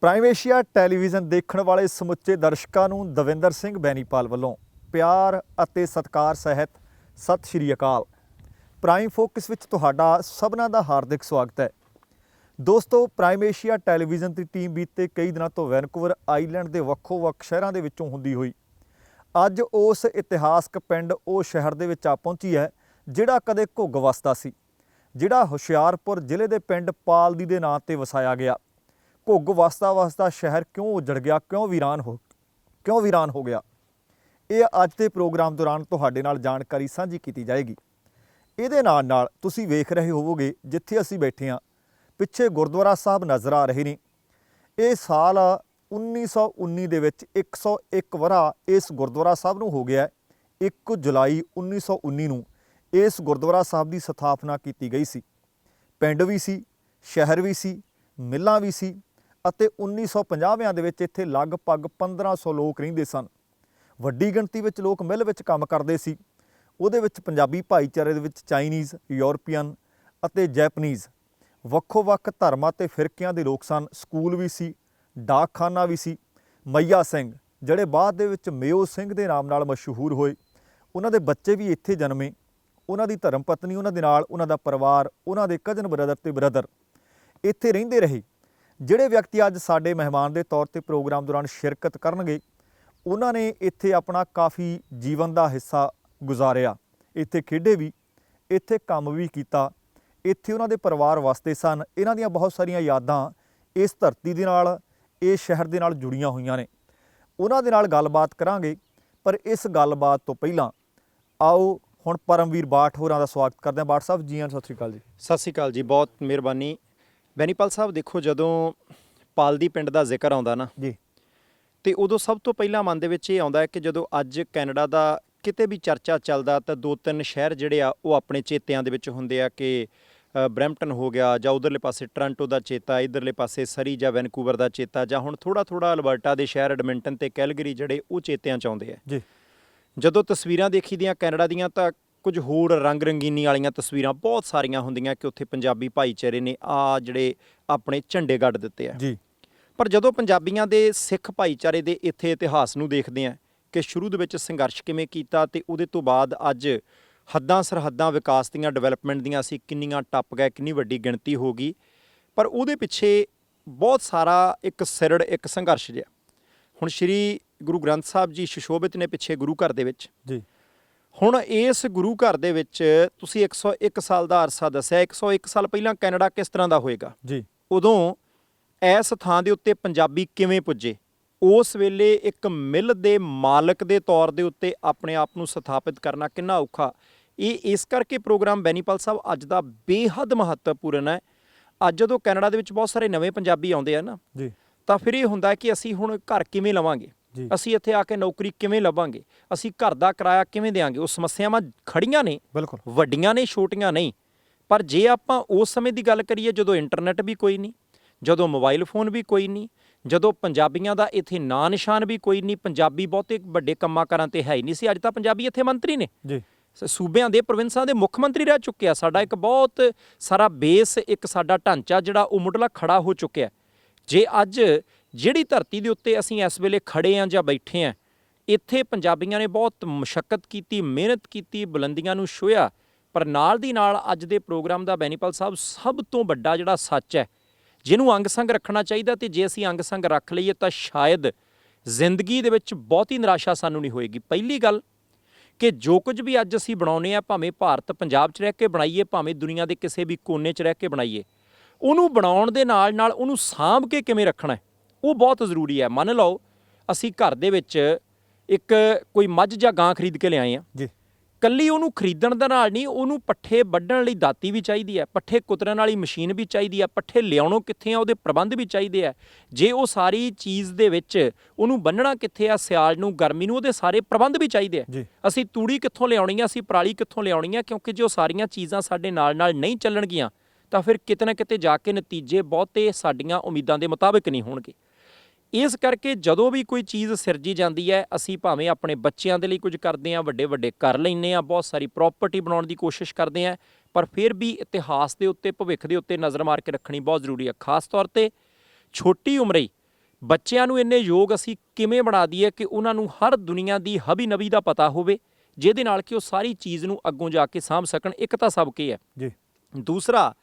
Prime Asia television ਦੇਖਣ ਵਾਲੇ ਸਮੁੱਚੇ ਦਰਸ਼ਕਾਂ ਨੂੰ ਦਵਿੰਦਰ ਸਿੰਘ ਬੈਨੀਪਾਲ ਵੱਲੋਂ ਪਿਆਰ ਅਤੇ ਸਤਿਕਾਰ ਸਹਿਤ ਸਤਿ ਸ਼੍ਰੀ ਅਕਾਲ। ਪ੍ਰਾਈਮ ਫੋਕਸ ਵਿੱਚ ਤੁਹਾਡਾ ਸਭਨਾਂ ਦਾ ਹਾਰਦਿਕ ਸਵਾਗਤ ਹੈ। ਦੋਸਤੋ, ਪ੍ਰਾਈਮ ਏਸ਼ੀਆ ਟੈਲੀਵਿਜ਼ਨ ਦੀ ਟੀਮ ਬੀਤੇ ਕਈ ਦਿਨਾਂ ਤੋਂ ਵੈਨਕੂਵਰ ਆਈਲੈਂਡ ਦੇ ਵੱਖੋ-ਵੱਖ ਸ਼ਹਿਰਾਂ ਦੇ ਵਿੱਚੋਂ ਹੁੰਦੀ ਹੋਈ ਅੱਜ ਉਸ ਇਤਿਹਾਸਕ ਪਿੰਡ ਉਹ ਸ਼ਹਿਰ ਦੇ ਵਿੱਚ ਆ ਪਹੁੰਚੀ ਹੈ ਜਿਹੜਾ ਕਦੇ ਘੁੱਗ ਵਸਦਾ ਸੀ, ਜਿਹੜਾ ਹੁਸ਼ਿਆਰਪੁਰ ਜ਼ਿਲ੍ਹੇ ਦੇ ਪਿੰਡ ਪਾਲਦੀ ਦੇ ਨਾਂ ਤੇ ਵਸਾਇਆ ਗਿਆ। ਘੁੱਗ ਵਸਦਾ ਸ਼ਹਿਰ ਕਿਉਂ ਉਜੜ ਗਿਆ, ਕਿਉਂ ਵੀਰਾਨ ਹੋ ਗਿਆ, ਇਹ ਅੱਜ ਦੇ ਪ੍ਰੋਗਰਾਮ ਦੌਰਾਨ ਤੁਹਾਡੇ ਨਾਲ ਜਾਣਕਾਰੀ ਸਾਂਝੀ ਕੀਤੀ ਜਾਏਗੀ। ਇਹਦੇ ਨਾਲ ਤੁਸੀਂ ਵੇਖ ਰਹੇ ਹੋਵੋਗੇ ਜਿੱਥੇ ਅਸੀਂ ਬੈਠੇ ਹਾਂ ਪਿੱਛੇ ਗੁਰਦੁਆਰਾ ਸਾਹਿਬ ਨਜ਼ਰ ਆ ਰਹੇ ਨੇ। ਇਹ ਸਾਲ 1919 ਦੇ ਵਿੱਚ 101 ਵਰ੍ਹਾ ਇਸ ਗੁਰਦੁਆਰਾ ਸਾਹਿਬ ਨੂੰ ਹੋ ਗਿਆ। 1 ਜੁਲਾਈ 1919 ਨੂੰ ਇਸ ਗੁਰਦੁਆਰਾ ਸਾਹਿਬ ਦੀ ਸਥਾਪਨਾ ਕੀਤੀ ਗਈ ਸੀ। ਪਿੰਡ ਵੀ ਸੀ, ਸ਼ਹਿਰ ਵੀ ਸੀ, ਮਿੱਲਾਂ ਵੀ ਸੀ ਅਤੇ 1950ਵਿਆਂ ਦੇ ਵਿੱਚ ਇੱਥੇ ਲਗਭਗ 1500 ਲੋਕ ਰਹਿੰਦੇ ਸਨ। ਵੱਡੀ ਗਿਣਤੀ ਵਿੱਚ ਲੋਕ ਮਿੱਲ ਵਿੱਚ ਕੰਮ ਕਰਦੇ ਸੀ। ਉਹਦੇ ਵਿੱਚ ਪੰਜਾਬੀ ਭਾਈਚਾਰੇ ਦੇ ਵਿੱਚ ਚਾਈਨੀਜ਼, ਯੂਰਪੀਅਨ ਅਤੇ ਜੈਪਨੀਜ਼ ਵੱਖੋ-ਵੱਖ ਧਰਮਾਂ ਅਤੇ ਫਿਰਕਿਆਂ ਦੇ ਲੋਕ ਸਨ। ਸਕੂਲ ਵੀ ਸੀ, ਡਾਕਖਾਨਾ ਵੀ ਸੀ। ਮਈਆ ਸਿੰਘ ਜਿਹੜੇ ਬਾਅਦ ਦੇ ਵਿੱਚ ਮੇਓ ਸਿੰਘ ਦੇ ਨਾਮ ਨਾਲ ਮਸ਼ਹੂਰ ਹੋਏ, ਉਹਨਾਂ ਦੇ ਬੱਚੇ ਵੀ ਇੱਥੇ ਜਨਮੇ। ਉਹਨਾਂ ਦੀ ਧਰਮ ਪਤਨੀ, ਉਹਨਾਂ ਦੇ ਨਾਲ ਉਹਨਾਂ ਦਾ ਪਰਿਵਾਰ, ਉਹਨਾਂ ਦੇ ਕਜ਼ਨ ਬ੍ਰਦਰ ਤੇ ਬ੍ਰਦਰ ਇੱਥੇ ਰਹਿੰਦੇ ਰਹੇ। ਜਿਹੜੇ ਵਿਅਕਤੀ ਅੱਜ ਸਾਡੇ ਮਹਿਮਾਨ ਦੇ ਤੌਰ ਤੇ ਪ੍ਰੋਗਰਾਮ ਦੌਰਾਨ ਸ਼ਿਰਕਤ ਕਰਨਗੇ, ਉਹਨਾਂ ਨੇ ਇੱਥੇ ਆਪਣਾ ਕਾਫੀ ਜੀਵਨ ਦਾ ਹਿੱਸਾ ਗੁਜ਼ਾਰਿਆ। ਇੱਥੇ ਖੇਡੇ ਵੀ, ਇੱਥੇ ਕੰਮ ਵੀ ਕੀਤਾ, ਇੱਥੇ ਉਹਨਾਂ ਦੇ ਪਰਿਵਾਰ ਵਸਦੇ ਸਨ। ਇਹਨਾਂ ਦੀਆਂ ਬਹੁਤ ਸਾਰੀਆਂ ਯਾਦਾਂ ਇਸ ਧਰਤੀ ਦੇ ਨਾਲ, ਇਸ ਸ਼ਹਿਰ ਦੇ ਨਾਲ ਜੁੜੀਆਂ ਹੋਈਆਂ ਨੇ। ਉਹਨਾਂ ਦੇ ਨਾਲ ਗੱਲਬਾਤ ਕਰਾਂਗੇ, ਪਰ ਇਸ ਗੱਲਬਾਤ ਤੋਂ ਪਹਿਲਾਂ ਆਓ ਹੁਣ ਪਰਮਵੀਰ ਬਾਠ ਹੋਰਾਂ ਦਾ ਸਵਾਗਤ ਕਰਦੇ ਹਾਂ। ਬਾਠ ਸਾਹਿਬ ਜੀ ਆਇਆਂ, ਸਤਿ ਸ਼੍ਰੀ ਅਕਾਲ ਜੀ। ਸਤਿ ਸ਼੍ਰੀ ਅਕਾਲ ਜੀ, ਬਹੁਤ ਮਿਹਰਬਾਨੀ। ਬੈਨੀਪਾਲ ਸਾਹਿਬ, ਦੇਖੋ ਜਦੋਂ ਪਾਲਦੀ ਪਿੰਡ ਦਾ ਜ਼ਿਕਰ ਆਉਂਦਾ ਨਾ ਜੀ, ਤੇ ਉਦੋਂ ਸਭ ਤੋਂ ਪਹਿਲਾਂ ਮਨ ਦੇ ਵਿੱਚ ਇਹ ਆਉਂਦਾ ਹੈ ਕਿ ਜਦੋਂ ਅੱਜ ਕੈਨੇਡਾ ਦਾ ਕਿਤੇ ਵੀ ਚਰਚਾ ਚੱਲਦਾ ਤਾਂ 2-3 ਸ਼ਹਿਰ ਜਿਹੜੇ ਆ ਉਹ ਆਪਣੇ ਚੇਤਿਆਂ ਦੇ ਵਿੱਚ ਹੁੰਦੇ ਆ ਕਿ ਬਰੈਂਪਟਨ ਹੋ ਗਿਆ, ਜਾਂ ਉਧਰਲੇ ਪਾਸੇ ਟੋਰਾਂਟੋ ਦਾ ਚੇਤਾ, ਇੱਧਰਲੇ ਪਾਸੇ ਸਰੀ ਜਾਂ ਵੈਨਕੂਵਰ ਦਾ ਚੇਤਾ, ਜਾਂ ਹੁਣ ਥੋੜ੍ਹਾ ਅਲਬਰਟਾ ਦੇ ਸ਼ਹਿਰ ਐਡਮਿੰਟਨ ਤੇ ਕੈਲਗਰੀ ਜਿਹੜੇ ਉਹ ਚੇਤਿਆਂ 'ਚ ਆਉਂਦੇ ਆ ਜੀ। ਜਦੋਂ ਤਸਵੀਰਾਂ ਦੇਖੀ ਦੀਆਂ ਕੈਨੇਡਾ ਦੀਆਂ ਤਾਂ ਕੁਝ ਹੋਰ ਰੰਗ ਰੰਗੀਨੀ ਵਾਲੀਆਂ ਤਸਵੀਰਾਂ ਬਹੁਤ ਸਾਰੀਆਂ ਹੁੰਦੀਆਂ ਕਿ ਉੱਥੇ ਪੰਜਾਬੀ ਭਾਈਚਾਰੇ ਨੇ ਜਿਹੜੇ ਆਪਣੇ ਝੰਡੇ ਗੱਡ ਦਿੱਤੇ ਆ ਜੀ। ਪਰ ਜਦੋਂ ਪੰਜਾਬੀਆਂ ਦੇ ਸਿੱਖ ਭਾਈਚਾਰੇ ਦੇ ਇੱਥੇ ਇਤਿਹਾਸ ਨੂੰ ਦੇਖਦੇ ਆ ਕਿ ਸ਼ੁਰੂ ਦੇ ਵਿੱਚ ਸੰਘਰਸ਼ ਕਿਵੇਂ ਕੀਤਾ ਤੇ ਉਹਦੇ ਤੋਂ ਬਾਅਦ ਅੱਜ ਹੱਦਾਂ ਸਰਹੱਦਾਂ ਵਿਕਾਸ ਦੀਆਂ, ਡਿਵੈਲਪਮੈਂਟ ਦੀਆਂ ਅਸੀਂ ਕਿੰਨੀਆਂ ਟੱਪ ਗਏ, ਕਿੰਨੀ ਵੱਡੀ ਗਿਣਤੀ ਹੋ ਗਈ, ਪਰ ਉਹਦੇ ਪਿੱਛੇ ਬਹੁਤ ਸਾਰਾ ਇੱਕ ਸੰਘਰਸ਼ ਜਿਹਾ। ਹੁਣ ਸ਼੍ਰੀ ਗੁਰੂ ਗ੍ਰੰਥ ਸਾਹਿਬ ਜੀ ਸੁਸ਼ੋਭਿਤ ਨੇ ਪਿੱਛੇ ਗੁਰੂ ਘਰ ਦੇ ਵਿੱਚ ਜੀ। ਹੁਣ ਇਸ ਗੁਰੂ ਘਰ ਦੇ ਵਿੱਚ ਤੁਸੀਂ 101 ਸਾਲ ਦਾ ਅਰਸਾ ਦੱਸਿਆ। 101 ਸਾਲ ਪਹਿਲਾਂ ਕੈਨੇਡਾ ਕਿਸ ਤਰ੍ਹਾਂ ਦਾ ਹੋਏਗਾ ਜੀ, ਉਦੋਂ ਇਸ ਥਾਂ ਦੇ ਉੱਤੇ ਪੰਜਾਬੀ ਕਿਵੇਂ ਪੁੱਜੇ, ਉਸ ਵੇਲੇ ਇੱਕ ਮਿੱਲ ਦੇ ਮਾਲਕ ਦੇ ਤੌਰ ਦੇ ਉੱਤੇ ਆਪਣੇ ਆਪ ਨੂੰ ਸਥਾਪਿਤ ਕਰਨਾ ਕਿੰਨਾ ਔਖਾ। ਇਹ ਇਸ ਕਰਕੇ ਪ੍ਰੋਗਰਾਮ ਬੈਨੀਪਾਲ ਸਾਹਿਬ ਅੱਜ ਦਾ ਬੇਹੱਦ ਮਹੱਤਵਪੂਰਨ ਹੈ। ਅੱਜ ਜਦੋਂ ਕੈਨੇਡਾ ਦੇ ਵਿੱਚ ਬਹੁਤ ਸਾਰੇ ਨਵੇਂ ਪੰਜਾਬੀ ਆਉਂਦੇ ਆ ਨਾ ਜੀ, ਤਾਂ ਫਿਰ ਇਹ ਹੁੰਦਾ ਕਿ ਅਸੀਂ ਹੁਣ ਘਰ ਕਿਵੇਂ ਲਵਾਂਗੇ, ਅਸੀਂ ਇੱਥੇ ਆ ਕੇ ਨੌਕਰੀ ਕਿਵੇਂ ਲੱਭਾਂਗੇ, ਅਸੀਂ ਘਰ ਦਾ ਕਿਰਾਇਆ ਕਿਵੇਂ ਦੇਵਾਂਗੇ। ਉਹ ਸਮੱਸਿਆਵਾਂ ਖੜੀਆਂ ਨੇ, ਬਿਲਕੁਲ ਵੱਡੀਆਂ ਨੇ, ਛੋਟੀਆਂ ਨਹੀਂ। ਪਰ ਜੇ ਆਪਾਂ ਉਸ ਸਮੇਂ ਦੀ ਗੱਲ ਕਰੀਏ ਜਦੋਂ ਇੰਟਰਨੈਟ ਵੀ ਕੋਈ ਨਹੀਂ, ਜਦੋਂ ਮੋਬਾਈਲ ਫੋਨ ਵੀ ਕੋਈ ਨਹੀਂ, ਜਦੋਂ ਪੰਜਾਬੀਆਂ ਦਾ ਇੱਥੇ ਨਾਂ ਨਿਸ਼ਾਨ ਵੀ ਕੋਈ ਨਹੀਂ, ਪੰਜਾਬੀ ਬਹੁਤੇ ਵੱਡੇ ਕੰਮਾਂ ਕਾਰਾਂ ਤੇ ਹੈ ਹੀ ਨਹੀਂ ਸੀ। ਅੱਜ ਤਾਂ ਪੰਜਾਬੀ ਇੱਥੇ ਮੰਤਰੀ ਨੇ ਜੀ, ਸੂਬਿਆਂ ਦੇ, ਪ੍ਰੋਵਿੰਸਾਂ ਦੇ ਮੁੱਖ ਮੰਤਰੀ ਰਹਿ ਚੁੱਕੇ ਆ। ਸਾਡਾ ਇੱਕ ਬਹੁਤ ਸਾਰਾ ਬੇਸ, ਇੱਕ ਸਾਡਾ ਢਾਂਚਾ ਜਿਹੜਾ ਉਹ ਮੁੱਢਲਾ ਖੜਾ ਹੋ ਚੁੱਕਿਆ। ਜੇ ਅੱਜ ਜਿਹੜੀ ਧਰਤੀ ਦੇ ਉੱਤੇ ਅਸੀਂ ਇਸ ਵੇਲੇ ਖੜੇ ਹਾਂ ਜਾਂ ਬੈਠੇ ਹਾਂ, ਇੱਥੇ ਪੰਜਾਬੀਆਂ ਨੇ ਬਹੁਤ ਮੁਸ਼ੱਕਤ ਕੀਤੀ, ਮਿਹਨਤ ਕੀਤੀ, ਬੁਲੰਦੀਆਂ ਨੂੰ ਛੂਹਿਆ। ਪਰ ਨਾਲ ਦੀ ਨਾਲ ਅੱਜ ਦੇ ਪ੍ਰੋਗਰਾਮ ਦਾ ਬੈਨੀਪਾਲ ਸਾਹਿਬ ਸਭ ਤੋਂ ਵੱਡਾ ਜਿਹੜਾ ਸੱਚ ਹੈ ਜਿਹਨੂੰ ਅੰਗ ਸੰਗ ਰੱਖਣਾ ਚਾਹੀਦਾ, ਤੇ ਜੇ ਅਸੀਂ ਅੰਗ ਸੰਗ ਰੱਖ ਲਈਏ ਤਾਂ ਸ਼ਾਇਦ ਜ਼ਿੰਦਗੀ ਦੇ ਵਿੱਚ ਬਹੁਤੀ ਨਿਰਾਸ਼ਾ ਸਾਨੂੰ ਨਹੀਂ ਹੋਏਗੀ। ਪਹਿਲੀ ਗੱਲ ਕਿ ਜੋ ਕੁਝ ਵੀ ਅੱਜ ਅਸੀਂ ਬਣਾਉਂਦੇ ਹਾਂ, ਭਾਵੇਂ ਭਾਰਤ ਪੰਜਾਬ 'ਚ ਰਹਿ ਕੇ ਬਣਾਈਏ, ਭਾਵੇਂ ਦੁਨੀਆ ਦੇ ਕਿਸੇ ਵੀ ਕੋਨੇ 'ਚ ਰਹਿ ਕੇ ਬਣਾਈਏ, ਉਹਨੂੰ ਬਣਾਉਣ ਦੇ ਨਾਲ ਉਹਨੂੰ ਸਾਂਭ ਕੇ ਕਿਵੇਂ ਰੱਖਣਾ ਉਹ ਬਹੁਤ ਜ਼ਰੂਰੀ ਹੈ। ਮੰਨ ਲਓ ਅਸੀਂ ਘਰ ਦੇ ਵਿੱਚ ਇੱਕ ਕੋਈ ਮੱਝ ਜਾਂ ਗਾਂ ਖਰੀਦ ਕੇ ਲਿਆਏ ਹਾਂ ਜੀ, ਕੱਲੀ ਉਹਨੂੰ ਖਰੀਦਣ ਦੇ ਨਾਲ ਨਹੀਂ, ਉਹਨੂੰ ਪੱਠੇ ਵੱਢਣ ਲਈ ਦਾਤੀ ਵੀ ਚਾਹੀਦੀ ਹੈ, ਪੱਠੇ ਕੁਤਰਨ ਵਾਲੀ ਮਸ਼ੀਨ ਵੀ ਚਾਹੀਦੀ ਹੈ, ਪੱਠੇ ਲਿਆਉਣੋਂ ਕਿੱਥੇ ਆ ਉਹਦੇ ਪ੍ਰਬੰਧ ਵੀ ਚਾਹੀਦੇ ਆ। ਜੇ ਉਹ ਸਾਰੀ ਚੀਜ਼ ਦੇ ਵਿੱਚ ਉਹਨੂੰ ਬੰਨਣਾ ਕਿੱਥੇ ਆ, ਸਿਆਲ ਨੂੰ, ਗਰਮੀ ਨੂੰ, ਉਹਦੇ ਸਾਰੇ ਪ੍ਰਬੰਧ ਵੀ ਚਾਹੀਦੇ ਆ। ਅਸੀਂ ਤੂੜੀ ਕਿੱਥੋਂ ਲਿਆਉਣੀ ਆ, ਅਸੀਂ ਪਰਾਲੀ ਕਿੱਥੋਂ ਲਿਆਉਣੀ ਆ, ਕਿਉਂਕਿ ਜੇ ਉਹ ਸਾਰੀਆਂ ਚੀਜ਼ਾਂ ਸਾਡੇ ਨਾਲ ਨਹੀਂ ਚੱਲਣਗੀਆਂ ਤਾਂ ਫਿਰ ਕਿਤੇ ਨਾ ਕਿਤੇ ਜਾ ਕੇ ਨਤੀਜੇ ਬਹੁਤੇ ਸਾਡੀਆਂ ਉਮੀਦਾਂ ਦੇ ਮੁਤਾਬਿਕ ਨਹੀਂ ਹੋਣਗੇ। ਇਸ ਕਰਕੇ ਜਦੋਂ ਵੀ ਕੋਈ ਚੀਜ਼ ਸਿਰਜੀ ਜਾਂਦੀ ਹੈ, ਅਸੀਂ ਭਾਵੇਂ ਆਪਣੇ ਬੱਚਿਆਂ ਦੇ ਲਈ ਕੁਝ ਕਰਦੇ ਹਾਂ, ਵੱਡੇ ਕਰ ਲੈਂਦੇ ਹਾਂ, ਬਹੁਤ ਸਾਰੀ ਪ੍ਰੋਪਰਟੀ ਬਣਾਉਣ ਦੀ ਕੋਸ਼ਿਸ਼ ਕਰਦੇ ਹਾਂ, ਪਰ ਫਿਰ ਵੀ ਇਤਿਹਾਸ ਦੇ ਉੱਤੇ, ਭਵਿੱਖ ਦੇ ਉੱਤੇ ਨਜ਼ਰ ਮਾਰ ਕੇ ਰੱਖਣੀ ਬਹੁਤ ਜ਼ਰੂਰੀ ਹੈ। ਖਾਸ ਤੌਰ 'ਤੇ ਛੋਟੀ ਉਮਰੇ ਬੱਚਿਆਂ ਨੂੰ ਇੰਨੇ ਯੋਗ ਅਸੀਂ ਕਿਵੇਂ ਬਣਾ ਦਈਏ ਕਿ ਉਹਨਾਂ ਨੂੰ ਹਰ ਦੁਨੀਆ ਦੀ ਹਬੀ ਨਬੀ ਦਾ ਪਤਾ ਹੋਵੇ, ਜਿਹਦੇ ਨਾਲ ਕਿ ਉਹ ਸਾਰੀ ਚੀਜ਼ ਨੂੰ ਅੱਗੋਂ ਜਾ ਕੇ ਸਾਂਭ ਸਕਣ। ਇੱਕ ਤਾਂ ਸਬਕ ਇਹ ਹੈ ਜੀ। ਦੂਸਰਾ,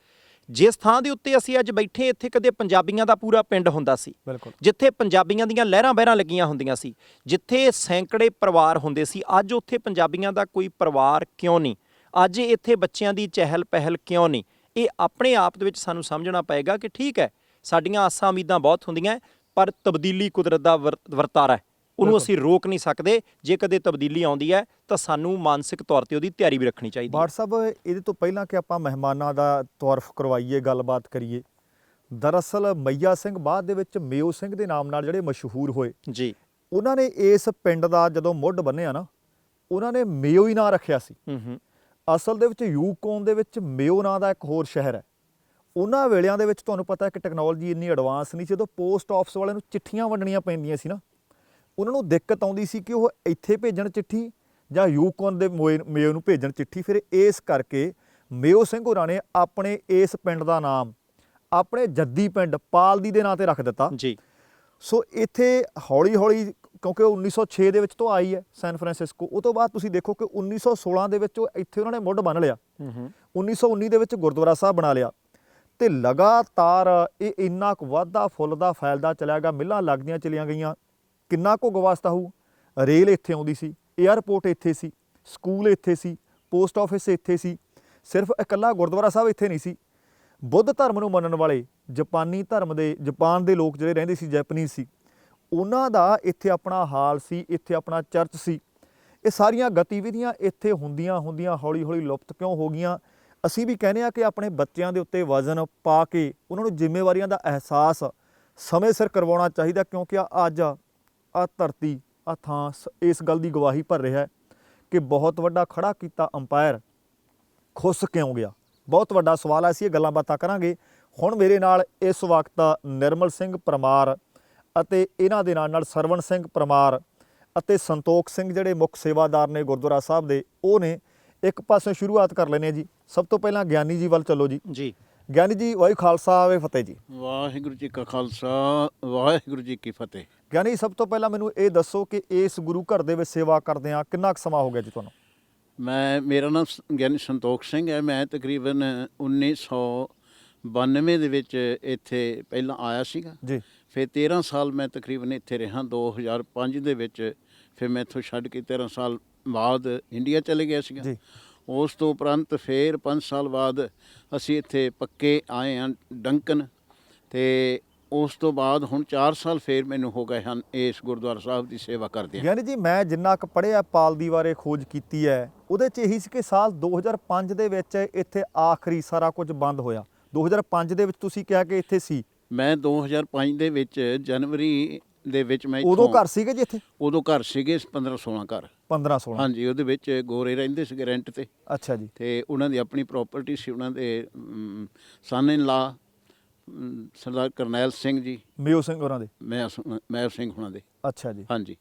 ਜਿਸ ਥਾਂ ਦੇ ਉੱਤੇ ਅਸੀਂ ਅੱਜ ਬੈਠੇ, ਇੱਥੇ ਕਦੇ ਪੰਜਾਬੀਆਂ ਦਾ ਪੂਰਾ ਪਿੰਡ ਹੁੰਦਾ ਸੀ, ਬਿਲਕੁਲ। ਜਿੱਥੇ ਪੰਜਾਬੀਆਂ ਦੀਆਂ ਲਹਿਰਾਂ ਬਹਿਰਾਂ ਲੱਗੀਆਂ ਹੁੰਦੀਆਂ ਸੀ, ਜਿੱਥੇ ਸੈਂਕੜੇ ਪਰਿਵਾਰ ਹੁੰਦੇ ਸੀ, ਅੱਜ ਉੱਥੇ ਪੰਜਾਬੀਆਂ ਦਾ ਕੋਈ ਪਰਿਵਾਰ ਕਿਉਂ ਨਹੀਂ? ਅੱਜ ਇੱਥੇ ਬੱਚਿਆਂ ਦੀ ਚਹਿਲ ਪਹਿਲ ਕਿਉਂ ਨਹੀਂ? ਇਹ ਆਪਣੇ ਆਪ ਦੇ ਵਿੱਚ ਸਾਨੂੰ ਸਮਝਣਾ ਪਏਗਾ ਕਿ ਠੀਕ ਹੈ, ਸਾਡੀਆਂ ਆਸਾਂ ਉਮੀਦਾਂ ਬਹੁਤ ਹੁੰਦੀਆਂ, ਪਰ ਤਬਦੀਲੀ ਕੁਦਰਤ ਦਾ ਵਰਤਾਰਾ ਹੈ, ਉਹਨੂੰ ਅਸੀਂ ਰੋਕ ਨਹੀਂ ਸਕਦੇ। ਜੇ ਕਦੇ ਤਬਦੀਲੀ ਆਉਂਦੀ ਹੈ ਤਾਂ ਸਾਨੂੰ ਮਾਨਸਿਕ ਤੌਰ ਤੇ ਉਹਦੀ ਤਿਆਰੀ ਵੀ ਰੱਖਣੀ ਚਾਹੀਦੀ ਹੈ। ਬਾਠ ਸਾਹਿਬ, ਇਹਦੇ ਤੋਂ ਪਹਿਲਾਂ ਕਿ ਆਪਾਂ ਮਹਿਮਾਨਾਂ ਦਾ ਤਾਰਫ ਕਰਵਾਈਏ, ਗੱਲਬਾਤ ਕਰੀਏ, ਦਰਅਸਲ ਮਈਆ ਸਿੰਘ ਬਾਅਦ ਦੇ ਵਿੱਚ ਮੇਓ ਸਿੰਘ ਦੇ ਨਾਮ ਨਾਲ ਜਿਹੜੇ ਮਸ਼ਹੂਰ ਹੋਏ ਜੀ, ਉਹਨਾਂ ਨੇ ਇਸ ਪਿੰਡ ਦਾ ਜਦੋਂ ਮੁੱਢ ਬੰਨਿਆ ਨਾ, ਉਹਨਾਂ ਨੇ ਮੇਓ ਹੀ ਨਾਂ ਰੱਖਿਆ ਸੀ। ਅਸਲ ਦੇ ਵਿੱਚ ਯੂਕੋਨ ਦੇ ਵਿੱਚ ਮੇਓ ਨਾਂ ਦਾ ਇੱਕ ਹੋਰ ਸ਼ਹਿਰ ਹੈ। ਉਹਨਾਂ ਵੇਲਿਆਂ ਦੇ ਵਿੱਚ ਤੁਹਾਨੂੰ ਪਤਾ ਹੈ ਕਿ ਟੈਕਨੋਲੋਜੀ ਇੰਨੀ ਐਡਵਾਂਸ ਨਹੀਂ ਸੀ। ਜਦੋਂ ਪੋਸਟ ਆਫਿਸ ਵਾਲਿਆਂ ਨੂੰ ਚਿੱਠੀਆਂ ਵੰਡਣੀਆਂ ਪੈਂਦੀਆਂ ਸੀ ਨਾ, ਉਹਨਾਂ ਨੂੰ ਦਿੱਕਤ ਆਉਂਦੀ ਸੀ ਕਿ ਉਹ ਇੱਥੇ ਭੇਜਣ ਚਿੱਠੀ ਜਾਂ ਯੂਕੋਨ ਦੇ ਮੇਓ ਨੂੰ ਭੇਜਣ ਚਿੱਠੀ। ਫਿਰ ਇਸ ਕਰਕੇ ਮੇਓ ਸਿੰਘ ਹੋਰਾਂ ਨੇ ਆਪਣੇ ਇਸ ਪਿੰਡ ਦਾ ਨਾਮ ਆਪਣੇ ਜੱਦੀ ਪਿੰਡ ਪਾਲਦੀ ਦੇ ਨਾਂ ਤੇ ਰੱਖ ਦਿੱਤਾ ਜੀ। ਸੋ ਇੱਥੇ ਹੌਲੀ ਹੌਲੀ, ਕਿਉਂਕਿ ਉਹ 1906 ਦੇ ਵਿੱਚ ਤੋਂ ਆਈ ਹੈ ਸੈਨ ਫਰਾਂਸਿਸਕੋ, ਉਹ ਤੋਂ ਬਾਅਦ ਤੁਸੀਂ ਦੇਖੋ ਕਿ 1916 ਦੇ ਵਿੱਚ ਉਹ ਇੱਥੇ ਉਹਨਾਂ ਨੇ ਮੁੱਢ ਬੰਨ੍ਹ ਲਿਆ। 1919 ਦੇ ਵਿੱਚ ਗੁਰਦੁਆਰਾ ਸਾਹਿਬ ਬਣਾ ਲਿਆ ਤੇ ਲਗਾਤਾਰ ਇਹ ਇੰਨਾ ਕੁ ਵੱਧਦਾ ਫੁੱਲਦਾ ਫੈਲਦਾ ਚਲਿਆ ਗਿਆ, ਮਿੱਲਾਂ ਲੱਗਦੀਆਂ ਚਲੀਆਂ ਗਈਆਂ। ਕਿੰਨਾ ਕੁ ਗਵਾਸਤਾ ਹੋਊ। ਰੇਲ ਇੱਥੇ ਆਉਂਦੀ ਸੀ, ਏਅਰਪੋਰਟ ਇੱਥੇ ਸੀ, ਸਕੂਲ ਇੱਥੇ ਸੀ, ਪੋਸਟ ਆਫਿਸ ਇੱਥੇ ਸੀ। ਸਿਰਫ ਇਕੱਲਾ ਗੁਰਦੁਆਰਾ ਸਾਹਿਬ ਇੱਥੇ ਨਹੀਂ ਸੀ। ਬੁੱਧ ਧਰਮ ਨੂੰ ਮੰਨਣ ਵਾਲੇ ਜਾਪਾਨੀ ਧਰਮ ਦੇ, ਜਾਪਾਨ ਦੇ ਲੋਕ ਜਿਹੜੇ ਰਹਿੰਦੇ ਸੀ, ਜੈਪਨੀਜ਼ ਸੀ, ਉਹਨਾਂ ਦਾ ਇੱਥੇ ਆਪਣਾ ਹਾਲ ਸੀ, ਇੱਥੇ ਆਪਣਾ ਚਰਚ ਸੀ। ਇਹ ਸਾਰੀਆਂ ਗਤੀਵਿਧੀਆਂ ਇੱਥੇ ਹੁੰਦੀਆਂ ਹੁੰਦੀਆਂ ਹੌਲੀ ਹੌਲੀ ਲੁਪਤ ਕਿਉਂ ਹੋ ਗਈਆਂ? ਅਸੀਂ ਵੀ ਕਹਿੰਦੇ ਹਾਂ ਕਿ ਆਪਣੇ ਬੱਚਿਆਂ ਦੇ ਉੱਤੇ ਵਜ਼ਨ ਪਾ ਕੇ ਉਹਨਾਂ ਨੂੰ ਜ਼ਿੰਮੇਵਾਰੀਆਂ ਦਾ ਅਹਿਸਾਸ ਸਮੇਂ ਸਿਰ ਕਰਵਾਉਣਾ ਚਾਹੀਦਾ, ਕਿਉਂਕਿ ਅੱਜ ਆ ਧਰਤੀ, ਆ ਥਾਂ ਇਸ ਗੱਲ ਦੀ ਗਵਾਹੀ ਭਰ ਰਿਹਾ ਹੈ ਕਿ ਬਹੁਤ ਵੱਡਾ ਖੜਾ ਕੀਤਾ ਅੰਪਾਇਰ ਖੁੱਸ ਕਿਉਂ ਗਿਆ। ਬਹੁਤ ਵੱਡਾ ਸਵਾਲ ਹੈ। ਅਸੀਂ ਇਹ ਗੱਲਾਂ ਬਾਤਾਂ ਕਰਾਂਗੇ। ਹੁਣ ਮੇਰੇ ਨਾਲ ਇਸ ਵਕਤ ਨਿਰਮਲ ਸਿੰਘ ਪਰਮਾਰ ਅਤੇ ਇਹਨਾਂ ਦੇ ਨਾਲ ਸਰਵਣ ਸਿੰਘ ਪਰਮਾਰ ਅਤੇ ਸੰਤੋਖ ਸਿੰਘ ਜਿਹੜੇ ਮੁੱਖ ਸੇਵਾਦਾਰ ਨੇ ਗੁਰਦੁਆਰਾ ਸਾਹਿਬ ਦੇ, ਉਹ ਨੇ। ਇੱਕ ਪਾਸੇ ਸ਼ੁਰੂਆਤ ਕਰ ਲੈਂਦੇ ਹਾਂ ਜੀ। ਸਭ ਤੋਂ ਪਹਿਲਾਂ ਗਿਆਨੀ ਜੀ ਵੱਲ ਚੱਲੋ ਜੀ। ਜੀ ਗਿਆਨੀ ਜੀ, ਵਾਹਿਗੁਰੂ ਖਾਲਸਾ ਵੇ ਫਤਿਹ ਜੀ। ਵਾਹਿਗੁਰੂ ਜੀ ਕਾ ਖਾਲਸਾ, ਵਾਹਿਗੁਰੂ ਜੀ ਕੀ ਫਤਿਹ। ਗਿਆਨੀ, ਸਭ ਤੋਂ ਪਹਿਲਾਂ ਮੈਨੂੰ ਇਹ ਦੱਸੋ ਕਿ ਇਸ ਗੁਰੂ ਘਰ ਦੇ ਵਿੱਚ ਸੇਵਾ ਕਰਦਿਆਂ ਕਿੰਨਾ ਕੁ ਸਮਾਂ ਹੋ ਗਿਆ ਜੀ ਤੁਹਾਨੂੰ? ਮੇਰਾ ਨਾਮ ਗਿਆਨੀ ਸੰਤੋਖ ਸਿੰਘ ਹੈ। ਮੈਂ ਤਕਰੀਬਨ 1992 ਦੇ ਵਿੱਚ ਇੱਥੇ ਪਹਿਲਾਂ ਆਇਆ ਸੀਗਾ ਜੀ। ਫਿਰ 13 ਸਾਲ ਮੈਂ ਤਕਰੀਬਨ ਇੱਥੇ ਰਿਹਾ। 2005 ਦੇ ਵਿੱਚ ਫਿਰ ਮੈਂ ਇੱਥੋਂ ਛੱਡ ਕੇ 13 ਸਾਲ ਬਾਅਦ ਇੰਡੀਆ ਚਲੇ ਗਿਆ ਸੀਗਾ ਜੀ। ਉਸ ਤੋਂ ਉਪਰੰਤ ਫਿਰ 5 ਸਾਲ ਬਾਅਦ ਅਸੀਂ ਇੱਥੇ ਪੱਕੇ ਆਏ ਹਾਂ ਡੰਕਨ, ਅਤੇ ਉਸ ਤੋਂ ਬਾਅਦ ਹੁਣ 4 ਸਾਲ ਫਿਰ ਮੈਨੂੰ ਹੋ ਗਏ ਹਨ ਇਸ ਗੁਰਦੁਆਰਾ ਸਾਹਿਬ ਦੀ ਸੇਵਾ ਕਰਦੇ ਹਾਂ। ਗਿਆਨੀ ਜੀ, ਮੈਂ ਜਿੰਨਾ ਕੁ ਪੜ੍ਹਿਆ, ਪਾਲਦੀ ਬਾਰੇ ਖੋਜ ਕੀਤੀ ਹੈ, ਉਹਦੇ 'ਚ ਇਹੀ ਸੀ ਕਿ ਸਾਲ 2005 ਦੇ ਵਿੱਚ ਇੱਥੇ ਆਖਰੀ ਸਾਰਾ ਕੁਝ ਬੰਦ ਹੋਇਆ। 2005 ਦੇ ਵਿੱਚ ਤੁਸੀਂ ਕਿਹਾ ਕਿ ਇੱਥੇ ਸੀ। ਮੈਂ 2005 ਦੇ ਵਿੱਚ ਜਨਵਰੀ ਦੇ ਵਿੱਚ ਮੈਂ ਉਦੋਂ ਘਰ ਸੀਗੇ ਜੀ ਇੱਥੇ? ਉਦੋਂ ਘਰ ਸੀਗੇ 15-16 ਘਰ। 15-16? ਹਾਂਜੀ, ਉਹਦੇ ਵਿੱਚ ਗੋਰੇ ਰਹਿੰਦੇ ਸੀਗੇ ਰੈਂਟ ਤੇ। ਅੱਛਾ ਜੀ। ਤੇ ਉਹਨਾਂ ਦੀ ਆਪਣੀ ਪ੍ਰਾਪਰਟੀ ਸੀ। ਉਹਨਾਂ ਦੇ ਸਨ ਇਨ ਲਾ ਸਰਦਾਰ ਕਰਨੈਲ ਸਿੰਘ ਜੀ, ਮੇਓ ਸਿੰਘ ਹੋਰਾਂ ਦੇ? ਮੈਂ ਸਿੰਘ ਹੋਣਾ ਦੇ। ਅੱਛਾ ਜੀ। ਹਾਂਜੀ,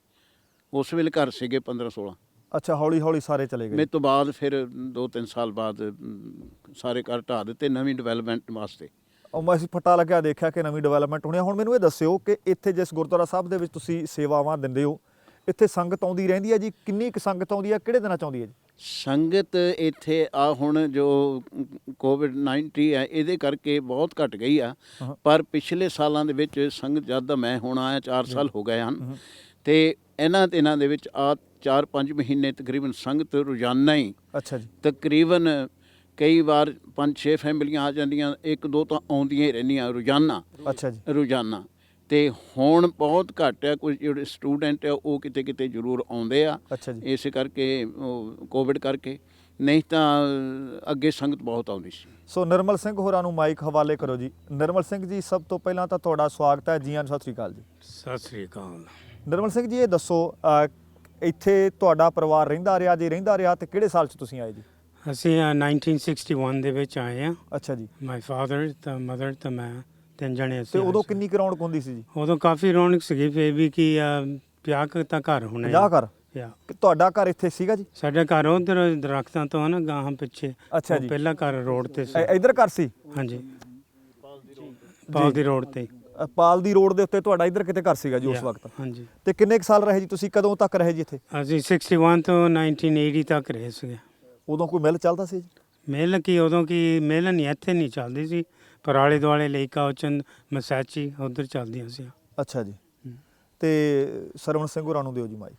ਉਸ ਵੇਲੇ ਘਰ ਸੀਗੇ 15-16। ਅੱਛਾ, ਹੌਲੀ ਹੌਲੀ ਸਾਰੇ ਚਲੇ ਗਏ? ਮੇਰੇ ਤੋਂ ਬਾਅਦ ਫਿਰ 2-3 ਸਾਲ ਬਾਅਦ ਸਾਰੇ ਘਰ ਢਾਹ ਦਿੱਤੇ ਨਵੀਂ ਡਿਵੈਲਪਮੈਂਟ ਵਾਸਤੇ। ਉਹ ਮੈਂ ਅਸੀਂ ਫੱਟਾ ਲੱਗਿਆ ਦੇਖਿਆ ਕਿ ਨਵੀਂ ਡਿਵੈਲਪਮੈਂਟ ਹੋਣੀ ਆ। ਹੁਣ ਮੈਨੂੰ ਇਹ ਦੱਸਿਓ ਕਿ ਇੱਥੇ ਜਿਸ ਗੁਰਦੁਆਰਾ ਸਾਹਿਬ ਦੇ ਵਿੱਚ ਤੁਸੀਂ ਸੇਵਾਵਾਂ ਦਿੰਦੇ ਹੋ, ਇੱਥੇ ਸੰਗਤ ਆਉਂਦੀ ਰਹਿੰਦੀ ਹੈ ਜੀ? ਕਿੰਨੀ ਕੁ ਸੰਗਤ ਆਉਂਦੀ ਹੈ? ਕਿਹੜੇ ਦਿਨਾਂ 'ਚ ਆਉਂਦੀ ਹੈ ਜੀ ਸੰਗਤ? ਇੱਥੇ ਆ ਹੁਣ ਜੋ ਕੋਵਿਡ-19 ਹੈ ਇਹਦੇ ਕਰਕੇ ਬਹੁਤ ਘਟ ਗਈ ਆ, ਪਰ ਪਿਛਲੇ ਸਾਲਾਂ ਦੇ ਵਿੱਚ ਸੰਗਤ ਜਦ ਦਾ ਮੈਂ ਹੁਣ ਆਇਆ 4 ਸਾਲ ਹੋ ਗਏ ਹਨ, ਤੇ ਇਹਨਾਂ ਦਿਨਾਂ ਦੇ ਵਿੱਚ ਆ 4-5 ਮਹੀਨੇ ਤਕਰੀਬਨ ਸੰਗਤ ਰੋਜ਼ਾਨਾ ਹੀ। ਅੱਛਾ ਜੀ। ਤਕਰੀਬਨ ਕਈ ਵਾਰ 5-6 ਫੈਮਲੀਆਂ ਆ ਜਾਂਦੀਆਂ, 1-2 ਤਾਂ ਆਉਂਦੀਆਂ ਹੀ ਰਹਿੰਦੀਆਂ ਰੋਜ਼ਾਨਾ। ਅੱਛਾ ਜੀ। ਰੋਜ਼ਾਨਾ। ਤੇ ਹੁਣ ਬਹੁਤ ਘੱਟ ਹੈ। ਕੁਝ ਜਿਹੜੇ ਸਟੂਡੈਂਟ ਆ ਉਹ ਕਿਤੇ ਕਿਤੇ ਜ਼ਰੂਰ ਆਉਂਦੇ ਆ। ਅੱਛਾ ਜੀ। ਇਸੇ ਕਰਕੇ ਕੋਵਿਡ ਕਰਕੇ, ਨਹੀਂ ਤਾਂ ਅੱਗੇ ਸੰਗਤ ਬਹੁਤ ਆਉਂਦੀ ਸੀ। ਸੋ ਨਿਰਮਲ ਸਿੰਘ ਹੋਰਾਂ ਨੂੰ ਮਾਈਕ ਹਵਾਲੇ ਕਰੋ ਜੀ। ਨਿਰਮਲ ਸਿੰਘ ਜੀ, ਸਭ ਤੋਂ ਪਹਿਲਾਂ ਤਾਂ ਤੁਹਾਡਾ ਸਵਾਗਤ ਹੈ ਜੀ। ਸਤਿ ਸ੍ਰੀ ਅਕਾਲ ਜੀ। ਸਤਿ ਸ੍ਰੀ ਅਕਾਲ। ਨਿਰਮਲ ਸਿੰਘ ਜੀ, ਇਹ ਦੱਸੋ ਇੱਥੇ ਤੁਹਾਡਾ ਪਰਿਵਾਰ ਰਹਿੰਦਾ ਰਿਹਾ? ਜੇ ਰਹਿੰਦਾ ਰਿਹਾ ਤੇ ਕਿਹੜੇ ਸਾਲ 'ਚ ਤੁਸੀਂ ਆਏ ਜੀ? ਅਸੀਂ 1961 ਦੇ ਵਿੱਚ ਆਏ ਹਾਂ। ਅੱਛਾ ਜੀ। ਮਾਈ ਫਾਦਰ ਤਾਂ ਮਦਰ ਤਾਂ ਮੈਂ, 3 ਜਣੇ ਤੇ ਅਸੀਂ। ਉਦੋਂ ਕਿੰਨੀ ਕੁ ਰੌਣਕ ਹੁੰਦੀ ਸੀ ਜੀ? ਉਦੋਂ ਕਾਫੀ ਰੌਣਕ ਸੀਗੀ। ਫੇਰ ਵੀ ਕੀ 50 ਕੁ ਤਾਂ ਘਰ ਹੋਣੇ। 50 ਘਰ? ਯਾ ਕਿ ਤੁਹਾਡਾ ਘਰ ਇੱਥੇ ਸੀਗਾ ਜੀ? ਸਾਡਾ ਘਰ ਉਧਰ ਦਰਖਤਾਂ ਤੋਂ ਨਾ ਗਾਹਾਂ ਪਿੱਛੇ। ਅੱਛਾ ਜੀ। ਪਹਿਲਾ ਘਰ ਰੋਡ ਤੇ ਸੀ। ਇੱਧਰ ਘਰ ਸੀ? ਹਾਂਜੀ, ਪਾਲ ਦੀ ਰੋਡ ਤੇ। ਪਾਲ ਦੀ ਰੋਡ ਦੇ ਉੱਤੇ ਤੁਹਾਡਾ ਇੱਧਰ ਕਿਤੇ ਘਰ ਸੀਗਾ ਜੀ ਉਸ Yeah, ਵਕਤ? ਹਾਂਜੀ। ਤੇ ਕਿੰਨੇ ਕੁ ਸਾਲ ਰਹੇ ਜੀ ਤੁਸੀਂ, ਕਦੋਂ ਤੱਕ ਰਹੇ ਜੀ ਇੱਥੇ? ਅਸੀਂ 61 ਤੋਂ 1980 ਤੱਕ ਰਹੇ ਸੀਗੇ। ਉਦੋਂ ਕੋਈ ਮਿਲ ਚੱਲਦਾ ਸੀ ਜੀ? ਮਿਲ ਕੀ ਉਦੋਂ ਕੀ ਮਿਲ ਨਹੀਂ ਇੱਥੇ ਨਹੀਂ ਚੱਲਦੀ ਸੀ, ਪਰ ਆਲੇ ਦੁਆਲੇ ਲੇਕਾ ਉਚਨ ਮਸਾਚੀ ਉੱਧਰ ਚੱਲਦੀਆਂ ਸੀ। ਅੱਛਾ ਜੀ। ਤੇ ਸਰਵਣ ਸਿੰਘ ਹੋਰਾਂ ਨੂੰ ਦਿਓ ਜੀ ਮਾਈ।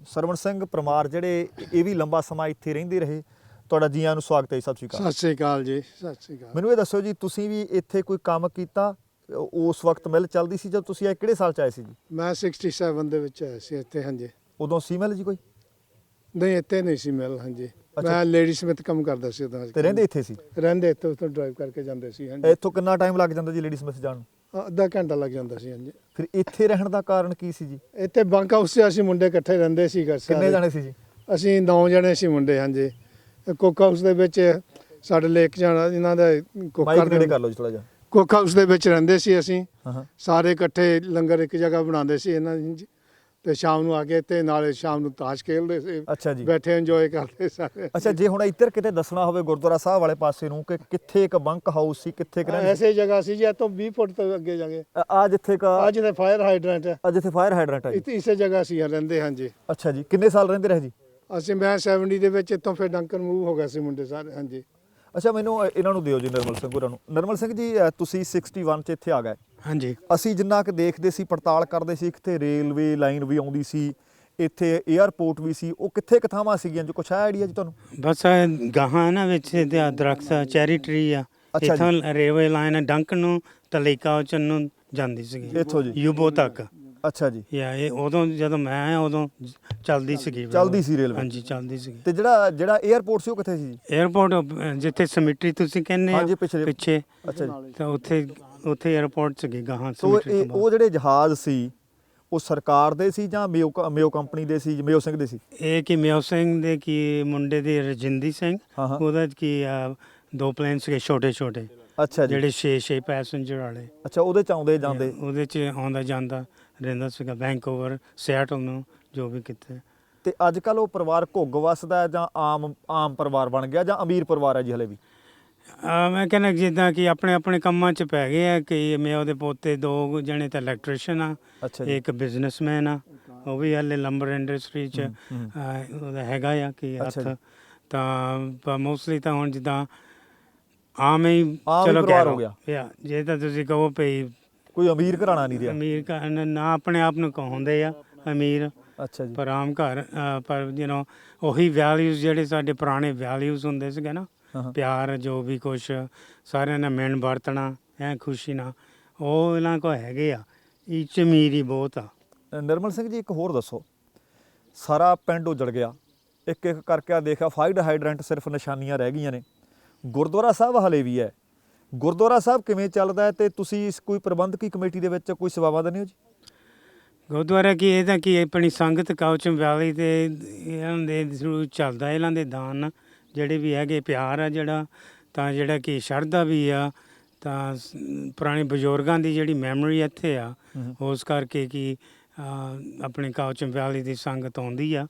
ਸਰਵਣ ਸਿੰਘ ਪਰਮਾਰ ਜਿਹੜੇ ਇਹ ਵੀ ਲੰਬਾ ਸਮਾਂ ਇੱਥੇ ਰਹਿੰਦੇ ਰਹੇ, ਤੁਹਾਡਾ ਜੀ ਆਇਆਂ ਨੂੰ ਸਵਾਗਤ ਹੈ ਜੀ, ਸਤਿ ਸ਼੍ਰੀ ਅਕਾਲ। ਸਤਿ ਸ੍ਰੀ ਅਕਾਲ ਜੀ, ਸਤਿ ਸ੍ਰੀ ਅਕਾਲ। ਮੈਨੂੰ ਇਹ ਦੱਸੋ ਜੀ, ਤੁਸੀਂ ਵੀ ਇੱਥੇ ਕੋਈ ਕੰਮ ਕੀਤਾ? ਉਸ ਵਕਤ ਮਿਲ ਚੱਲਦੀ ਸੀ ਜਦ ਤੁਸੀਂ ਆਏ? ਕਿਹੜੇ ਸਾਲ ਚ ਆਏ ਸੀ ਜੀ? ਮੈਂ 67 ਦੇ ਵਿੱਚ ਆਇਆ ਸੀ ਇੱਥੇ। ਹਾਂਜੀ। ਉਦੋਂ ਸੀ ਮਿਲ ਜੀ ਕੋਈ? ਨਹੀਂ, ਇੱਥੇ ਨਹੀਂ ਸੀ ਮਿਲ। ਹਾਂਜੀ। ਅੱਛਾ। ਮੈਂ ਲੇਡੀ ਸਮਿਥ ਕੰਮ ਕਰਦਾ ਸੀ ਉਦੋਂ। ਤੇ ਰਹਿੰਦੇ ਇੱਥੇ ਸੀ? ਰਹਿੰਦੇ ਇੱਥੇ, ਉੱਥੋਂ ਡਰਾਈਵ ਕਰਕੇ ਜਾਂਦੇ ਸੀ। ਹਾਂਜੀ। ਇੱਥੋਂ ਕਿੰਨਾ ਟਾਈਮ ਲੱਗ ਜਾਂਦਾ ਜੀ ਲੇਡੀ ਸਮਿਥ ਜਾਣ ਨੂੰ? ਅੱਧਾ ਘੰਟਾ ਲੱਗ ਜਾਂਦਾ ਸੀ। ਹਾਂਜੀ। ਫਿਰ ਇੱਥੇ ਰਹਿਣ ਦਾ ਕਾਰਨ ਕੀ ਸੀ ਜੀ? ਇੱਥੇ ਬੰਕ ਹਾਊਸ 'ਚ ਅਸੀਂ ਮੁੰਡੇ ਇਕੱਠੇ ਰਹਿੰਦੇ ਸੀ। ਕਿੰਨੇ ਜਾਣੇ ਸੀ ਜੀ? ਅਸੀਂ 9 ਜਣੇ ਸੀ ਮੁੰਡੇ। ਹਾਂਜੀ। ਕੁੱਕ ਹਾਊਸ ਦੇ ਵਿੱਚ ਸਾਡੇ ਲੇਕ ਜਾਣਾ, ਇਹਨਾਂ ਦਾ ਮਾਈਕ ਨੇੜੇ ਕਰ ਲਓ ਜੀ ਥੋੜਾ ਜਿਹਾ। ਕੁੱਕ ਹਾਊਸ ਦੇ ਵਿੱਚ ਰਹਿੰਦੇ ਸੀ ਅਸੀਂ। ਹਾਂ। ਸਾਰੇ ਇਕੱਠੇ ਲੰਗਰ ਇੱਕ ਜਗ੍ਹਾ ਬਣਾਉਂਦੇ ਸੀ ਇਹਨਾਂ ਦੀ, ਤੇ ਸ਼ਾਮ ਨੂੰ ਆ ਕੇ ਤੇ ਨਾਲੇ ਸ਼ਾਮ ਨੂੰ ਤਾਸ਼ ਖੇਡਦੇ ਸੀ। ਅੱਛਾ ਜੀ। ਬੈਠੇ ਇੰਜੋਏ ਕਰਦੇ ਸਾਰੇ। ਅੱਛਾ, ਜੇ ਹੁਣ ਇੱਧਰ ਕਿਤੇ ਦੱਸਣਾ ਹੋਵੇ ਗੁਰਦੁਆਰਾ ਸਾਹਿਬ ਵਾਲੇ ਪਾਸੇ ਨੂੰ ਕਿ ਕਿੱਥੇ ਇੱਕ ਬੰਕ ਹਾਊਸ ਸੀ, ਕਿੱਥੇ ਇੱਕ ਰਹਿੰਦੇ ਸੀ? ਐਸੇ ਜਗ੍ਹਾ ਸੀ ਜੀ, ਤੋਂ 20 ਫੁੱਟ ਤੋਂ ਅੱਗੇ ਜਾ ਕੇ ਆ ਜਿੱਥੇ ਕਾ ਅੱਜ ਤੇ ਫਾਇਰ ਹਾਈਡਰੈਂਟ ਹੈ, ਜਿੱਥੇ ਫਾਇਰ ਹਾਈਡਰੈਂਟ ਹੈ ਜੀ। ਇਸੇ ਜਗ੍ਹਾ ਸੀ ਰਹਿੰਦੇ। ਹਾਂਜੀ। ਅੱਛਾ ਜੀ। ਕਿੰਨੇ ਸਾਲ ਰਹਿੰਦੇ ਰਹੇ ਜੀ? ਮੈਂ 70 ਦੇ ਵਿੱਚ ਇੱਥੋਂ ਫਿਰ ਡੰਕਨ ਮੂਵ ਹੋ ਗਿਆ ਸੀ ਮੁੰਡੇ ਸਾਰੇ। ਹਾਂਜੀ। ਅੱਛਾ, ਮੈਨੂੰ ਇਹਨਾਂ ਨੂੰ ਦਿਓ ਜੀ, ਨਿਰਮਲ ਸਿੰਘ ਹੋਰਾਂ ਨੂੰ। ਨਿਰਮਲ ਸਿੰਘ ਜੀ, ਤੁਸੀਂ 61 ਚ ਇੱਥੇ ਆ ਗਏ। ਹਾਂਜੀ। ਅਸੀਂ ਜਿੰਨਾ ਕਿ ਦੇਖਦੇ ਸੀ, ਪੜਤਾਲ ਕਰਦੇ ਸੀ, ਕਿਤੇ ਰੇਲਵੇ ਲਾਈਨ ਵੀ ਆਉਂਦੀ ਸੀ, ਇੱਥੇ 에ਅਰਪੋਰਟ ਵੀ ਸੀ, ਉਹ ਕਿੱਥੇ ਕਿਥਾਵਾਂ ਸੀਗੀਆਂ ਜੀ? ਕੁਛ ਆਈਡੀਆ ਜੀ ਤੁਹਾਨੂੰ? ਬਸ ਗਾਹਾਂ ਨਾ ਵਿੱਚ ਤੇ ਦਰਖਤ ਚੈਰੀ ਟਰੀ ਆ, ਅੱਛਾ ਇੱਥੋਂ ਰੇਲਵੇ ਲਾਈਨ ਡੰਕਨ ਨੂੰ ਤੇ ਲੇਕਾ ਉਚਨ ਨੂੰ ਜਾਂਦੀ ਸੀਗੀ, ਇੱਥੋਂ ਜੀ? ਯੂਬੋ ਤੱਕ। ਅੱਛਾ ਜੀ। ਇਹ ਉਦੋਂ ਜਦੋਂ ਮੈਂ ਆਇਆ ਉਦੋਂ ਚੱਲਦੀ ਸੀਗੀ। ਚੱਲਦੀ ਸੀ ਰੇਲਵੇ? ਹਾਂਜੀ, ਚੱਲਦੀ ਸੀਗੀ। ਤੇ ਜਿਹੜਾ 에ਅਰਪੋਰਟ ਸੀ ਉਹ ਕਿੱਥੇ ਸੀ ਜੀ? 에ਅਰਪੋਰਟ ਜਿੱਥੇ ਸਮਿਟਰੀ ਤੁਸੀਂ ਕਹਿੰਦੇ ਆ, ਹਾਂਜੀ, ਪਿੱਛੇ। ਪਿੱਛੇ। ਅੱਛਾ ਜੀ। ਤਾਂ ਉੱਥੇ 에ਅਰਪੋਰਟ ਸੀਗੀ ਗਾਹਾਂ ਸੋ ਸਮਿਟਰੀ ਤੋਂ ਉਹ ਜਿਹੜੇ ਜਹਾਜ਼ ਸੀ ਉਹ ਸਰਕਾਰ ਦੇ ਸੀ ਜਾਂ ਮਿਓ ਕੰਪਨੀ ਦੇ ਸੀ, ਮਿਓ ਸਿੰਘ ਦੇ ਸੀ? ਇਹ ਕਿ ਮਿਓ ਸਿੰਘ ਦੇ ਕੀ ਮੁੰਡੇ ਦੇ ਰਜਿੰਦੀ ਸਿੰਘ, ਹਾਂ ਹਾਂ। ਉਹਦਾ ਕੀ 2 ਪਲੇਨ ਸੀਗੇ ਛੋਟੇ ਛੋਟੇ, ਅੱਛਾ ਜੀ। ਜਿਹੜੇ 6 ਪੈਸੇਂਜਰ ਵਾਲੇ। ਅੱਛਾ, ਉਹਦੇ ਚ ਆਉਂਦੇ ਜਾਂਦੇ? ਉਹਦੇ ਚ ਆਉਂਦਾ ਜਾਂਦਾ ਰਹਿੰਦਾ ਸੀਗਾ, ਵੈਂਕੂਵਰ, ਸਿਆਟਲ ਨੂੰ, ਜੋ ਵੀ ਕਿਤੇ। ਤੇ ਅੱਜ ਕੱਲ ਉਹ ਪਰਿਵਾਰ ਘੁੱਗ ਵਸਦਾ ਹੈ ਜਾਂ ਆਮ ਪਰਿਵਾਰ ਬਣ ਗਿਆ ਜਾਂ ਅਮੀਰ ਪਰਿਵਾਰ ਹੈ ਜੀ ਹਲੇ ਵੀ? ਮੈਂ ਕਹਿੰਦਾ ਜਿੱਦਾਂ ਕਿ ਆਪਣੇ ਆਪਣੇ ਕੰਮਾਂ 'ਚ ਪੈ ਗਏ ਆ ਕਿ ਮੈਂ ਉਹਦੇ ਪੋਤੇ 2 ਜਣੇ ਤਾਂ ਇਲੈਕਟ੍ਰੀਸ਼ੀਅਨ ਆ, ਅੱਛਾ ਜੀ। ਇੱਕ ਬਿਜ਼ਨਸਮੈਨ ਆ, ਉਹ ਵੀ ਹਲੇ ਲੰਬਰ ਇੰਡਸਟਰੀ 'ਚ ਉਹਦਾ ਹੈਗਾ ਆ ਕਿ ਅੱਛਾ ਜੀ। ਹੱਥ। ਤਾਂ ਮੋਸਟਲੀ ਤਾਂ ਹੁਣ ਜਿੱਦਾਂ ਆਮ ਹੀ ਆਮ ਹੀ ਚਲੋ ਪਰਿਵਾਰ ਕਹਿ ਹੋ ਗਿਆ। ਲਓ, ਜੇ ਤਾਂ ਤੁਸੀਂ ਕਹੋ ਭਈ ਕੋਈ ਅਮੀਰ ਘਰਾਣਾ ਨਹੀਂ ਰਿਹਾ? ਅਮੀਰ ਨਾ ਆਪਣੇ ਆਪ ਨੂੰ ਕਹਾਉਂਦੇ ਆ ਅਮੀਰ, ਅੱਛਾ ਜੀ। ਪਰ ਆਮ ਘਰ ਪਰ ਉਹੀ ਵੈਲਿਊਜ਼ ਜਿਹੜੇ ਸਾਡੇ ਪੁਰਾਣੇ ਵੈਲਿਊਜ਼ ਹੁੰਦੇ ਸੀਗੇ ਨਾ, ਹਾਂ। ਪਿਆਰ, ਜੋ ਵੀ ਕੁਛ ਸਾਰਿਆਂ ਨਾਲ ਮਿਲਣ ਵਰਤਣਾ ਐ ਖੁਸ਼ੀ ਨਾਲ, ਉਹ ਇਹਨਾਂ ਕੋਲ ਹੈਗੇ ਆ। ਇਹ 'ਚ ਅਮੀਰ ਹੀ ਬਹੁਤ ਆ। ਨਿਰਮਲ ਸਿੰਘ ਜੀ, ਇੱਕ ਹੋਰ ਦੱਸੋ। ਸਾਰਾ ਪਿੰਡ ਉਜੜ ਗਿਆ, ਇੱਕ ਇੱਕ ਕਰਕੇ ਆ ਦੇਖਿਆ, ਫਾਇਰ ਹਾਈਡਰੈਂਟ ਸਿਰਫ ਨਿਸ਼ਾਨੀਆਂ ਰਹਿ ਗਈਆਂ ਨੇ। ਗੁਰਦੁਆਰਾ ਸਾਹਿਬ ਹਲੇ ਵੀ ਹੈ। ਗੁਰਦੁਆਰਾ ਸਾਹਿਬ ਕਿਵੇਂ ਚੱਲਦਾ ਹੈ ਤੇ ਤੁਸੀਂ ਕੋਈ ਪ੍ਰਬੰਧਕੀ ਕਮੇਟੀ ਦੇ ਵਿੱਚ ਕੋਈ ਸੇਵਾਵਾਂ ਦਿੰਦੇ ਹੋ ਜੀ? ਗੁਰਦੁਆਰਾ ਕੀ ਇਹ ਤਾਂ ਕਿ ਆਪਣੀ ਸੰਗਤ ਕਾਉਚਮ ਵੈਲੀ ਤੇ ਇਹਨਾਂ ਦੇ ਥਰੂ ਚੱਲਦਾ, ਇਹਨਾਂ ਦੇ ਦਾਨ ਜਿਹੜੇ ਵੀ ਹੈਗੇ, ਪਿਆਰ ਆ ਜਿਹੜਾ, ਤਾਂ ਜਿਹੜਾ ਕਿ ਸ਼ਰਧਾ ਵੀ ਆ, ਤਾਂ ਪੁਰਾਣੇ ਬਜ਼ੁਰਗਾਂ ਦੀ ਜਿਹੜੀ ਮੈਮਰੀ ਇੱਥੇ ਆ, ਉਸ ਕਰਕੇ ਕਿ ਆਪਣੇ ਕਾਉਚਮ ਵੈਲੀ ਦੀ ਸੰਗਤ ਆਉਂਦੀ ਆ,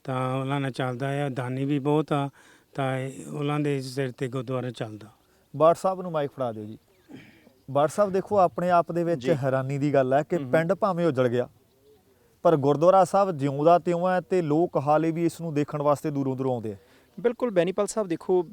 ਤਾਂ ਉਹਨਾਂ ਨਾਲ ਚੱਲਦਾ ਆ। ਦਾਨੀ ਵੀ ਬਹੁਤ ਆ, ਤਾਂ ਉਹਨਾਂ ਦੇ ਸਿਰ ਤੇ ਗੁਰਦੁਆਰਾ ਚੱਲਦਾ। ਬਾਠ ਸਾਹਿਬ ਨੂੰ ਮਾਈਕ ਫੜਾ ਦਿਓ ਜੀ। ਬਾਠ ਸਾਹਿਬ, ਦੇਖੋ ਆਪਣੇ ਆਪ ਦੇ ਵਿੱਚ ਹੈਰਾਨੀ ਦੀ ਗੱਲ ਹੈ ਕਿ ਪਿੰਡ ਭਾਵੇਂ ਉਜੜ ਗਿਆ ਪਰ ਗੁਰਦੁਆਰਾ ਸਾਹਿਬ ਜਿਉਂਦਾ ਤਿਉਂ ਹੈ ਤੇ ਲੋਕ ਹਾਲੇ ਵੀ ਇਸ ਨੂੰ ਦੇਖਣ ਵਾਸਤੇ ਦੂਰੋਂ ਦੂਰੋਂ ਆਉਂਦੇ ਆ। ਬਿਲਕੁਲ ਬੈਨੀਪਾਲ ਸਾਹਿਬ, ਦੇਖੋ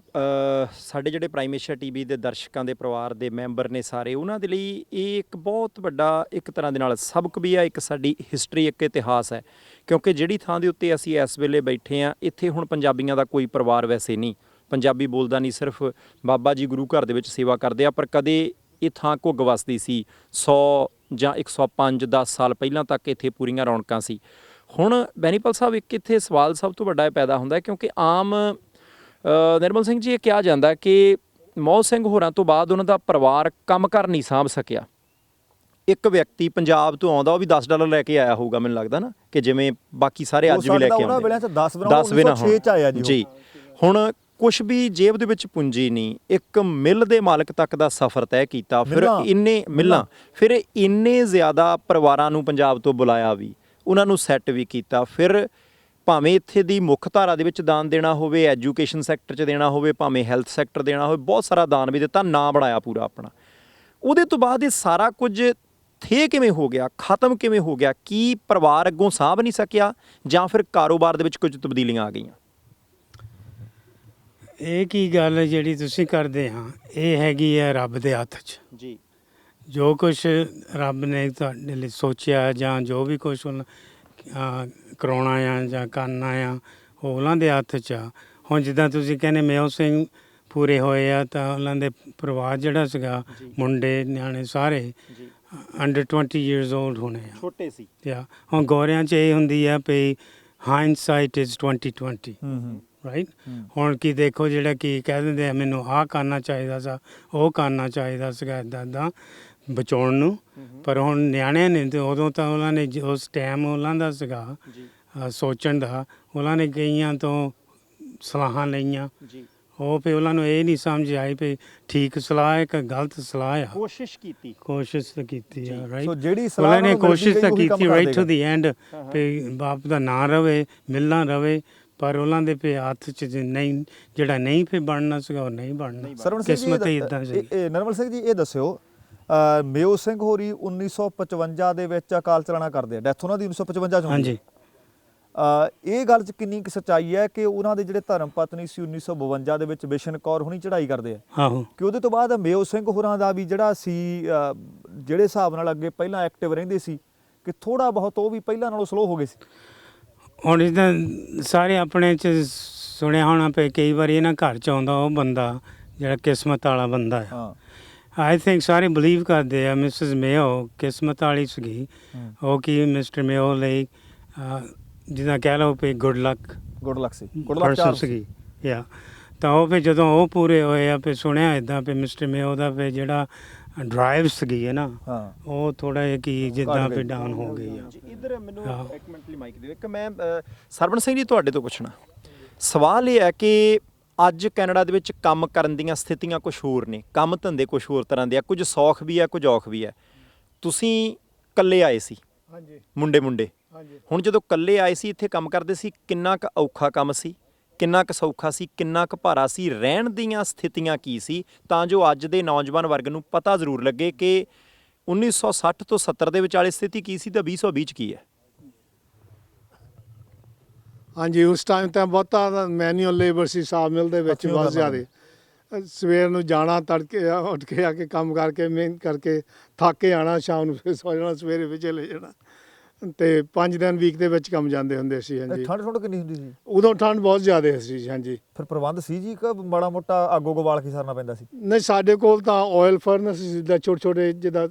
ਸਾਡੇ ਜਿਹੜੇ ਪ੍ਰਾਈਮ ਏਸ਼ੀਆ ਟੀਵੀ ਦੇ ਦਰਸ਼ਕਾਂ ਦੇ ਪਰਿਵਾਰ ਦੇ ਮੈਂਬਰ ਨੇ ਸਾਰੇ, ਉਹਨਾਂ ਦੇ ਲਈ ਇਹ ਇੱਕ ਬਹੁਤ ਵੱਡਾ ਇੱਕ ਤਰ੍ਹਾਂ ਦੇ ਨਾਲ ਸਬਕ ਵੀ ਆ, ਇੱਕ ਸਾਡੀ ਹਿਸਟਰੀ, ਇੱਕ ਇਤਿਹਾਸ ਹੈ। ਕਿਉਂਕਿ ਜਿਹੜੀ ਥਾਂ ਦੇ ਉੱਤੇ ਅਸੀਂ ਇਸ ਵੇਲੇ ਬੈਠੇ ਹਾਂ, ਇੱਥੇ ਹੁਣ ਪੰਜਾਬੀਆਂ ਦਾ ਕੋਈ ਪਰਿਵਾਰ ਵੈਸੇ ਨਹੀਂ, ਪੰਜਾਬੀ ਬੋਲਦਾ ਨਹੀਂ, ਸਿਰਫ ਬਾਬਾ ਜੀ ਗੁਰੂ ਘਰ ਦੇ ਵਿੱਚ ਸੇਵਾ ਕਰਦੇ ਆ। ਪਰ ਕਦੇ ਇਹ ਥਾਂ ਘੁੱਗ ਵਸਦੀ ਸੀ, 100 ਜਾਂ 105 10 ਸਾਲ ਪਹਿਲਾਂ ਤੱਕ ਇੱਥੇ ਪੂਰੀਆਂ ਰੌਣਕਾਂ ਸੀ। ਹੁਣ ਬੈਨੀਪਾਲ ਸਾਹਿਬ, ਇੱਕ ਇੱਥੇ ਸਵਾਲ ਸਭ ਤੋਂ ਵੱਡਾ ਪੈਦਾ ਹੁੰਦਾ ਕਿਉਂਕਿ ਆਮ ਨਿਰਮਲ ਸਿੰਘ ਜੀ, ਇਹ ਕਿਹਾ ਜਾਂਦਾ ਕਿ ਮੋਹ ਸਿੰਘ ਹੋਰਾਂ ਤੋਂ ਬਾਅਦ ਉਹਨਾਂ ਦਾ ਪਰਿਵਾਰ ਕੰਮ ਕਰ ਨਹੀਂ ਸਾਂਭ ਸਕਿਆ। ਇੱਕ ਵਿਅਕਤੀ ਪੰਜਾਬ ਤੋਂ ਆਉਂਦਾ, ਉਹ ਵੀ $10 ਲੈ ਕੇ ਆਇਆ ਹੋਊਗਾ ਮੈਨੂੰ ਲੱਗਦਾ ਨਾ, ਕਿ ਜਿਵੇਂ ਬਾਕੀ ਸਾਰੇ ਅੱਜ ਵੀ ਲੈ ਕੇ ਆਉਂਦੇ। 10 ਵੀ ਨਾ ਹੋਣ ਜੀ। ਹੁਣ ਕੁਛ ਵੀ ਜੇਬ ਦੇ ਵਿੱਚ ਪੂੰਜੀ ਨਹੀਂ, ਇੱਕ ਮਿੱਲ ਦੇ ਮਾਲਕ ਤੱਕ ਦਾ ਸਫ਼ਰ ਤੈਅ ਕੀਤਾ, ਫਿਰ ਇੰਨੇ ਜ਼ਿਆਦਾ ਪਰਿਵਾਰਾਂ ਨੂੰ ਪੰਜਾਬ ਤੋਂ ਬੁਲਾਇਆ ਵੀ, ਉਹਨਾਂ ਨੂੰ ਸੈੱਟ ਵੀ ਕੀਤਾ। ਫਿਰ ਭਾਵੇਂ ਇੱਥੇ ਦੀ ਮੁੱਖ ਧਾਰਾ ਦੇ ਵਿੱਚ ਦਾਨ ਦੇਣਾ ਹੋਵੇ, ਐਜੂਕੇਸ਼ਨ ਸੈਕਟਰ 'ਚ ਦੇਣਾ ਹੋਵੇ, ਭਾਵੇਂ ਹੈਲਥ ਸੈਕਟਰ ਦੇਣਾ ਹੋਵੇ, ਬਹੁਤ ਸਾਰਾ ਦਾਨ ਵੀ ਦਿੱਤਾ, ਨਾਂ ਬਣਾਇਆ ਪੂਰਾ ਆਪਣਾ। ਉਹਦੇ ਤੋਂ ਬਾਅਦ ਇਹ ਸਾਰਾ ਕੁਝ ਥੇ ਕਿਵੇਂ ਹੋ ਗਿਆ, ਖਤਮ ਕਿਵੇਂ ਹੋ ਗਿਆ? ਕੀ ਪਰਿਵਾਰ ਅੱਗੋਂ ਸਾਂਭ ਨਹੀਂ ਸਕਿਆ ਜਾਂ ਫਿਰ ਕਾਰੋਬਾਰ ਦੇ ਵਿੱਚ ਕੁਝ ਤਬਦੀਲੀਆਂ ਆ ਗਈਆਂ? ਇਹ ਕੀ ਗੱਲ ਹੈ ਜਿਹੜੀ ਤੁਸੀਂ ਕਰਦੇ ਹਾਂ, ਇਹ ਹੈਗੀ ਹੈ ਰੱਬ ਦੇ ਹੱਥ 'ਚ। ਜੀ ਜੋ ਕੁਝ ਰੱਬ ਨੇ ਤੁਹਾਡੇ ਲਈ ਸੋਚਿਆ ਜਾਂ ਜੋ ਵੀ ਕੁਝ ਕਰਾਉਣਾ ਆ ਜਾਂ ਕਰਨਾ ਆ, ਉਹ ਉਹਨਾਂ ਦੇ ਹੱਥ 'ਚ ਆ। ਹੁਣ ਜਿੱਦਾਂ ਤੁਸੀਂ ਕਹਿੰਦੇ ਮੇਓ ਸਿੰਘ ਪੂਰੇ ਹੋਏ ਆ, ਤਾਂ ਉਹਨਾਂ ਦੇ ਪਰਿਵਾਰ ਜਿਹੜਾ ਸੀਗਾ, ਮੁੰਡੇ ਨਿਆਣੇ ਸਾਰੇ ਜੀ ਅੰਡਰ 20 ਇਅਰਸ 올ਡ ਹੋਣੇ ਆ। ਛੋਟੇ ਸੀ। ਯਾ ਹੁਣ ਗੋਰਿਆਂ 'ਚ ਇਹ ਹੁੰਦੀ ਆ ਵੀ ਹਾਈਂਡਸਾਈਟ ਇਜ਼ 2020 ਰਾਈਟ। ਹੁਣ ਕੀ ਦੇਖੋ ਜਿਹੜਾ ਕੀ ਕਹਿ ਦਿੰਦੇ ਆ ਮੈਨੂੰ ਆਹ ਕਰਨਾ ਚਾਹੀਦਾ ਸੀ, ਉਹ ਕਰਨਾ ਚਾਹੀਦਾ ਸੀਗਾ, ਇੱਦਾਂ ਬਚਾਉਣ ਨੂੰ। ਪਰ ਹੁਣ ਨਿਆਣਿਆਂ ਨੇ ਤੇ ਉਦੋਂ ਤਾਂ ਉਹਨਾਂ ਨੇ ਉਸ ਟਾਈਮ ਉਹਨਾਂ ਦਾ ਸੀਗਾ ਸੋਚਣ ਦਾ, ਉਹਨਾਂ ਨੇ ਕਈਆਂ ਤੋਂ ਸਲਾਹਾਂ ਲਈਆਂ। ਜੀ ਉਹ ਫਿਰ ਉਹਨਾਂ ਨੂੰ ਇਹ ਨਹੀਂ ਸਮਝ ਆਈ ਵੀ ਠੀਕ ਸਲਾਹ ਹੈ ਕਿ ਗਲਤ ਸਲਾਹ ਆ। ਕੋਸ਼ਿਸ਼ ਕੀਤੀ। ਕੋਸ਼ਿਸ਼ ਤਾਂ ਕੀਤੀ ਆ ਰਾਈਟ। ਸੋ ਜਿਹੜੀ ਸਲਾਹ ਉਹਨਾਂ ਨੇ ਉਹਨਾਂ ਨੂੰ ਮਿਲਦੀ ਕੋਸ਼ਿਸ਼ ਤਾਂ ਗਈ, ਉਹੀ ਕੰਮ ਕੀਤੀ ਰਾਈਟ ਕਰਦੇ ਟੂ ਦੀ ਐਂਡ ਵੀ ਬਾਪ ਦਾ ਨਾਂ ਰਵੇ, ਮਿਲਣਾ ਰਵੇ। ਪਰ ਉਹਨਾਂ ਦੇ ਪੇ ਹੱਥ 'ਚ ਨਹੀਂ, ਜਿਹੜਾ ਨਹੀਂ ਫਿਰ ਬਣਨਾ ਸੀਗਾ ਉਹ ਨਹੀਂ ਬਣਨਾ। ਸਰਵਣ ਸਿੰਘ ਕਿਸਮਤ ਹੀ ਜੀ, ਇਦਾਂ ਸੀ। ਇਹ ਨਰਮਲ ਸਿੰਘ ਜੀ ਇਹ ਦੱਸਿਓ, ਮੇਓ ਸਿੰਘ ਹੋਰੀ 1955 ਦੇ ਵਿੱਚ ਅਕਾਲ ਚਲਾਣਾ ਕਰਦੇ ਆ, ਡੈਥ ਉਹਨਾਂ ਦੀ 1955 ਚ ਹੋਈ। ਹਾਂਜੀ। ਇਹ ਗੱਲ 'ਚ ਕਿੰਨੀ ਕੁ ਸੱਚਾਈ ਹੈ ਕਿ ਉਹਨਾਂ ਦੇ ਜਿਹੜੇ ਧਰਮ ਪਤਨੀ ਸੀ 1952 ਦੇ ਵਿੱਚ ਬਿਸ਼ਨ ਕੌਰ ਹੁਣੀ ਚੜ੍ਹਾਈ ਕਰਦੇ ਆ, ਆਹੋ ਕਿ ਉਹਦੇ ਤੋਂ ਬਾਅਦ ਮੇਓ ਸਿੰਘ ਹੋਰਾਂ ਦਾ ਵੀ ਜਿਹੜਾ ਸੀ ਜਿਹੜੇ ਹਿਸਾਬ ਨਾਲ ਅੱਗੇ ਪਹਿਲਾਂ ਐਕਟਿਵ ਰਹਿੰਦੇ ਸੀ, ਕਿ ਥੋੜਾ ਬਹੁਤ ਉਹ ਵੀ ਪਹਿਲਾਂ ਨਾਲੋਂ ਸਲੋ ਹੋ ਗਏ ਸੀ? ਹੁਣ ਜਿੱਦਾਂ ਸਾਰੇ ਆਪਣੇ 'ਚ ਸੁਣਿਆ ਹੋਣਾ ਪਏ, ਕਈ ਵਾਰੀ ਇਹਨਾਂ ਘਰ 'ਚ ਆਉਂਦਾ ਉਹ ਬੰਦਾ ਜਿਹੜਾ ਕਿਸਮਤ ਵਾਲਾ ਬੰਦਾ ਆ। ਹਾਂ ਆਈ ਥਿੰਕ ਸਾਰੇ ਬਲੀਵ ਕਰਦੇ ਆ ਮਿਸਿਸ ਮੇਓ ਕਿਸਮਤ ਵਾਲੀ ਸੀਗੀ। ਉਹ ਕੀ ਮਿਸਟਰ ਮੇਓ ਲਈ ਜਿੱਦਾਂ ਕਹਿ ਲਓ ਵੀ ਗੁੱਡ ਲੱਕ ਸੀ, ਗੁੱਡ ਲੱਕ ਪਰਸਨ ਸੀਗੀ। ਯਾ ਤਾਂ ਉਹ ਫਿਰ ਜਦੋਂ ਉਹ ਪੂਰੇ ਹੋਏ ਆ, ਫਿਰ ਸੁਣਿਆ ਇਦਾਂ ਵੀ ਮਿਸਟਰ ਮੇਓ ਦਾ ਫਿਰ ਜਿਹੜਾ ਡਰਾਈਵ ਸੀਗੀ ਹੈ ਨਾ, ਹਾਂ ਉਹ ਥੋੜਾ ਜਿਹਾ ਕੀ ਜਿੱਦਾਂ ਵੀ ਗਈ। ਡਾਊਨ ਹੋ ਗਈ ਆ। ਜੀ ਇੱਧਰ ਮੈਨੂੰ ਹਾਂ। ਇੱਕ ਮਿੰਟ ਲਈ ਮਾਈਕ ਦਿਓ। ਇੱਕ ਮੈਂ ਸਰਵਣ ਸਿੰਘ ਜੀ ਤੁਹਾਡੇ ਤੋਂ ਪੁੱਛਣਾ ਸਵਾਲ ਇਹ ਹੈ ਕਿ ਅੱਜ ਕੈਨੇਡਾ ਦੇ ਵਿੱਚ ਕੰਮ ਕਰਨ ਦੀਆਂ ਸਥਿਤੀਆਂ ਕੁਝ ਹੋਰ ਨੇ, ਕੰਮ ਧੰਦੇ ਕੁਝ ਹੋਰ ਤਰ੍ਹਾਂ ਦੇ ਆ, ਕੁਝ ਸੌਖ ਵੀ ਆ, ਕੁਝ ਔਖ ਵੀ ਆ। ਤੁਸੀਂ ਇਕੱਲੇ ਆਏ ਸੀ, ਹਾਂਜੀ ਮੁੰਡੇ ਹਾਂਜੀ। ਹੁਣ ਜਦੋਂ ਇਕੱਲੇ ਆਏ ਸੀ ਇੱਥੇ ਕੰਮ ਕਰਦੇ ਸੀ, ਕਿੰਨਾ ਕੁ ਔਖਾ ਕੰਮ ਸੀ, ਕਿੰਨਾ ਕੁ ਸੌਖਾ ਸੀ, ਕਿੰਨਾ ਕੁ ਭਾਰਾ ਸੀ, ਰਹਿਣ ਦੀਆਂ ਸਥਿਤੀਆਂ ਕੀ ਸੀ, ਤਾਂ ਜੋ ਅੱਜ ਦੇ ਨੌਜਵਾਨ ਵਰਗ ਨੂੰ ਪਤਾ ਜ਼ਰੂਰ ਲੱਗੇ ਕਿ 1960 ਤੋਂ 70 ਦੇ ਵਿਚਾਲੇ ਸਥਿਤੀ ਕੀ ਸੀ ਤਾਂ 2020 'ਚ ਕੀ ਹੈ? ਹਾਂਜੀ, ਉਸ ਟਾਈਮ ਤਾਂ ਬਹੁਤਾ ਮੈਨੂਅਲ ਲੇਬਰ ਸੀ, ਸਾਬ ਮਿਲ ਦੇ ਵਿੱਚ ਹੱਥੀਂ ਬਹੁਤ ਕਰਨਾ ਜ਼ਿਆਦਾ। ਸਵੇਰ ਨੂੰ ਜਾਣਾ, ਤੜਕੇ ਉੱਠ ਕੇ ਆ ਕੇ ਕੰਮ ਕਰਕੇ ਮਿਹਨਤ ਕਰਕੇ ਥੱਕ ਕੇ ਆਉਣਾ, ਸ਼ਾਮ ਨੂੰ ਫਿਰ ਸੌ ਜਾਣਾ, ਸਵੇਰੇ ਵੀ ਚਲੇ ਜਾਣਾ। ਤੇ 5 ਦਿਨ ਵੀਕ ਦੇ ਵਿੱਚ ਕੰਮ ਜਾਂਦੇ ਹੁੰਦੇ ਸੀ। ਹਾਂਜੀ, ਠੰਡ ਠੰਡ ਕਿੰਨੀ ਹੁੰਦੀ ਸੀ? ਉਦੋਂ ਠੰਡ ਬਹੁਤ ਜ਼ਿਆਦਾ ਸੀ। ਹਾਂਜੀ, ਫਿਰ ਪ੍ਰਬੰਧ ਸੀ ਜੀ ਕਿ ਮਾੜਾ ਮੋਟਾ ਅੱਗੋਂ ਗਵਾਲ ਕੇ ਸਰਨਾ ਪੈਂਦਾ ਸੀ? ਨਹੀਂ ਸਾਡੇ ਕੋਲ ਤਾਂ ਆਇਲ ਫਰਨਸ ਜਿੱਦਾਂ ਛੋਟੇ ਛੋਟੇ ਜਿੱਦਾਂ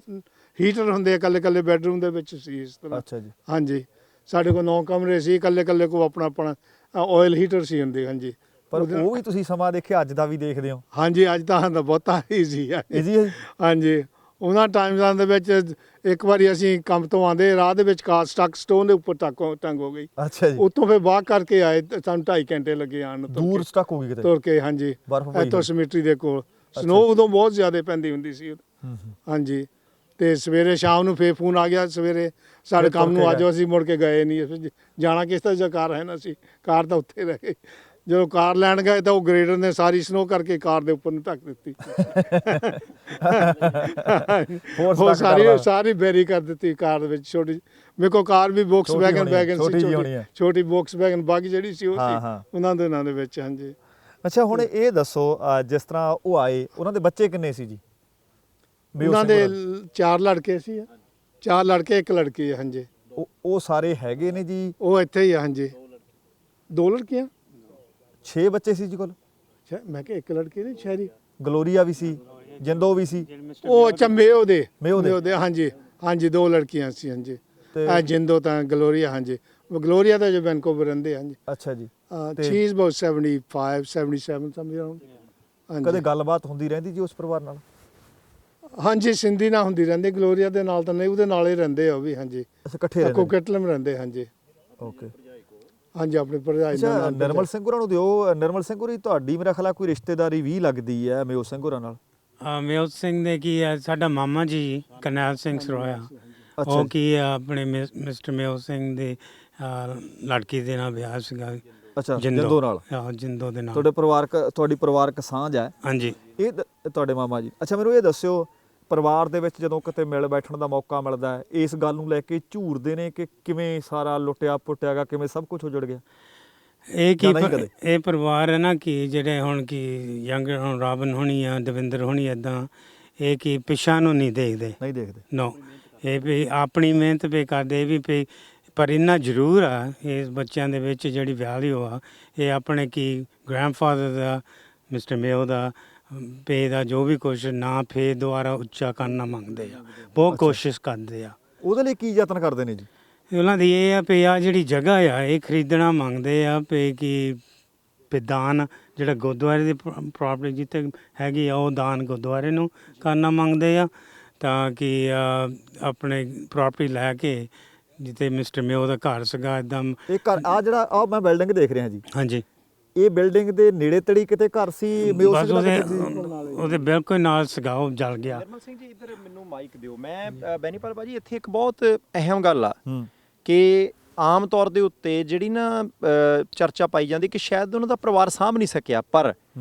ਹੀਟਰ ਹੁੰਦੇ ਆ, ਇਕੱਲੇ ਇਕੱਲੇ ਬੈਡਰੂਮ ਦੇ ਵਿੱਚ ਸੀ ਇਸ ਤਰ੍ਹਾਂ। ਅੱਛਾ ਜੀ। ਹਾਂਜੀ, ਸਾਡੇ ਕੋਲ 9 ਕਮਰੇ ਸੀ, ਇਕੱਲੇ ਇਕੱਲੇ ਕੋ ਆਪਣਾ ਆਪਣਾ ਆਇਲ ਹੀਟਰ ਸੀ ਹੁੰਦੇ। ਹਾਂਜੀ, ਪਰ ਉਹ ਵੀ ਤੁਸੀਂ ਸਮਾਂ ਦੇਖਿਆ, ਅੱਜ ਦਾ ਵੀ ਦੇਖਦੇ ਹੋ? ਹਾਂਜੀ, ਅੱਜ ਤਾਂ ਬਹੁਤਾ ਈਜ਼ੀ ਹੈ। ਈਜ਼ੀ ਹੈ? ਹਾਂਜੀ, ਉਹਨਾਂ ਟਾਈਮਾਂ ਦੇ ਵਿੱਚ ਇੱਕ ਵਾਰੀ ਅਸੀਂ ਕੰਮ ਤੋਂ ਆਉਂਦੇ, ਰਾਹ ਦੇ ਵਿੱਚ ਕਾਰ ਸਟੱਕ ਸਟੋਨ ਦੇ ਉੱਪਰ ਟੰਗ ਹੋ ਗਈ। ਅੱਛਾ ਜੀ। ਉੱਥੋਂ ਫਿਰ ਬਾਹਰ ਕਰਕੇ ਆਏ ਤੇ ਸਾਨੂੰ 2.5 ਘੰਟੇ ਲੱਗੇ ਆਉਣ ਨੂੰ, ਦੂਰ ਸਟਕ ਹੋ ਗਈ ਕਿਤੇ? ਤੁਰ ਕੇ। ਹਾਂਜੀ, ਬਰਫ਼ ਪਈ ਇੱਥੋਂ ਹੋਈ। ਸਮਿਟਰੀ ਦੇ ਕੋਲ ਸਨੋ ਉਦੋਂ ਬਹੁਤ ਜ਼ਿਆਦਾ ਪੈਂਦੀ ਹੁੰਦੀ ਸੀ। ਹਾਂਜੀ, ਤੇ ਸਵੇਰੇ ਸ਼ਾਮ ਨੂੰ ਫੇਰ ਫੋਨ ਆ ਗਿਆ, ਸਵੇਰੇ ਸਾਡੇ ਫਿਰ ਕੰਮ ਤੁਰ ਨੂੰ ਕੇ ਆ ਜਾਓ। ਅਸੀਂ ਮੁੜ ਕੇ ਗਏ ਨਹੀਂ, ਅਸੀਂ ਜਾਣਾ ਕਿਸ ਤਰ੍ਹਾਂ ਕਾਰ ਹੈ ਨਾ ਸੀ, ਕਾਰ ਤਾਂ ਉੱਥੇ ਰਹਿ ਗਈ। ਜਦੋਂ ਕਾਰ ਲੈਣ ਗਏ ਤਾਂ ਉਹ ਗ੍ਰੇਡਰ ਨੇ ਸਾਰੀ ਸਨੋ ਕਰਕੇ ਕਾਰ ਦੇ ਉੱਪਰ ਨੂੰ ਢੱਕ ਦਿੱਤੀ। ਹੋਰ ਉਹ stuck ਸਾਰੀ ਬੈਰੀ ਕਰ ਦਿੱਤੀ ਕਾਰ ਦੇ ਵਿੱਚ। ਛੋਟੀ ਮੇਰੇ ਕੋਲ ਕਾਰ ਵੀ ਵੈਗਨ ਛੋਟੀ ਸੀ, ਜਿਹੀ ਹੋਣੀ ਹੈ। ਛੋਟੀ ਵੈਗਨ ਬਾਕੀ ਜਿਹੜੀ ਸੀ ਉਹ ਹਾਂ, ਸੀ ਹਾਂ। ਉਹਨਾਂ ਦੇ ਨਾਂ ਦੇ ਵਿੱਚ। ਹਾਂਜੀ, ਅੱਛਾ, ਹੁਣ ਇਹ ਦੱਸੋ, ਜਿਸ ਤਰ੍ਹਾਂ ਉਹ ਆਏ, ਉਹਨਾਂ ਦੇ ਬੱਚੇ ਕਿੰਨੇ ਸੀ ਜੀ? ਮੇਓ ਉਹਨਾਂ ਸਿੰਘ ਦੇ ਹੋਰਾਂ 4 ਲੜਕੇ ਸੀ, 4 ਲੜਕੇ 1 ਲੜਕੀ ਹੈ। ਹਾਂਜੀ, ਉਹ ਸਾਰੇ ਹੈਗੇ ਨੇ ਜੀ? ਉਹ ਇੱਥੇ ਹੀ ਆ। ਹਾਂਜੀ, 2 ਲੜਕੀਆਂ, 6 ਬੱਚੇ ਸੀ ਜੀ ਕੋਲ? ਮੈਂ ਕਿਹਾ 1 ਲੜਕੀ ਨਹੀਂ, ਸ਼ਹਿਰੀ। ਗਲੋਰੀਆ ਵੀ ਸੀ, ਜਿੰਦੋ ਵੀ ਸੀ? ਉਹ ਅੱਛਾ ਮੇਓ ਦੇ ਮੇਓ ਦੇ। ਹਾਂਜੀ ਹਾਂਜੀ, 2 ਲੜਕੀਆਂ ਸੀ। ਹਾਂਜੀ, ਤੇ ਆ ਜਿੰਦੋ ਤਾਂ ਗਲੋਰੀਆ। ਹਾਂਜੀ, ਗਲੋਰੀਆ ਤਾਂ ਜੋ ਵੈਨਕੂਵਰ ਰਹਿੰਦੇ। ਹਾਂਜੀ, ਅੱਛਾ ਜੀ। She is about 75 77 something around. ਕਦੇ ਹਾਂਜੀ, ਗੱਲਬਾਤ ਹੁੰਦੀ ਰਹਿੰਦੀ ਜੀ ਉਸ ਪਰਿਵਾਰ ਨਾਲ? ਹਾਂਜੀ, ਸਿੰਧੀ ਨਾਲ ਹੁੰਦੀ ਰਹਿੰਦੀ, ਗਲੋਰੀਆ ਦੇ ਨਾਲ ਤਾਂ ਨਹੀਂ, ਉਹਦੇ ਨਾਲ ਹੀ ਰਹਿੰਦੇ ਆ ਉਹ ਵੀ। ਹਾਂਜੀ, ਅੱਛਾ, ਇਕੱਠੇ ਰਹਿੰਦੇ ਨੇ? ਕੋਕਟਲਮ ਰਹਿੰਦੇ। ਹਾਂਜੀ ਓਕੇ। ਹਾਂਜੀ, ਆਪਣੀ ਭਰਜਾਈ ਅੱਛਾ, ਨਾਲ। ਨਿਰਮਲ ਸਿੰਘ ਹੋਰਾਂ ਨੂੰ ਦਿਓ। ਨਿਰਮਲ ਸਿੰਘ ਹੋਰੀ ਤੁਹਾਡੀ ਮੇਰਾ ਖਿਆਲ ਕੋਈ ਰਿਸ਼ਤੇਦਾਰੀ ਵੀ ਲੱਗਦੀ ਹੈ ਮੇਓ ਸਿੰਘ ਹੋਰਾਂ ਨਾਲ? ਮੇਓ ਸਿੰਘ ਦੇ ਕੀ ਆ, ਸਾਡਾ ਮਾਮਾ ਜੀ ਕਰਨੈਲ ਸਿੰਘ ਸਰੋਇਆ, ਅੱਛਾ ਉਹ ਜੀ। ਕੀ ਆ ਆਪਣੇ ਮਿਸਟਰ ਮੇਓ ਸਿੰਘ ਦੇ ਲੜਕੀ ਦੇ ਨਾਲ ਵਿਆਹ ਸੀਗਾ। ਅੱਛਾ, ਜਿੰਦੋ ਨਾਲ? ਹਾਂ, ਜਿੰਦੋ ਦੇ ਨਾਲ। ਤੁਹਾਡੀ ਪਰਿਵਾਰਕ ਸਾਂਝ ਹੈ? ਹਾਂਜੀ। ਇਹ ਤੁਹਾਡੇ ਮਾਮਾ ਜੀ। ਅੱਛਾ, ਮੈਨੂੰ ਇਹ ਦੱਸਿਓ ਪਰਿਵਾਰ ਦੇ ਵਿੱਚ ਜਦੋਂ ਕਿਤੇ ਮਿਲ ਬੈਠਣ ਦਾ ਮੌਕਾ ਮਿਲਦਾ ਹੈ ਇਸ ਗੱਲ ਨੂੰ ਲੈ ਕੇ ਝੂਰਦੇ ਨੇ ਕਿ ਕਿਵੇਂ ਸਾਰਾ ਲੁੱਟਿਆ ਪੁੱਟਿਆਗਾ, ਕਿਵੇਂ ਸਭ ਕੁਝ ਉਜੜ ਗਿਆ? ਇਹ ਕੀ ਜਾਂ ਨਹੀਂ ਕਦੇ? ਇਹ ਪਰਿਵਾਰ ਹੈ ਨਾ ਕਿ ਜਿਹੜੇ ਹੁਣ ਕੀ ਯੰਗ ਹੁਣ ਰਾਬਨ ਹੋਣੀ ਆ, ਦਵਿੰਦਰ ਹੋਣੀ, ਇੱਦਾਂ ਇਹ ਕੀ ਪਿਛਾਂ ਨੂੰ ਨਹੀਂ ਦੇਖਦੇ। ਨਹੀਂ ਦੇਖਦੇ। ਨੋ, ਇਹ ਵੀ ਆਪਣੀ ਮਿਹਨਤ ਵੀ ਕਰਦੇ, ਇਹ ਵੀ ਪਈ, ਪਰ ਇੰਨਾ ਜ਼ਰੂਰ ਆ ਇਸ ਬੱਚਿਆਂ ਦੇ ਵਿੱਚ ਜਿਹੜੀ ਵੈਲਿਊ ਆ, ਇਹ ਆਪਣੇ ਕੀ ਗ੍ਰੈਂਡਫਾਦਰ ਦਾ, ਮਿਸਟਰ ਮੇਓ ਦਾ ਪੇ ਦਾ ਜੋ ਵੀ ਕੁਛ ਨਾ ਫੇਰ ਦੁਬਾਰਾ ਉੱਚਾ ਕਰਨਾ ਮੰਗਦੇ ਆ, ਬਹੁਤ ਕੋਸ਼ਿਸ਼ ਕਰਦੇ ਆ। ਉਹਦੇ ਲਈ ਕੀ ਯਤਨ ਕਰਦੇ ਨੇ ਜੀ? ਉਹਨਾਂ ਦੀ ਇਹ ਆ ਵੀ ਆ ਜਿਹੜੀ ਜਗ੍ਹਾ ਆ ਇਹ ਖਰੀਦਣਾ ਮੰਗਦੇ ਆ ਵੀ ਕਿ ਵੀ ਦਾਨ ਜਿਹੜਾ ਗੁਰਦੁਆਰੇ ਦੀ ਪ੍ਰੋਪਰਟੀ ਜਿੱਥੇ ਹੈਗੀ ਆ ਉਹ ਦਾਨ ਗੁਰਦੁਆਰੇ ਨੂੰ ਕਰਨਾ ਮੰਗਦੇ ਆ, ਤਾਂ ਕਿ ਆਪਣੇ ਪ੍ਰੋਪਰਟੀ ਲੈ ਕੇ ਜਿੱਥੇ ਮਿਸਟਰ ਮੇਓ ਦਾ ਘਰ ਸੀਗਾ ਇੱਦਾਂ। ਇਹ ਘਰ ਆ ਜਿਹੜਾ ਆ ਮੈਂ ਬਿਲਡਿੰਗ ਦੇਖ ਰਿਹਾ ਜੀ, ਹਾਂਜੀ, ਇਹ ਬਿਲਡਿੰਗ ਦੇ ਨੇੜੇ ਤੇੜੀ ਕਿਤੇ ਘਰ ਸੀ ਮਿਊਜ਼ਿਕ ਬਸ ਉਹਦੇ ਬਿਲਕੁਲ ਨਾਲ ਸੀਗਾ, ਉਹ ਜਲ ਗਿਆ। ਨਿਰਮਲ ਸਿੰਘ ਜੀ ਇੱਧਰ ਮੈਨੂੰ ਮਾਈਕ ਦਿਓ। ਮੈਂ ਬੈਨੀਪਾਲ ਭਾਜੀ ਇੱਥੇ ਇੱਕ ਬਹੁਤ ਅਹਿਮ ਗੱਲ ਆ ਹੂੰ ਕਿ ਆਮ ਤੌਰ ਦੇ ਉੱਤੇ ਜਿਹੜੀ ਨਾ ਚਰਚਾ ਪਾਈ ਜਾਂਦੀ ਕਿ ਸ਼ਾਇਦ ਉਹਨਾਂ ਦਾ ਪਰਿਵਾਰ ਸਾਂਭ ਨਹੀਂ ਸਕਿਆ, ਪਰ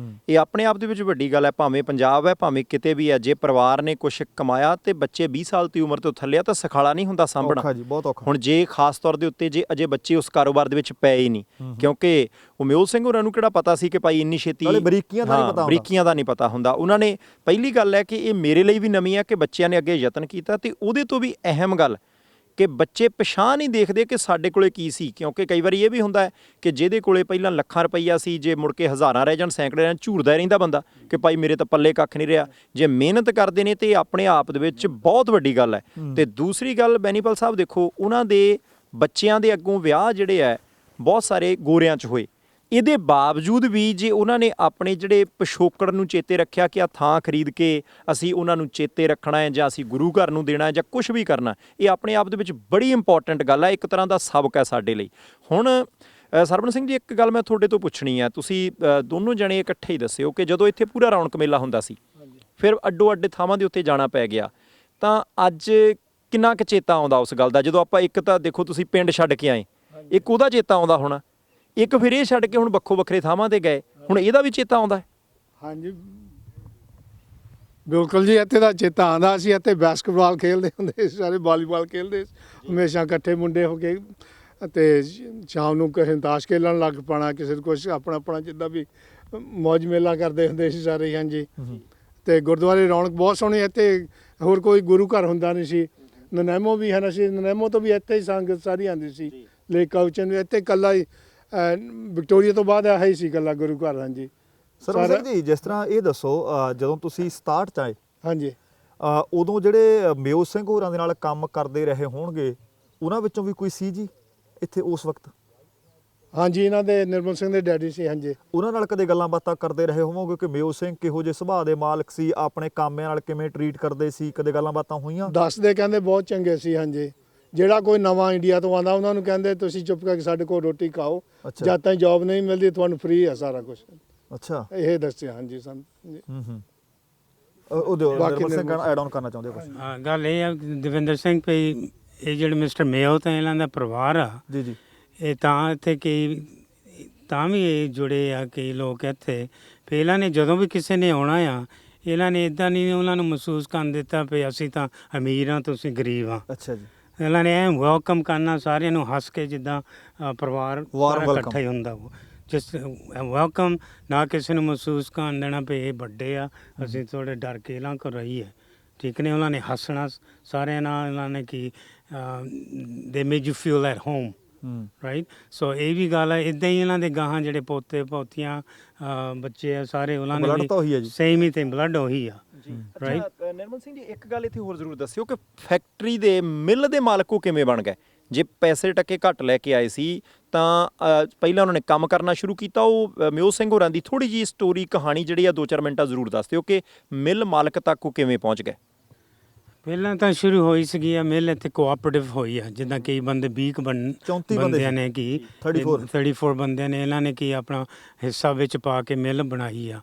ਇਹ ਆਪਣੇ ਆਪ ਦੇ ਵਿੱਚ ਵੱਡੀ ਗੱਲ ਹੈ। ਭਾਵੇਂ ਪੰਜਾਬ ਹੈ, ਭਾਵੇਂ ਕਿਤੇ ਵੀ ਹੈ, ਜੇ ਪਰਿਵਾਰ ਨੇ ਕੁਝ ਕਮਾਇਆ ਤੇ ਬੱਚੇ 20 ਸਾਲ ਦੀ ਉਮਰ ਤੋਂ ਥੱਲੇ ਆ ਤਾਂ ਸਖਾਲਾ ਨਹੀਂ ਹੁੰਦਾ ਸਾਂਭਣਾ। ਔਖਾ ਜੀ, ਬਹੁਤ ਔਖਾ। ਹੁਣ ਜੇ ਖਾਸ ਤੌਰ ਦੇ ਉੱਤੇ ਜੇ ਅਜੇ ਬੱਚੇ ਉਸ ਕਾਰੋਬਾਰ ਦੇ ਵਿੱਚ ਪਏ ਹੀ ਨਹੀਂ, ਕਿਉਂਕਿ ਉਮੇਲ ਸਿੰਘ ਹੋਰਾਂ ਨੂੰ ਕਿਹੜਾ ਪਤਾ ਸੀ ਕਿ ਭਾਈ ਇੰਨੀ ਛੇਤੀ ਨਾਲੇ ਬਰੀਕੀਆਂ ਦਾ ਨਹੀਂ ਪਤਾ ਹੁੰਦਾ। ਬਰੀਕੀਆਂ ਦਾ ਨਹੀਂ ਪਤਾ ਹੁੰਦਾ। ਉਹਨਾਂ ਨੇ ਪਹਿਲੀ ਗੱਲ ਹੈ ਕਿ ਇਹ ਮੇਰੇ ਲਈ ਵੀ ਨਵੀਂ ਹੈ ਕਿ ਬੱਚਿਆਂ ਨੇ ਅੱਗੇ ਯਤਨ ਕੀਤਾ, ਤੇ ਉਹਦੇ ਤੋਂ ਵੀ ਅਹਿਮ ਗੱਲ ਕਿ ਬੱਚੇ ਪਛਾਣ ਨਹੀਂ ਦੇਖਦੇ ਕਿ ਸਾਡੇ ਕੋਲੇ ਕੀ ਸੀ, ਕਿਉਂਕਿ ਕਈ ਵਾਰੀ ਇਹ ਵੀ ਹੁੰਦਾ ਹੈ ਕਿ ਜਿਹਦੇ ਕੋਲੇ ਪਹਿਲਾਂ ਲੱਖਾਂ ਰੁਪਈਆ ਸੀ, ਜੇ ਮੁੜ ਕੇ ਹਜ਼ਾਰਾਂ ਰਹਿ ਜਾਣ, ਸੈਂਕੜੇ ਰਹਿ ਜਾਣ, ਝੂਰਦਾ ਰਹਿੰਦਾ ਬੰਦਾ ਕਿ ਭਾਈ ਮੇਰੇ ਤਾਂ ਪੱਲੇ ਕੱਖ ਨਹੀਂ ਰਿਹਾ। ਜੇ ਮਿਹਨਤ ਕਰਦੇ ਨੇ ਤੇ ਆਪਣੇ ਆਪ ਦੇ ਵਿੱਚ ਬਹੁਤ ਵੱਡੀ ਗੱਲ ਹੈ। ਤੇ ਦੂਸਰੀ ਗੱਲ ਬੈਨੀਪਾਲ ਸਾਹਿਬ ਦੇਖੋ, ਉਹਨਾਂ ਦੇ ਬੱਚਿਆਂ ਦੇ ਅੱਗੋਂ ਵਿਆਹ ਜਿਹੜੇ ਹੈ ਬਹੁਤ ਸਾਰੇ ਗੋਰਿਆਂ 'ਚ ਹੋਏ, ਇਹਦੇ ਬਾਵਜੂਦ ਵੀ ਜੇ ਉਹਨਾਂ ਨੇ ਆਪਣੇ ਜਿਹੜੇ ਪਿਛੋਕੜ ਨੂੰ ਚੇਤੇ ਰੱਖਿਆ ਕਿ ਆ ਥਾਂ ਖਰੀਦ ਕੇ ਅਸੀਂ ਉਹਨਾਂ ਨੂੰ ਚੇਤੇ ਰੱਖਣਾ ਹੈ ਜਾਂ ਅਸੀਂ ਗੁਰੂ ਘਰ ਨੂੰ ਦੇਣਾ ਹੈ ਜਾਂ ਕੁਝ ਵੀ ਕਰਨਾ, ਇਹ ਆਪਣੇ ਆਪ ਦੇ ਵਿੱਚ ਬੜੀ ਇੰਪੋਰਟੈਂਟ ਗੱਲ ਹੈ, ਇੱਕ ਤਰ੍ਹਾਂ ਦਾ ਸਬਕ ਹੈ ਸਾਡੇ ਲਈ। ਹੁਣ ਸਰਵਣ ਸਿੰਘ ਜੀ, ਇੱਕ ਗੱਲ ਮੈਂ ਤੁਹਾਡੇ ਤੋਂ ਪੁੱਛਣੀ ਹੈ, ਤੁਸੀਂ ਦੋਨੋਂ ਜਣੇ ਇਕੱਠੇ ਹੀ ਦੱਸਿਓ ਕਿ ਜਦੋਂ ਇੱਥੇ ਪੂਰਾ ਰੌਣਕ ਮੇਲਾ ਹੁੰਦਾ ਸੀ, ਫਿਰ ਅੱਡੋ ਅੱਡ ਥਾਵਾਂ ਦੇ ਉੱਤੇ ਜਾਣਾ ਪੈ ਗਿਆ, ਤਾਂ ਅੱਜ ਕਿੰਨਾ ਕੁ ਚੇਤਾ ਆਉਂਦਾ ਉਸ ਗੱਲ ਦਾ? ਜਦੋਂ ਆਪਾਂ ਇੱਕ ਤਾਂ ਦੇਖੋ ਤੁਸੀਂ ਪਿੰਡ ਛੱਡ ਕੇ ਆਏ, ਇੱਕ ਉਹਦਾ ਚੇਤਾ ਆਉਂਦਾ ਹੋਣਾ, ਇੱਕ ਫਿਰ ਇਹ ਛੱਡ ਕੇ ਹੁਣ ਵੱਖੋ ਵੱਖਰੇ ਥਾਵਾਂ ਤੇ ਗਏ, ਹੁਣ ਇਹਦਾ ਵੀ ਚੇਤਾ ਆਉਂਦਾ ਹੈ? ਹਾਂਜੀ ਬਿਲਕੁਲ ਜੀ, ਇੱਥੇ ਦਾ ਚੇਤਾ ਆਉਂਦਾ। ਅਸੀਂ ਇੱਥੇ ਬਾਸਕਟਬਾਲ ਖੇਡਦੇ ਹੁੰਦੇ ਸੀ, ਸਾਰੇ ਵਾਲੀਬਾਲ ਖੇਡਦੇ ਸੀ ਹਮੇਸ਼ਾ ਇਕੱਠੇ ਮੁੰਡੇ ਹੋ ਕੇ, ਅਤੇ ਸ਼ਾਮ ਨੂੰ ਕਿਸੇ ਤਾਸ਼ ਖੇਲਣ ਲੱਗ ਪੈਣਾ, ਕਿਸੇ ਕੁਛ ਆਪਣਾ ਆਪਣਾ ਜਿੱਦਾਂ ਵੀ ਮੌਜ ਮੇਲਾ ਕਰਦੇ ਹੁੰਦੇ ਸੀ ਸਾਰੇ। ਹਾਂਜੀ, ਅਤੇ ਗੁਰਦੁਆਰੇ ਰੌਣਕ ਬਹੁਤ ਸੋਹਣੀ ਇੱਥੇ, ਹੋਰ ਕੋਈ ਗੁਰੂ ਘਰ ਹੁੰਦਾ ਨਹੀਂ ਸੀ। ਨਨੈਮੋ ਵੀ ਹਨ, ਅਸੀਂ ਨਨੈਮੋ ਤੋਂ ਵੀ ਇੱਥੇ ਹੀ ਸੰਗਤ ਸਾਰੀ ਆਉਂਦੀ ਸੀ। ਲੇਕ ਕਾਉਚਨ ਵੀ ਇੱਥੇ ਇਕੱਲਾ ਹੀ, ਵਿਕਟੋਰੀਆ ਤੋਂ ਬਾਅਦ ਆਹ ਹੀ ਸੀ ਇਕੱਲਾ ਗੁਰੂ ਘਰ। ਹਾਂਜੀ ਸਰਵਣ ਸਿੰਘ ਜੀ, ਜਿਸ ਤਰ੍ਹਾਂ ਇਹ ਦੱਸੋ, ਜਦੋਂ ਤੁਸੀਂ 67 'ਚ ਆਏ, ਹਾਂਜੀ, ਉਦੋਂ ਜਿਹੜੇ ਮਿਓ ਸਿੰਘ ਹੋਰਾਂ ਦੇ ਨਾਲ ਕੰਮ ਕਰਦੇ ਰਹੇ ਹੋਣਗੇ, ਉਹਨਾਂ ਵਿੱਚੋਂ ਵੀ ਕੋਈ ਸੀ ਜੀ ਇੱਥੇ ਉਸ ਵਕਤ? ਹਾਂਜੀ, ਇਹਨਾਂ ਦੇ ਨਿਰਮਲ ਸਿੰਘ ਦੇ ਡੈਡੀ ਸੀ। ਹਾਂਜੀ, ਉਹਨਾਂ ਨਾਲ ਕਦੇ ਗੱਲਾਂ ਬਾਤਾਂ ਕਰਦੇ ਰਹੇ ਹੋਵੋਗੇ ਕਿ ਮਿਓ ਸਿੰਘ ਕਿਹੋ ਜਿਹੇ ਸੁਭਾਅ ਦੇ ਮਾਲਕ ਸੀ, ਆਪਣੇ ਕਾਮਿਆਂ ਨਾਲ ਕਿਵੇਂ ਟਰੀਟ ਕਰਦੇ ਸੀ, ਕਦੇ ਗੱਲਾਂ ਬਾਤਾਂ ਹੋਈਆਂ? ਦੱਸਦੇ ਕਹਿੰਦੇ ਬਹੁਤ ਚੰਗੇ ਸੀ। ਹਾਂਜੀ, ਜਿਹੜਾ ਕੋਈ ਨਵਾਂ ਇੰਡੀਆ ਤੋਂ ਆਉਂਦਾ ਉਹਨਾਂ ਨੂੰ ਕਹਿੰਦੇ ਤੁਸੀਂ ਚੁੱਪ ਕਰਕੇ ਸਾਡੇ ਕੋਲ ਰੋਟੀ ਖਾਓ, ਜਦ ਤੱਕ ਜੌਬ ਨਹੀਂ ਮਿਲਦੀ ਤੁਹਾਨੂੰ ਫ੍ਰੀ ਆ ਸਾਰਾ ਕੁਝ। ਅੱਛਾ, ਇਹ ਦੱਸਿਆ। ਹਾਂਜੀ ਸਾਨੂੰ। ਉਹਦੇ ਨਿਰਮਲ ਸਿੰਘ ਐਡ ਆਨ ਕਰਨਾ ਚਾਹੁੰਦੇ ਕੁਝ? ਹਾਂ, ਗੱਲ ਇਹ ਆ ਦਵਿੰਦਰ ਸਿੰਘ ਭਈ, ਇਹ ਜਿਹੜੇ ਮਿਸਟਰ ਮੇਓ ਤਾਂ ਇਹਨਾਂ ਦਾ ਪਰਿਵਾਰ ਆ ਜੀ ਜੀ, ਇਹ ਤਾਂ ਇੱਥੇ ਕਈ ਤਾਂ ਵੀ ਇਹ ਜੁੜੇ ਆ ਕਈ ਲੋਕ ਇੱਥੇ। ਫਿਰ ਇਹਨਾਂ ਨੇ ਜਦੋਂ ਵੀ ਕਿਸੇ ਨੇ ਆਉਣਾ ਆ, ਇਹਨਾਂ ਨੇ ਇੱਦਾਂ ਨਹੀਂ ਉਹਨਾਂ ਨੂੰ ਮਹਿਸੂਸ ਕਰਨ ਦਿੱਤਾ ਵੀ ਅਸੀਂ ਤਾਂ ਅਮੀਰ ਹਾਂ ਤੁਸੀਂ ਗਰੀਬ ਆ। ਅੱਛਾ ਜੀ, ਇਹਨਾਂ ਨੇ ਐਂ ਵੈਲਕਮ ਕਰਨਾ ਸਾਰਿਆਂ ਨੂੰ ਹੱਸ ਕੇ, ਜਿੱਦਾਂ ਪਰਿਵਾਰ ਸਾਰਾ ਇਕੱਠਾ ਹੀ ਹੁੰਦਾ ਜਿਸ ਵੈਲਕਮ, ਨਾ ਕਿਸੇ ਨੂੰ ਮਹਿਸੂਸ ਕਰਨ ਦੇਣਾ ਵੀ ਇਹ ਵੱਡੇ ਆ ਅਸੀਂ ਥੋੜ੍ਹੇ ਡਰ ਕੇ ਇਹਨਾਂ ਕੋਲ ਰਹੀਏ। ਠੀਕ ਨੇ, ਉਹਨਾਂ ਨੇ ਹੱਸਣਾ ਸਾਰਿਆਂ ਨਾਲ, ਉਹਨਾਂ ਨੇ ਕਿ they made you feel at home, right. So ਇਹ ਵੀ ਗੱਲ ਹੈ, ਇੱਦਾਂ ਹੀ ਇਹਨਾਂ ਦੇ ਗਾਹਾਂ ਜਿਹੜੇ ਪੋਤੇ ਪੋਤੀਆਂ ਬੱਚੇ ਆ ਸਾਰੇ, ਉਹਨਾਂ ਨੇ ਵੀ ਸੇਮ ਹੀ ਤੇ ਬਲੱਡ ਉਹੀ ਆ। ਅੱਛਾ ਨਿਰਮਲ ਸਿੰਘ ਜੀ, ਇੱਕ ਗੱਲ ਇੱਥੇ ਹੋਰ ਜ਼ਰੂਰ ਦੱਸਿਓ ਕਿ ਫੈਕਟਰੀ ਦੇ ਮਿੱਲ ਦੇ ਮਾਲਕ ਉਹ ਕਿਵੇਂ ਬਣ ਗਏ? ਜੇ ਪੈਸੇ ਟੱਕੇ ਘੱਟ ਲੈ ਕੇ ਆਏ ਸੀ ਤਾਂ ਪਹਿਲਾਂ ਉਹਨਾਂ ਨੇ ਕੰਮ ਕਰਨਾ ਸ਼ੁਰੂ ਕੀਤਾ। ਉਹ ਮਿਓ ਸਿੰਘ ਹੋਰਾਂ ਦੀ ਥੋੜ੍ਹੀ ਜਿਹੀ ਸਟੋਰੀ ਕਹਾਣੀ ਜਿਹੜੀ ਆ 2-4 ਮਿੰਟਾਂ ਜ਼ਰੂਰ ਦੱਸ ਦਿਓ ਕਿ ਮਿੱਲ ਮਾਲਕ ਤੱਕ ਉਹ ਕਿਵੇਂ ਪਹੁੰਚ ਗਏ। ਪਹਿਲਾਂ ਤਾਂ ਸ਼ੁਰੂ ਹੋਈ ਸੀਗੀ ਆ ਮਿੱਲ ਇੱਥੇ ਕੋਆਪਰੇਟਿਵ ਹੋਈ ਆ, ਜਿੱਦਾਂ ਕਈ ਬੰਦੇ 20 ਬੰਦਿਆਂ ਨੇ ਕਿ 34 ਬੰਦਿਆਂ ਨੇ ਇਹਨਾਂ ਨੇ ਕੀ ਆਪਣਾ ਹਿੱਸਾ ਵਿੱਚ ਪਾ ਕੇ ਮਿੱਲ ਬਣਾਈ ਆ।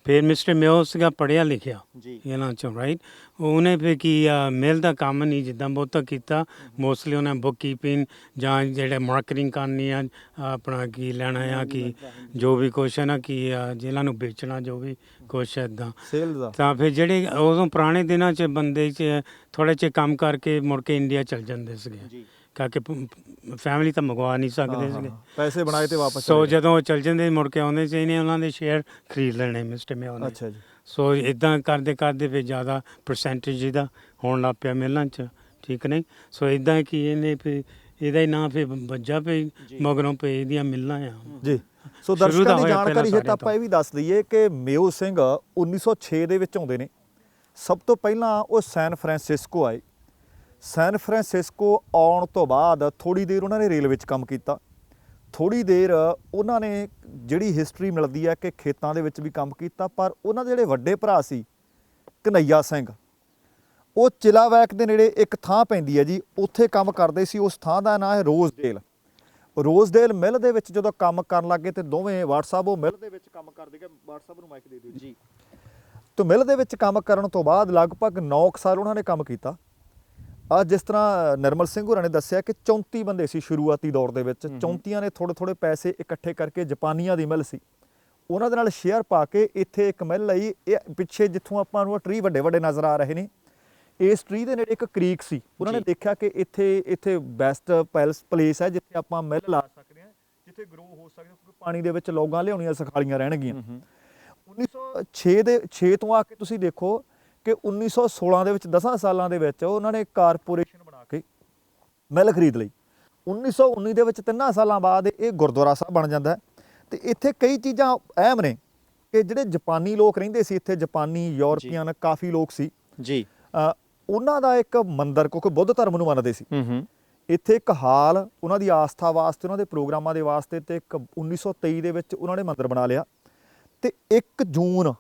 ਫਿਰ ਮਿਸਟਰ ਮਿਓ ਸੀਗਾ ਪੜ੍ਹਿਆ ਲਿਖਿਆ ਜੀ ਇਹਨਾਂ ਚੋਂ ਰਾਈਟ। ਉਹਨੇ ਫਿਰ ਕੀ ਮਿਲ ਦਾ ਕੰਮ ਨਹੀਂ ਜਿੱਦਾਂ ਬਹੁਤਾ ਕੀਤਾ, ਮੋਸਟਲੀ ਉਹਨੇ ਬੁੱਕ ਕੀਪਿੰਗ ਜਾਂ ਜਿਹੜੇ ਮਾਰਕੀਟਿੰਗ ਕਰਨੀ ਆ, ਆਪਣਾ ਕੀ ਲੈਣਾ ਆ ਕਿ ਜੋ ਵੀ ਕੁਛ ਹੈ ਨਾ ਕਿ ਜਿਹਨਾਂ ਨੂੰ ਵੇਚਣਾ ਜੋ ਵੀ ਕੁਛ ਇੱਦਾਂ। ਸੇਲ ਦਾ ਤਾਂ ਫਿਰ ਜਿਹੜੇ ਉਦੋਂ ਪੁਰਾਣੇ ਦਿਨਾਂ 'ਚ ਬੰਦੇ 'ਚ ਥੋੜ੍ਹੇ ਜਿਹੇ ਕੰਮ ਕਰਕੇ ਮੁੜ ਕੇ ਇੰਡੀਆ ਚਲ ਜਾਂਦੇ ਸੀਗੇ, ਜੀ ਕਿਉਂਕਿ ਫੈਮਿਲੀ ਤਾਂ ਮੰਗਵਾ ਨਹੀਂ ਸਕਦੇ ਸੀਗੇ। ਪੈਸੇ ਬਣਾਏ ਤੇ ਵਾਪਸ ਸੋ ਚਲੇ ਗਏ। ਜਦੋਂ ਉਹ ਚਲ ਜਾਂਦੇ ਮੁੜ ਕੇ ਆਉਂਦੇ ਸੀ, ਇਹਨੇ ਉਹਨਾਂ ਦੇ ਸ਼ੇਅਰ ਖਰੀਦ ਲੈਣੇ ਮਿਸਟਰ ਮਿਓ ਨੇ। ਅੱਛਾ ਜੀ। ਸੋ ਇਦਾਂ ਕਰਦੇ ਕਰਦੇ ਫਿਰ ਜ਼ਿਆਦਾ ਪਰਸੈਂਟੇਜ ਇਹਦਾ ਹੋਣ ਲੱਗ ਪਿਆ ਮਿਲਾਂ 'ਚ, ਠੀਕ ਨਹੀਂ। ਸੋ ਇਦਾਂ ਕਿ ਇਹਨੇ ਫਿਰ ਇਹਦਾ ਹੀ ਨਾਂ ਫਿਰ ਵੱਜਾ ਪਈ ਮਗਰੋਂ ਪਈ ਇਹਦੀਆਂ ਮਿਲਾਂ ਆ ਜੀ। ਸੋ ਸ਼ੁਰੂ ਦਰਸ਼ਕਾਂ ਦਾ ਦੀ ਹੋਇਆ ਜਾਣਕਾਰੀ ਪਹਿਲਾਂ ਹੈ ਤਾਂ ਆਪਾਂ ਇਹ ਵੀ ਦੱਸ ਦਈਏ ਕਿ ਮਿਓ ਸਿੰਘ 1906 ਦੇ ਵਿੱਚ ਆਉਂਦੇ ਨੇ। ਸਭ ਤੋਂ ਪਹਿਲਾਂ ਉਹ ਸੈਨ ਫਰਾਂਸਿਸਕੋ ਆਏ। ਸੈਨ ਫਰਾਂਸਿਸਕੋ ਆਉਣ ਤੋਂ ਬਾਅਦ ਥੋੜੀ ਦੇਰ ਉਹਨਾਂ ਨੇ ਰੇਲਵੇ 'ਚ ਕੰਮ ਕੀਤਾ। ਥੋੜੀ ਦੇਰ ਉਹਨਾਂ ਨੇ ਜਿਹੜੀ ਹਿਸਟਰੀ ਮਿਲਦੀ ਹੈ ਕਿ ਖੇਤਾਂ ਦੇ ਵਿੱਚ ਵੀ ਕੰਮ ਕੀਤਾ, ਪਰ ਉਹਨਾਂ ਦੇ ਜਿਹੜੇ ਵੱਡੇ ਭਰਾ ਸੀ ਕਨਈਆ ਸਿੰਘ, ਉਹ ਚਿਲਾਵੈਕ ਦੇ ਨੇੜੇ ਇੱਕ ਥਾਂ ਪੈਂਦੀ ਹੈ ਜੀ, ਉੱਥੇ ਕੰਮ ਕਰਦੇ ਸੀ। ਉਸ ਥਾਂ ਦਾ ਨਾਂ ਹੈ ਰੋਜ਼ਡੇਲ। ਰੋਜ਼ਡੇਲ ਮਿਲ ਦੇ ਵਿੱਚ ਜਦੋਂ ਕੰਮ ਕਰਨ ਲੱਗੇ ਤੇ ਦੋਵੇਂ WhatsApp ਉਹ ਮਿਲ ਦੇ ਵਿੱਚ ਕੰਮ ਕਰਦੇ ਗਏ। WhatsApp ਨੂੰ ਮਾਈਕ ਦੇ ਦਿਓ ਜੀ। ਤਾਂ ਮਿਲ ਦੇ ਵਿੱਚ ਕੰਮ ਕਰਨ ਤੋਂ ਬਾਅਦ ਲਗਭਗ 9 ਸਾਲ ਉਹਨਾਂ ਨੇ ਕੰਮ ਕੀਤਾ। ਜਿਸ ਤਰ੍ਹਾਂ ਨਿਰਮਲ ਸਿੰਘ ਹੋਰਾਂ ਨੇ ਦੱਸਿਆ ਕਿ 34 ਬੰਦੇ ਸੀ ਸ਼ੁਰੂਆਤੀ ਦੌਰ ਦੇ ਵਿੱਚ। 34 ਨੇ ਥੋੜ੍ਹੇ ਥੋੜ੍ਹੇ ਪੈਸੇ ਇਕੱਠੇ ਕਰਕੇ, ਜਾਪਾਨੀਆਂ ਦੀ ਮਿਲ ਸੀ, ਉਹਨਾਂ ਦੇ ਨਾਲ ਸ਼ੇਅਰ ਪਾ ਕੇ ਇੱਥੇ ਇੱਕ ਮਿਲ ਲਈ। ਇਹ ਪਿੱਛੇ ਜਿੱਥੋਂ ਆਪਾਂ ਨੂੰ ਟਰੀ ਵੱਡੇ ਵੱਡੇ ਨਜ਼ਰ ਆ ਰਹੇ ਨੇ, ਇਸ ਟਰੀ ਦੇ ਨੇੜੇ ਇੱਕ ਕ੍ਰੀਕ ਸੀ। ਉਹਨਾਂ ਨੇ ਦੇਖਿਆ ਕਿ ਇੱਥੇ ਬੈਸਟ ਪਲੇਸ ਹੈ ਜਿੱਥੇ ਆਪਾਂ ਮਿਲ ਲਾ ਸਕਦੇ ਹਾਂ, ਜਿੱਥੇ ਗਰੋ ਹੋ ਸਕਦੇ, ਕਿਉਂਕਿ ਪਾਣੀ ਦੇ ਵਿੱਚ ਲੋਗਾਂ ਲਿਆਉਣੀਆਂ ਸਿਖਾਲੀਆਂ ਰਹਿਣਗੀਆਂ। 1906 ਤੋਂ ਆ ਕੇ ਤੁਸੀਂ ਦੇਖੋ ਕਿ 1916 ਦੇ ਵਿੱਚ 10 ਸਾਲਾਂ ਦੇ ਵਿੱਚ ਉਹਨਾਂ ਨੇ ਕਾਰਪੋਰੇਸ਼ਨ ਬਣਾ ਕੇ ਮਿਲ ਖਰੀਦ ਲਈ। 1919 ਦੇ ਵਿੱਚ 3 ਸਾਲਾਂ ਬਾਅਦ ਇਹ ਗੁਰਦੁਆਰਾ ਸਾਹਿਬ ਬਣ ਜਾਂਦਾ ਹੈ। ਤੇ ਇੱਥੇ ਕਈ ਚੀਜ਼ਾਂ ਅਹਿਮ ਨੇ ਕਿ ਜਿਹੜੇ ਜਾਪਾਨੀ ਲੋਕ ਰਹਿੰਦੇ ਸੀ ਇੱਥੇ, ਜਾਪਾਨੀ ਯੂਰਪੀਅਨ ਕਾਫੀ ਲੋਕ ਸੀ ਜੀ। ਉਹਨਾਂ ਦਾ ਇੱਕ ਮੰਦਿਰ, ਕਿਉਂਕਿ ਬੁੱਧ ਧਰਮ ਨੂੰ ਮੰਨਦੇ ਸੀ, ਇੱਥੇ ਇੱਕ ਹਾਲ ਉਹਨਾਂ ਦੀ ਆਸਥਾ ਵਾਸਤੇ, ਉਹਨਾਂ ਦੇ ਪ੍ਰੋਗਰਾਮਾਂ ਦੇ ਵਾਸਤੇ, ਤੇ ਇੱਕ 1923 ਦੇ ਵਿੱਚ ਉਹਨਾਂ ਨੇ ਮੰਦਿਰ ਬਣਾ ਲਿਆ। ਤੇ 1 ਜੂਨ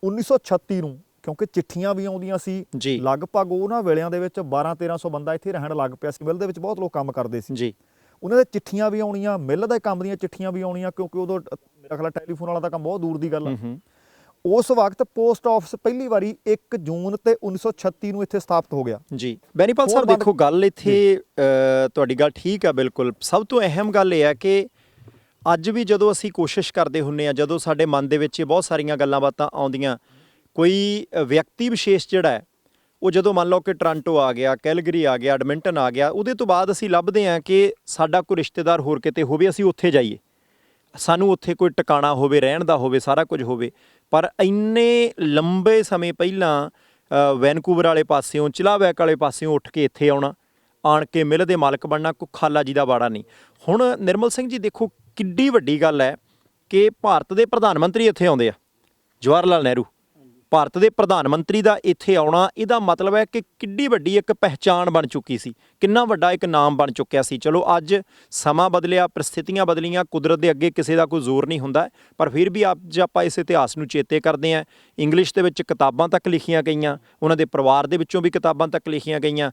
1936 ਨੂੰ, ਕਿਉਂਕਿ ਚਿੱਠੀਆਂ ਵੀ ਆਉਂਦੀਆਂ ਸੀ, ਲਗਭਗ ਉਹਨਾਂ ਵੇਲਿਆਂ ਦੇ ਵਿੱਚ 1200-1300 ਬੰਦਾ ਇੱਥੇ ਰਹਿਣ ਲੱਗ ਪਿਆ ਸੀ। ਮਿਲ ਦੇ ਵਿੱਚ ਬਹੁਤ ਲੋਕ ਕੰਮ ਕਰਦੇ ਸੀ ਜੀ। ਉਹਨਾਂ ਦੇ ਚਿੱਠੀਆਂ ਵੀ ਆਉਣੀਆਂ, ਮਿਲ ਦੇ ਕੰਮ ਦੀਆਂ ਚਿੱਠੀਆਂ ਵੀ ਆਉਣੀਆਂ, ਕਿਉਂਕਿ ਉਦੋਂ ਮੇਰਾ ਖਿਆਲ ਟੈਲੀਫੋਨ ਵਾਲਾ ਤਾਂ ਕੰਮ ਬਹੁਤ ਦੂਰ ਦੀ ਗੱਲ ਆ। ਉਸ ਵਕਤ ਪੋਸਟ ਆਫਿਸ ਪਹਿਲੀ ਵਾਰੀ 1 ਜੂਨ ਤੇ 1936 ਨੂੰ ਇੱਥੇ ਸਥਾਪਿਤ ਹੋ ਗਿਆ। ਜੀ ਬੈਨੀਪਾਲ ਸਾਹਿਬ, ਦੇਖੋ ਗੱਲ ਇੱਥੇ ਤੁਹਾਡੀ ਗੱਲ ਠੀਕ ਆ ਬਿਲਕੁਲ। ਸਭ ਤੋਂ ਅਹਿਮ ਗੱਲ ਇਹ ਹੈ ਕਿ ਅੱਜ ਵੀ ਜਦੋਂ ਅਸੀਂ ਕੋਸ਼ਿਸ਼ ਕਰਦੇ ਹੁੰਨੇ ਆ, ਜਦੋਂ ਸਾਡੇ ਮਨ ਦੇ ਵਿੱਚ ਬਹੁਤ ਸਾਰੀਆਂ ਗੱਲਾਂ ਬਾਤਾਂ ਆਉਂਦੀਆਂ, ਕੋਈ ਵਿਅਕਤੀ ਵਿਸ਼ੇਸ਼ ਜਿਹੜਾ ਹੈ ਉਹ ਜਦੋਂ ਮੰਨ ਲਓ ਕਿ ਟੋਰਾਂਟੋ ਆ ਗਿਆ, ਕੈਲਗਰੀ ਆ ਗਿਆ, ਐਡਮਿੰਟਨ ਆ ਗਿਆ, ਉਹਦੇ ਤੋਂ ਬਾਅਦ ਅਸੀਂ ਲੱਭਦੇ ਹਾਂ ਕਿ ਸਾਡਾ ਕੋਈ ਰਿਸ਼ਤੇਦਾਰ ਹੋਰ ਕਿਤੇ ਹੋਵੇ, ਅਸੀਂ ਉੱਥੇ ਜਾਈਏ, ਸਾਨੂੰ ਉੱਥੇ ਕੋਈ ਟਿਕਾਣਾ ਹੋਵੇ, ਰਹਿਣ ਦਾ ਹੋਵੇ, ਸਾਰਾ ਕੁਝ ਹੋਵੇ। ਪਰ ਇੰਨੇ ਲੰਬੇ ਸਮੇਂ ਪਹਿਲਾਂ ਵੈਨਕੂਵਰ ਵਾਲੇ ਪਾਸਿਓਂ, ਚਿਲਾਵੈਕ ਵਾਲੇ ਪਾਸਿਓਂ ਉੱਠ ਕੇ ਇੱਥੇ ਆਣ ਕੇ ਮਿਲ ਦੇ ਮਾਲਕ ਬਣਨਾ ਕੋਈ ਖਾਲਾ ਜੀ ਦਾ ਵਾੜਾ ਨਹੀਂ। ਹੁਣ ਨਿਰਮਲ ਸਿੰਘ ਜੀ ਦੇਖੋ ਕਿੱਡੀ ਵੱਡੀ ਗੱਲ ਹੈ ਕਿ ਭਾਰਤ ਦੇ ਪ੍ਰਧਾਨ ਮੰਤਰੀ ਇੱਥੇ ਆਉਂਦੇ ਆ, ਜਵਾਹਰ ਲਾਲ ਨਹਿਰੂ। ਭਾਰਤ ਦੇ ਪ੍ਰਧਾਨ ਮੰਤਰੀ ਦਾ ਇੱਥੇ ਆਉਣਾ, ਇਹਦਾ ਮਤਲਬ ਹੈ ਕਿ ਕਿੱਡੀ ਵੱਡੀ ਇੱਕ ਪਹਿਚਾਣ ਬਣ ਚੁੱਕੀ ਸੀ, ਕਿੰਨਾ ਵੱਡਾ ਇੱਕ ਨਾਮ ਬਣ ਚੁੱਕਿਆ ਸੀ। ਚਲੋ ਅੱਜ ਸਮਾਂ ਬਦਲਿਆ, ਪ੍ਰਸਥਿਤੀਆਂ ਬਦਲੀਆਂ, ਕੁਦਰਤ ਦੇ ਅੱਗੇ ਕਿਸੇ ਦਾ ਕੋਈ ਜ਼ੋਰ ਨਹੀਂ ਹੁੰਦਾ, ਪਰ ਫਿਰ ਵੀ ਅੱਜ ਆਪਾਂ ਇਸ ਇਤਿਹਾਸ ਨੂੰ ਚੇਤੇ ਕਰਦੇ ਹਾਂ। ਇੰਗਲਿਸ਼ ਦੇ ਵਿੱਚ ਕਿਤਾਬਾਂ ਤੱਕ ਲਿਖੀਆਂ ਗਈਆਂ, ਉਹਨਾਂ ਦੇ ਪਰਿਵਾਰ ਦੇ ਵਿੱਚੋਂ ਵੀ ਕਿਤਾਬਾਂ ਤੱਕ ਲਿਖੀਆਂ ਗਈਆਂ।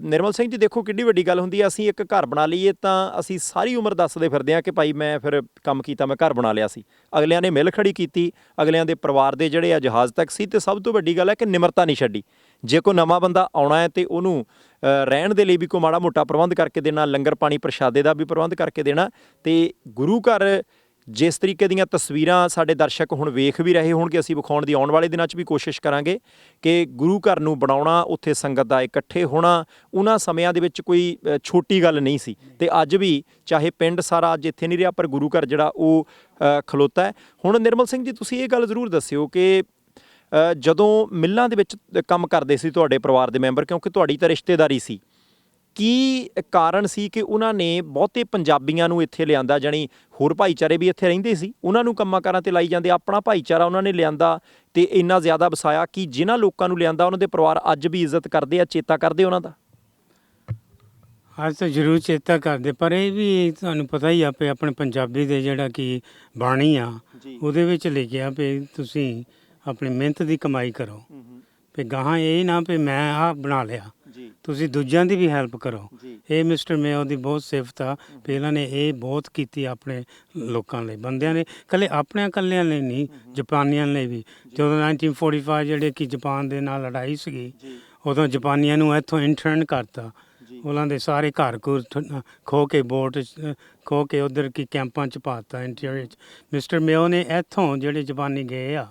ਨਿਰਮਲ ਸਿੰਘ ਜੀ ਦੇਖੋ ਕਿੱਡੀ ਵੱਡੀ ਗੱਲ ਹੁੰਦੀ ਹੈ, ਅਸੀਂ ਇੱਕ ਘਰ ਬਣਾ ਲਈਏ ਤਾਂ ਅਸੀਂ ਸਾਰੀ ਉਮਰ ਦੱਸਦੇ ਫਿਰਦੇ ਹਾਂ ਕਿ ਭਾਈ ਮੈਂ ਫਿਰ ਕੰਮ ਕੀਤਾ, ਮੈਂ ਘਰ ਬਣਾ ਲਿਆ ਸੀ। ਅਗਲਿਆਂ ਨੇ ਮਿਲ ਖੜੀ ਕੀਤੀ, ਅਗਲਿਆਂ ਦੇ ਪਰਿਵਾਰ ਦੇ ਜਿਹੜੇ ਆ ਜਹਾਜ਼ ਤੱਕ ਸੀ। ਤੇ ਸਭ ਤੋਂ ਵੱਡੀ ਗੱਲ ਹੈ ਕਿ ਨਿਮਰਤਾ ਨਹੀਂ ਛੱਡੀ। ਜੇ ਕੋਈ ਨਵਾਂ ਬੰਦਾ ਆਉਣਾ ਹੈ ਤੇ ਉਹਨੂੰ ਰਹਿਣ ਦੇ ਲਈ ਵੀ ਕੋਈ ਮਾੜਾ ਮੋਟਾ ਪ੍ਰਬੰਧ ਕਰਕੇ ਦੇਣਾ, ਲੰਗਰ ਪਾਣੀ ਪ੍ਰਸ਼ਾਦੇ ਦਾ ਵੀ ਪ੍ਰਬੰਧ ਕਰਕੇ ਦੇਣਾ। ਤੇ ਗੁਰੂ ਘਰ ਜਿਸ ਤਰੀਕੇ ਦੀਆਂ ਤਸਵੀਰਾਂ ਸਾਡੇ ਦਰਸ਼ਕ ਹੁਣ ਵੇਖ ਵੀ ਰਹੇ ਹੋਣਗੇ, ਅਸੀਂ ਵਿਖਾਉਣ ਦੀ ਆਉਣ ਵਾਲੇ ਦਿਨਾਂ 'ਚ ਵੀ ਕੋਸ਼ਿਸ਼ ਕਰਾਂਗੇ ਕਿ ਗੁਰੂ ਘਰ ਨੂੰ ਬਣਾਉਣਾ, ਉੱਥੇ ਸੰਗਤ ਦਾ ਇਕੱਠੇ ਹੋਣਾ, ਉਹਨਾਂ ਸਮਿਆਂ ਦੇ ਵਿੱਚ ਕੋਈ ਛੋਟੀ ਗੱਲ ਨਹੀਂ ਸੀ। ਤੇ ਅੱਜ ਵੀ ਚਾਹੇ ਪਿੰਡ ਸਾਰਾ ਅੱਜ ਇੱਥੇ ਨਹੀਂ ਰਿਹਾ, ਪਰ ਗੁਰੂ ਘਰ ਜਿਹੜਾ ਉਹ ਖਲੋਤਾ ਹੈ। ਹੁਣ ਨਿਰਮਲ ਸਿੰਘ ਜੀ ਤੁਸੀਂ ਇਹ ਗੱਲ ਜ਼ਰੂਰ ਦੱਸਿਓ ਕਿ ਜਦੋਂ ਮਿੱਲਾਂ ਦੇ ਵਿੱਚ ਕੰਮ ਕਰਦੇ ਸੀ ਤੁਹਾਡੇ ਪਰਿਵਾਰ ਦੇ ਮੈਂਬਰ, ਕਿਉਂਕਿ ਤੁਹਾਡੀ ਤਾਂ ਰਿਸ਼ਤੇਦਾਰੀ ਸੀ, ਕੀ ਕਾਰਨ ਸੀ ਕਿ ਉਹਨਾਂ ਨੇ ਬਹੁਤੇ ਪੰਜਾਬੀਆਂ ਨੂੰ ਇੱਥੇ ਲਿਆਂਦਾ? ਜਾਣੀ ਹੋਰ ਭਾਈਚਾਰੇ ਵੀ ਇੱਥੇ ਰਹਿੰਦੇ ਸੀ, ਉਹਨਾਂ ਨੂੰ ਕੰਮਾਂ ਕਾਰਾਂ ਤੇ ਲਾਈ ਜਾਂਦੇ, ਆਪਣਾ ਭਾਈਚਾਰਾ ਉਹਨਾਂ ਨੇ ਲਿਆਂਦਾ ਤੇ ਇੰਨਾ ਜ਼ਿਆਦਾ ਵਸਾਇਆ ਕਿ ਜਿਨ੍ਹਾਂ ਲੋਕਾਂ ਨੂੰ ਲਿਆਂਦਾ ਉਹਨਾਂ ਦੇ ਪਰਿਵਾਰ ਅੱਜ ਵੀ ਇੱਜ਼ਤ ਕਰਦੇ ਆ, ਚੇਤਾ ਕਰਦੇ ਉਹਨਾਂ ਦਾ? ਅੱਜ ਤਾਂ ਜ਼ਰੂਰ ਚੇਤਾ ਕਰਦੇ, ਪਰ ਇਹ ਵੀ ਤੁਹਾਨੂੰ ਪਤਾ ਹੀ ਆ ਵੀ ਆਪਣੇ ਪੰਜਾਬੀ ਦੇ ਜਿਹੜਾ ਕਿ ਬਾਣੀ ਆ ਉਹਦੇ ਵਿੱਚ ਲਿਖਿਆ ਵੀ ਤੁਸੀਂ ਆਪਣੀ ਮਿਹਨਤ ਦੀ ਕਮਾਈ ਕਰੋ, ਵੀ ਗਾਹਾਂ ਇਹ ਨਾ ਵੀ ਮੈਂ ਆਹ ਬਣਾ ਲਿਆ, ਤੁਸੀਂ ਦੂਜਿਆਂ ਦੀ ਵੀ ਹੈਲਪ ਕਰੋ। ਜੀ। ਇਹ ਮਿਸਟਰ ਮੇਓ ਦੀ ਬਹੁਤ ਸਿਫਤ ਆ ਵੀ ਇਹਨਾਂ ਨੇ ਇਹ ਬਹੁਤ ਕੀਤੀ ਆਪਣੇ ਲੋਕਾਂ ਲਈ, ਬੰਦਿਆਂ ਨੇ, ਇਕੱਲੇ ਆਪਣੇ ਇਕੱਲਿਆਂ ਲਈ ਨਹੀਂ, ਜਾਪਾਨੀਆਂ ਲਈ ਵੀ। ਜਦੋਂ 1945 ਜਿਹੜੇ ਕਿ ਜਾਪਾਨ ਦੇ ਨਾਲ ਲੜਾਈ ਸੀਗੀ, ਉਦੋਂ ਜਾਪਾਨੀਆਂ ਨੂੰ ਇੱਥੋਂ ਇੰਟਰਨ ਕਰਤਾ। ਉਹਨਾਂ ਦੇ ਸਾਰੇ ਘਰ ਘੁਰ ਖੋ ਕੇ ਬੋਟ ਖੋ ਕੇ ਉਧਰ ਕੀ ਕੈਂਪਾਂ 'ਚ ਪਾਤਾ ਇੰਟੀਰੀਅਰ 'ਚ। ਮਿਸਟਰ ਮੇਓ ਨੇ ਇੱਥੋਂ ਜਿਹੜੇ ਜਾਪਾਨੀ ਗਏ ਆ,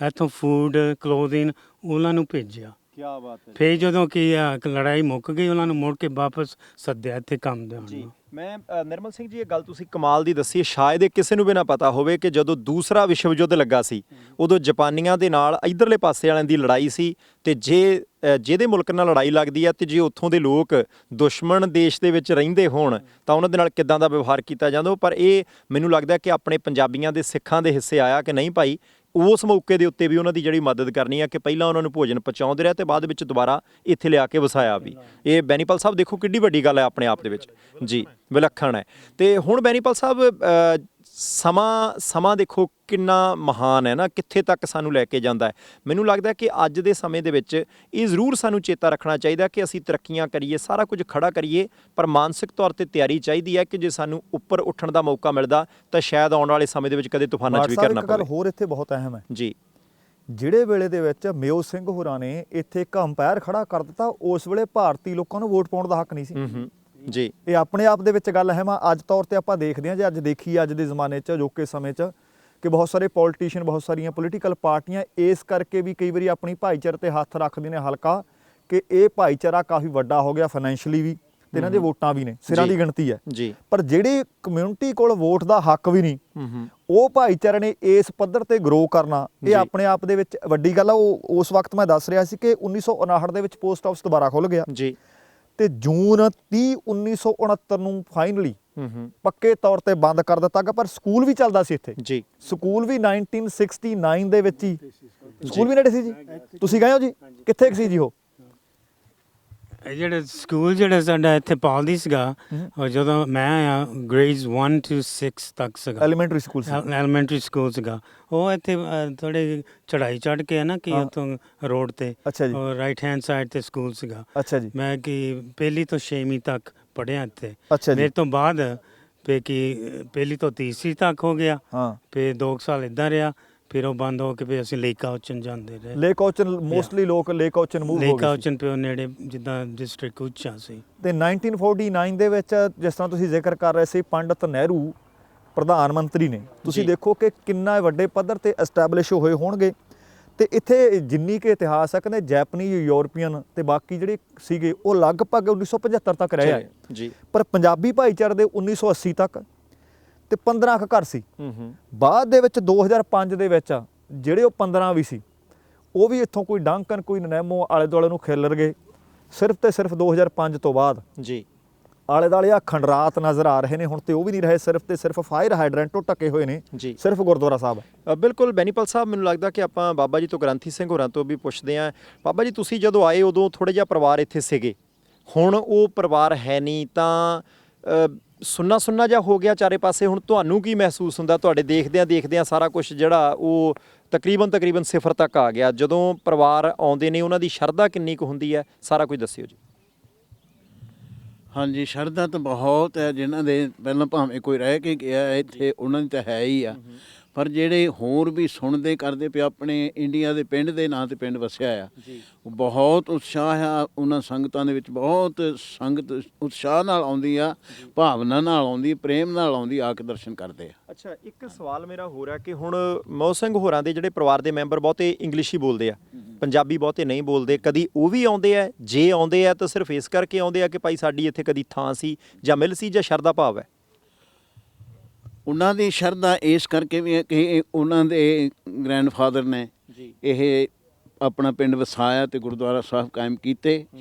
ਇੱਥੋਂ ਫੂਡ ਕਲੋਥਿੰਗ ਉਹਨਾਂ ਨੂੰ ਭੇਜਿਆ। ਕੀ ਬਾਤ ਹੈ। ਫਿਰ ਜਦੋਂ ਕਿ ਲੜਾਈ ਮੁੱਕ ਗਈ, ਉਹਨਾਂ ਨੂੰ ਮੁੜ ਕੇ ਵਾਪਸ ਸੱਦਿਆ ਇੱਥੇ ਕੰਮ ਦੇਣ ਨੂੰ। ਮੈਂ ਨਿਰਮਲ ਸਿੰਘ ਜੀ, ਇਹ ਗੱਲ ਤੁਸੀਂ ਕਮਾਲ ਦੀ ਦੱਸੀ ਹੈ। ਸ਼ਾਇਦ ਇਹ ਕਿਸੇ ਨੂੰ ਵੀ ਨਾ ਪਤਾ ਹੋਵੇ ਕਿ ਜਦੋਂ ਦੂਸਰਾ ਵਿਸ਼ਵ ਯੁੱਧ ਲੱਗਾ ਸੀ, ਉਦੋਂ ਜਾਪਾਨੀਆਂ ਦੇ ਨਾਲ ਇਧਰਲੇ ਪਾਸੇ ਵਾਲਿਆਂ ਦੀ ਲੜਾਈ ਸੀ, ਤੇ ਜਿਹਦੇ ਮੁਲਕ ਨਾਲ ਲੜਾਈ ਲੱਗਦੀ ਹੈ ਤੇ ਜੇ ਉੱਥੋਂ ਦੇ ਲੋਕ ਦੁਸ਼ਮਣ ਦੇਸ਼ ਦੇ ਵਿੱਚ ਰਹਿੰਦੇ ਹੋਣ ਤਾਂ ਉਹਨਾਂ ਦੇ ਨਾਲ ਕਿੱਦਾਂ ਦਾ ਵਿਵਹਾਰ ਕੀਤਾ ਜਾਂਦਾ। ਪਰ ਇਹ ਮੈਨੂੰ ਲੱਗਦਾ ਕਿ ਆਪਣੇ ਪੰਜਾਬੀਆਂ ਦੇ ਸਿੱਖਾਂ ਦੇ ਹਿੱਸੇ ਆਇਆ ਕਿ ਨਹੀਂ ਭਾਈ, ਉਸ ਮੌਕੇ ਦੇ ਉੱਤੇ ਵੀ ਉਹਨਾਂ ਦੀ ਜਿਹੜੀ ਮਦਦ ਕਰਨੀ ਆ ਕਿ ਪਹਿਲਾਂ ਉਹਨਾਂ ਨੂੰ ਭੋਜਨ ਪਹੁੰਚਾਉਂਦੇ ਰਿਹਾ ਤੇ ਬਾਅਦ ਵਿੱਚ ਦੁਬਾਰਾ ਇੱਥੇ ਲਿਆ ਕੇ ਵਸਾਇਆ ਵੀ। ਇਹ ਬੈਨੀਪਾਲ ਸਾਹਿਬ ਦੇਖੋ ਕਿੱਡੀ ਵੱਡੀ ਗੱਲ ਹੈ ਆਪਣੇ ਆਪ ਦੇ ਵਿੱਚ ਜੀ, ਵਿਲੱਖਣ ਹੈ। ਤੇ ਹੁਣ ਬੈਨੀਪਾਲ ਸਾਹਿਬ ਸਮਾਂ ਦੇਖੋ ਕਿੰਨਾ ਮਹਾਨ ਹੈ ਨਾ, ਕਿੱਥੇ ਤੱਕ ਸਾਨੂੰ ਲੈ ਕੇ ਜਾਂਦਾ ਹੈ। ਮੈਨੂੰ ਲੱਗਦਾ ਕਿ ਅੱਜ ਦੇ ਸਮੇਂ ਦੇ ਵਿੱਚ ਇਹ ਜ਼ਰੂਰ ਸਾਨੂੰ ਚੇਤਾ ਰੱਖਣਾ ਚਾਹੀਦਾ ਕਿ ਅਸੀਂ ਤਰੱਕੀਆਂ ਕਰੀਏ, ਸਾਰਾ ਕੁਝ ਖੜਾ ਕਰੀਏ, ਪਰ ਮਾਨਸਿਕ ਤੌਰ ਤੇ ਤਿਆਰੀ ਚਾਹੀਦੀ ਹੈ ਕਿ ਜੇ ਸਾਨੂੰ ਉੱਪਰ ਉੱਠਣ ਦਾ ਮੌਕਾ ਮਿਲਦਾ ਤਾਂ ਸ਼ਾਇਦ ਆਉਣ ਵਾਲੇ ਸਮੇਂ ਦੇ ਵਿੱਚ ਕਦੇ ਤੂਫਾਨਾਂ 'ਚ ਵੀ ਕਰਨਾ ਇੱਕ ਗੱਲ ਪਵੇ। ਹੋਰ ਇੱਥੇ ਬਹੁਤ ਅਹਿਮ ਹੈ ਜੀ। ਜਿਹੜੇ ਵੇਲੇ ਦੇ ਵਿੱਚ ਮੇਓ ਸਿੰਘ ਹੋਰਾਂ ਨੇ ਇੱਥੇ ਇੱਕ ਅੰਪਾਇਰ ਖੜਾ ਕਰ ਦਿੱਤਾ, ਉਸ ਵੇਲੇ ਭਾਰਤੀ ਲੋਕਾਂ ਨੂੰ ਵੋਟ ਪਾਉਣ ਦਾ ਹੱਕ ਨਹੀਂ ਸੀ। ਜੀ। ਇਹ ਆਪਣੇ ਆਪ ਦੇ ਵਿੱਚ ਗੱਲ ਅਹਿਮ ਆ। ਅੱਜ ਤੌਰ ਤੇ ਆਪਾਂ ਦੇਖਦੇ ਹਾਂ, ਜੇ ਅੱਜ ਦੇਖੀਏ ਅੱਜ ਦੇ ਜ਼ਮਾਨੇ 'ਚ, ਅਜੋਕੇ ਸਮੇਂ 'ਚ, ਕਿ ਬਹੁਤ ਸਾਰੇ ਪੋਲੀਟੀਸ਼ੀਅਨ, ਬਹੁਤ ਸਾਰੀਆਂ ਪੋਲੀਟੀਕਲ ਪਾਰਟੀਆਂ ਇਸ ਕਰਕੇ ਵੀ ਕਈ ਵਾਰੀ ਆਪਣੀ ਭਾਈਚਾਰੇ ਤੇ ਹੱਥ ਰੱਖਦੇ ਨੇ ਹਲਕਾ, ਕਿ ਇਹ ਭਾਈਚਾਰਾ ਕਾਫੀ ਵੱਡਾ ਹੋ ਗਿਆ ਫਾਈਨੈਂਸ਼ੀਅਲੀ ਵੀ, ਤੇ ਇਹਨਾਂ ਦੇ ਵੋਟਾਂ ਵੀ ਨੇ, ਸਿਰਾਂ ਦੀ ਗਿਣਤੀ ਹੈ ਜੀ। ਪਰ ਜਿਹੜੀ ਕਮਿਊਨਿਟੀ ਕੋਲ ਵੋਟ ਦਾ ਹੱਕ ਵੀ ਨਹੀਂ, ਉਹ ਭਾਈਚਾਰੇ ਨੇ ਇਸ ਪੱਧਰ ਤੇ ਗਰੋ ਕਰਨਾ, ਇਹ ਆਪਣੇ ਆਪ ਦੇ ਵਿੱਚ ਵੱਡੀ ਗੱਲ ਆ। ਉਹ ਉਸ ਵਕਤ ਮੈਂ ਦੱਸ ਰਿਹਾ ਸੀ ਕਿ 1959 ਦੇ ਵਿੱਚ ਪੋਸਟ ਆਫਿਸ ਦੁਬਾਰਾ ਖੁੱਲ੍ਹ ਗਿਆ ਜੀ, ਤੇ ਜੂਨ 30 1969 ਨੂੰ ਫਾਈਨਲੀ ਪੱਕੇ ਤੌਰ ਤੇ ਬੰਦ ਕਰ ਦਿੱਤਾ ਗਿਆ। ਪਰ ਸਕੂਲ ਵੀ ਚੱਲਦਾ ਸੀ ਇੱਥੇ ਜੀ। ਸਕੂਲ ਵੀ 1969 ਦੇ ਵਿੱਚ ਹੀ ਸਕੂਲ ਵੀ ਨੇੜੇ ਸੀ ਜੀ। ਤੁਸੀਂ ਗਏ ਹੋ ਜੀ? ਕਿੱਥੇ ਸੀ ਜੀ ਉਹ? ਇਹ ਜਿਹੜਾ ਸਕੂਲ ਜਿਹੜਾ ਸਾਡਾ ਇੱਥੇ ਪਾਲਦੀ ਸੀਗਾ, ਉਹ ਜਦੋਂ ਮੈਂ ਆਇਆ ਗ੍ਰੇਡਸ 1 to 6 ਤੱਕ ਸੀਗਾ, ਐਲੀਮੈਂਟਰੀ ਸਕੂਲ ਸੀ। ਐਲੀਮੈਂਟਰੀ ਸਕੂਲ ਸੀਗਾ ਉਹ। ਇੱਥੇ ਥੋੜੇ ਚੜਾਈ ਚੜ੍ਹ ਕੇ ਹੈ ਨਾ ਕਿ ਉੱਥੋਂ ਰੋਡ ਤੇ, ਅੱਛਾ ਜੀ। ਰਾਈਟ ਹੈਂਡ ਸਾਈਡ ਤੇ ਸਕੂਲ ਸੀਗਾ। ਅੱਛਾ ਜੀ। ਮੈਂ ਕਿ ਪਹਿਲੀ ਤੋਂ 6ਵੀਂ ਤੱਕ ਪੜ੍ਹਿਆ ਇੱਥੇ। ਅੱਛਾ ਜੀ। ਮੇਰੇ ਤੋਂ ਬਾਅਦ ਫਿਰ ਕਿ ਪਹਿਲੀ ਤੋਂ ਤੀਸਰੀ ਤੱਕ ਹੋ ਗਿਆ, ਹਾਂ। ਫਿਰ 2 ਸਾਲ ਇੱਦਾਂ ਰਿਹਾ, ਫਿਰ ਉਹ ਬੰਦ ਹੋ ਕੇ ਫਿਰ ਅਸੀਂ ਲੇਕ ਆਉਚਨ ਜਾਂਦੇ ਰਹੇ। ਲੇਕ ਆਉਚਨ ਮੋਸਟਲੀ ਲੋਕ ਲੇਕ ਆਉਚਨ ਮੂਵ ਹੋ ਲੇਕ ਗਏ ਆਉਚਨ ਪਿਓ ਨੇੜੇ ਜਿੱਦਾਂ ਡਿਸਟ੍ਰਿਕਟ ਉੱਚਾ ਸੀ। ਤੇ 1949 ਦੇ ਵਿੱਚ ਜਿਸ ਤਰ੍ਹਾਂ ਤੁਸੀਂ ਜ਼ਿਕਰ ਕਰ ਰਹੇ ਸੀ, ਪੰਡਤ ਨਹਿਰੂ ਪ੍ਰਧਾਨ ਮੰਤਰੀ ਨੇ। ਤੁਸੀਂ ਦੇਖੋ ਕਿ ਕਿੰਨਾ ਵੱਡੇ ਪੱਧਰ ਤੇ ਐਸਟੈਬਲਿਸ਼ ਹੋਏ ਹੋਣਗੇ। ਤੇ ਇੱਥੇ ਜਿੰਨੀ ਕਿ ਇਤਿਹਾਸ ਹੈ, ਕਹਿੰਦੇ ਜੈਪਨੀਜ਼, ਯੂਰਪੀਅਨ ਤੇ ਬਾਕੀ ਜਿਹੜੇ ਸੀਗੇ ਉਹ ਲਗਭਗ 1975 ਤੱਕ ਰਹੇ ਆ ਜੀ। ਪਰ ਪੰਜਾਬੀ ਭਾਈਚਾਰੇ ਦੇ 1980 ਤੱਕ ਤੇ 15 ਕੁ ਘਰ ਸੀ। ਬਾਅਦ ਦੇ ਵਿੱਚ 2005 ਦੇ ਵਿੱਚ ਜਿਹੜੇ ਉਹ 15 ਵੀ ਸੀ, ਉਹ ਵੀ ਇੱਥੋਂ ਕੋਈ ਡੰਕਨ, ਕੋਈ ਨਨੈਮੋ ਆਲੇ ਦੁਆਲੇ ਨੂੰ ਖਿਲਰ ਗਏ। ਸਿਰਫ ਤੇ ਸਿਰਫ 2005 ਤੋਂ ਬਾਅਦ ਜੀ ਆਲੇ ਦੁਆਲੇ ਆ ਖੰਡਰਾਤ ਨਜ਼ਰ ਆ ਰਹੇ ਨੇ ਹੁਣ, ਤੇ ਉਹ ਵੀ ਨਹੀਂ ਰਹੇ। ਸਿਰਫ ਤੇ ਸਿਰਫ ਫਾਇਰ ਹਾਈਡਰੈਂਟ ਢੱਕੇ ਹੋਏ ਨੇ ਜੀ। ਸਿਰਫ ਗੁਰਦੁਆਰਾ ਸਾਹਿਬ। ਬਿਲਕੁਲ ਬੈਨੀਪਾਲ ਸਾਹਿਬ, ਮੈਨੂੰ ਲੱਗਦਾ ਕਿ ਆਪਾਂ ਬਾਬਾ ਜੀ ਤੋਂ, ਗ੍ਰੰਥੀ ਸਿੰਘ ਹੋਰਾਂ ਤੋਂ ਵੀ ਪੁੱਛਦੇ ਹਾਂ। ਬਾਬਾ ਜੀ, ਤੁਸੀਂ ਜਦੋਂ ਆਏ ਉਦੋਂ ਥੋੜ੍ਹਾ ਜਿਹਾ ਪਰਿਵਾਰ ਇੱਥੇ ਸੀਗੇ, ਹੁਣ ਉਹ ਪਰਿਵਾਰ ਹੈ ਨਹੀਂ, ਤਾਂ ਸੁੰਨਾ ਸੁੰਨਾ ਜਿਹਾ ਹੋ ਗਿਆ ਚਾਰੇ ਪਾਸੇ। ਹੁਣ ਤੁਹਾਨੂੰ ਕੀ ਮਹਿਸੂਸ ਹੁੰਦਾ? ਤੁਹਾਡੇ ਦੇਖਦਿਆਂ ਸਾਰਾ ਕੁਝ ਜਿਹੜਾ ਉਹ ਤਕਰੀਬਨ ਸਿਫਰ ਤੱਕ ਆ ਗਿਆ। ਜਦੋਂ ਪਰਿਵਾਰ ਆਉਂਦੇ ਨੇ ਉਹਨਾਂ ਦੀ ਸ਼ਰਧਾ ਕਿੰਨੀ ਕੁ ਹੁੰਦੀ ਹੈ, ਸਾਰਾ ਕੁਝ ਦੱਸਿਓ ਜੀ। ਹਾਂਜੀ, ਸ਼ਰਧਾ ਤਾਂ ਬਹੁਤ ਹੈ। ਜਿਨ੍ਹਾਂ ਦੇ ਪਹਿਲਾਂ ਭਾਵੇਂ ਕੋਈ ਰਹਿ ਕੇ ਗਿਆ ਇੱਥੇ, ਉਹਨਾਂ ਦੀ ਤਾਂ ਹੈ ਹੀ ਆ। ਪਰ ਜਿਹੜੇ ਹੋਰ ਵੀ ਸੁਣਦੇ ਕਰਦੇ ਪਏ, ਆਪਣੇ ਇੰਡੀਆ ਦੇ ਪਿੰਡ ਦੇ ਨਾਂ ਤੇ ਪਿੰਡ ਵਸਿਆ ਆ, ਬਹੁਤ ਉਤਸ਼ਾਹ ਆ ਉਹਨਾਂ ਸੰਗਤਾਂ ਦੇ ਵਿੱਚ। ਬਹੁਤ ਸੰਗਤ ਉਤਸ਼ਾਹ ਨਾਲ ਆਉਂਦੀ ਆ, ਭਾਵਨਾ ਨਾਲ ਆਉਂਦੀ, ਪ੍ਰੇਮ ਨਾਲ ਆਉਂਦੀ, ਆ ਕੇ ਦਰਸ਼ਨ ਕਰਦੇ ਆ। ਅੱਛਾ, ਇੱਕ ਸਵਾਲ ਮੇਰਾ ਹੋ ਰਿਹਾ ਕਿ ਹੁਣ ਮੋ ਸਿੰਘ ਹੋਰਾਂ ਦੇ ਜਿਹੜੇ ਪਰਿਵਾਰ ਦੇ ਮੈਂਬਰ ਬਹੁਤੇ ਇੰਗਲਿਸ਼ ਹੀ ਬੋਲਦੇ ਆ, ਪੰਜਾਬੀ ਬਹੁਤੇ ਨਹੀਂ ਬੋਲਦੇ। ਕਦੀ ਉਹ ਵੀ ਆਉਂਦੇ ਆ? ਜੇ ਆਉਂਦੇ ਆ ਤਾਂ ਸਿਰਫ ਇਸ ਕਰਕੇ ਆਉਂਦੇ ਆ ਕਿ ਭਾਈ ਸਾਡੀ ਇੱਥੇ ਕਦੀ ਥਾਂ ਸੀ ਜਾਂ ਮਿਲ ਸੀ, ਜਾਂ ਸ਼ਰਧਾ ਭਾਵ ਹੈ? ਉਹਨਾਂ ਦੀ ਸ਼ਰਧਾ ਇਸ ਕਰਕੇ ਵੀ ਹੈ ਕਿ ਉਹਨਾਂ ਦੇ ਗ੍ਰੈਂਡਫਾਦਰ ਨੇ ਇਹ ਆਪਣਾ ਪਿੰਡ ਵਸਾਇਆ ਤੇ ਗੁਰਦੁਆਰਾ ਸਾਹਿਬ ਕਾਇਮ ਕੀਤੇ।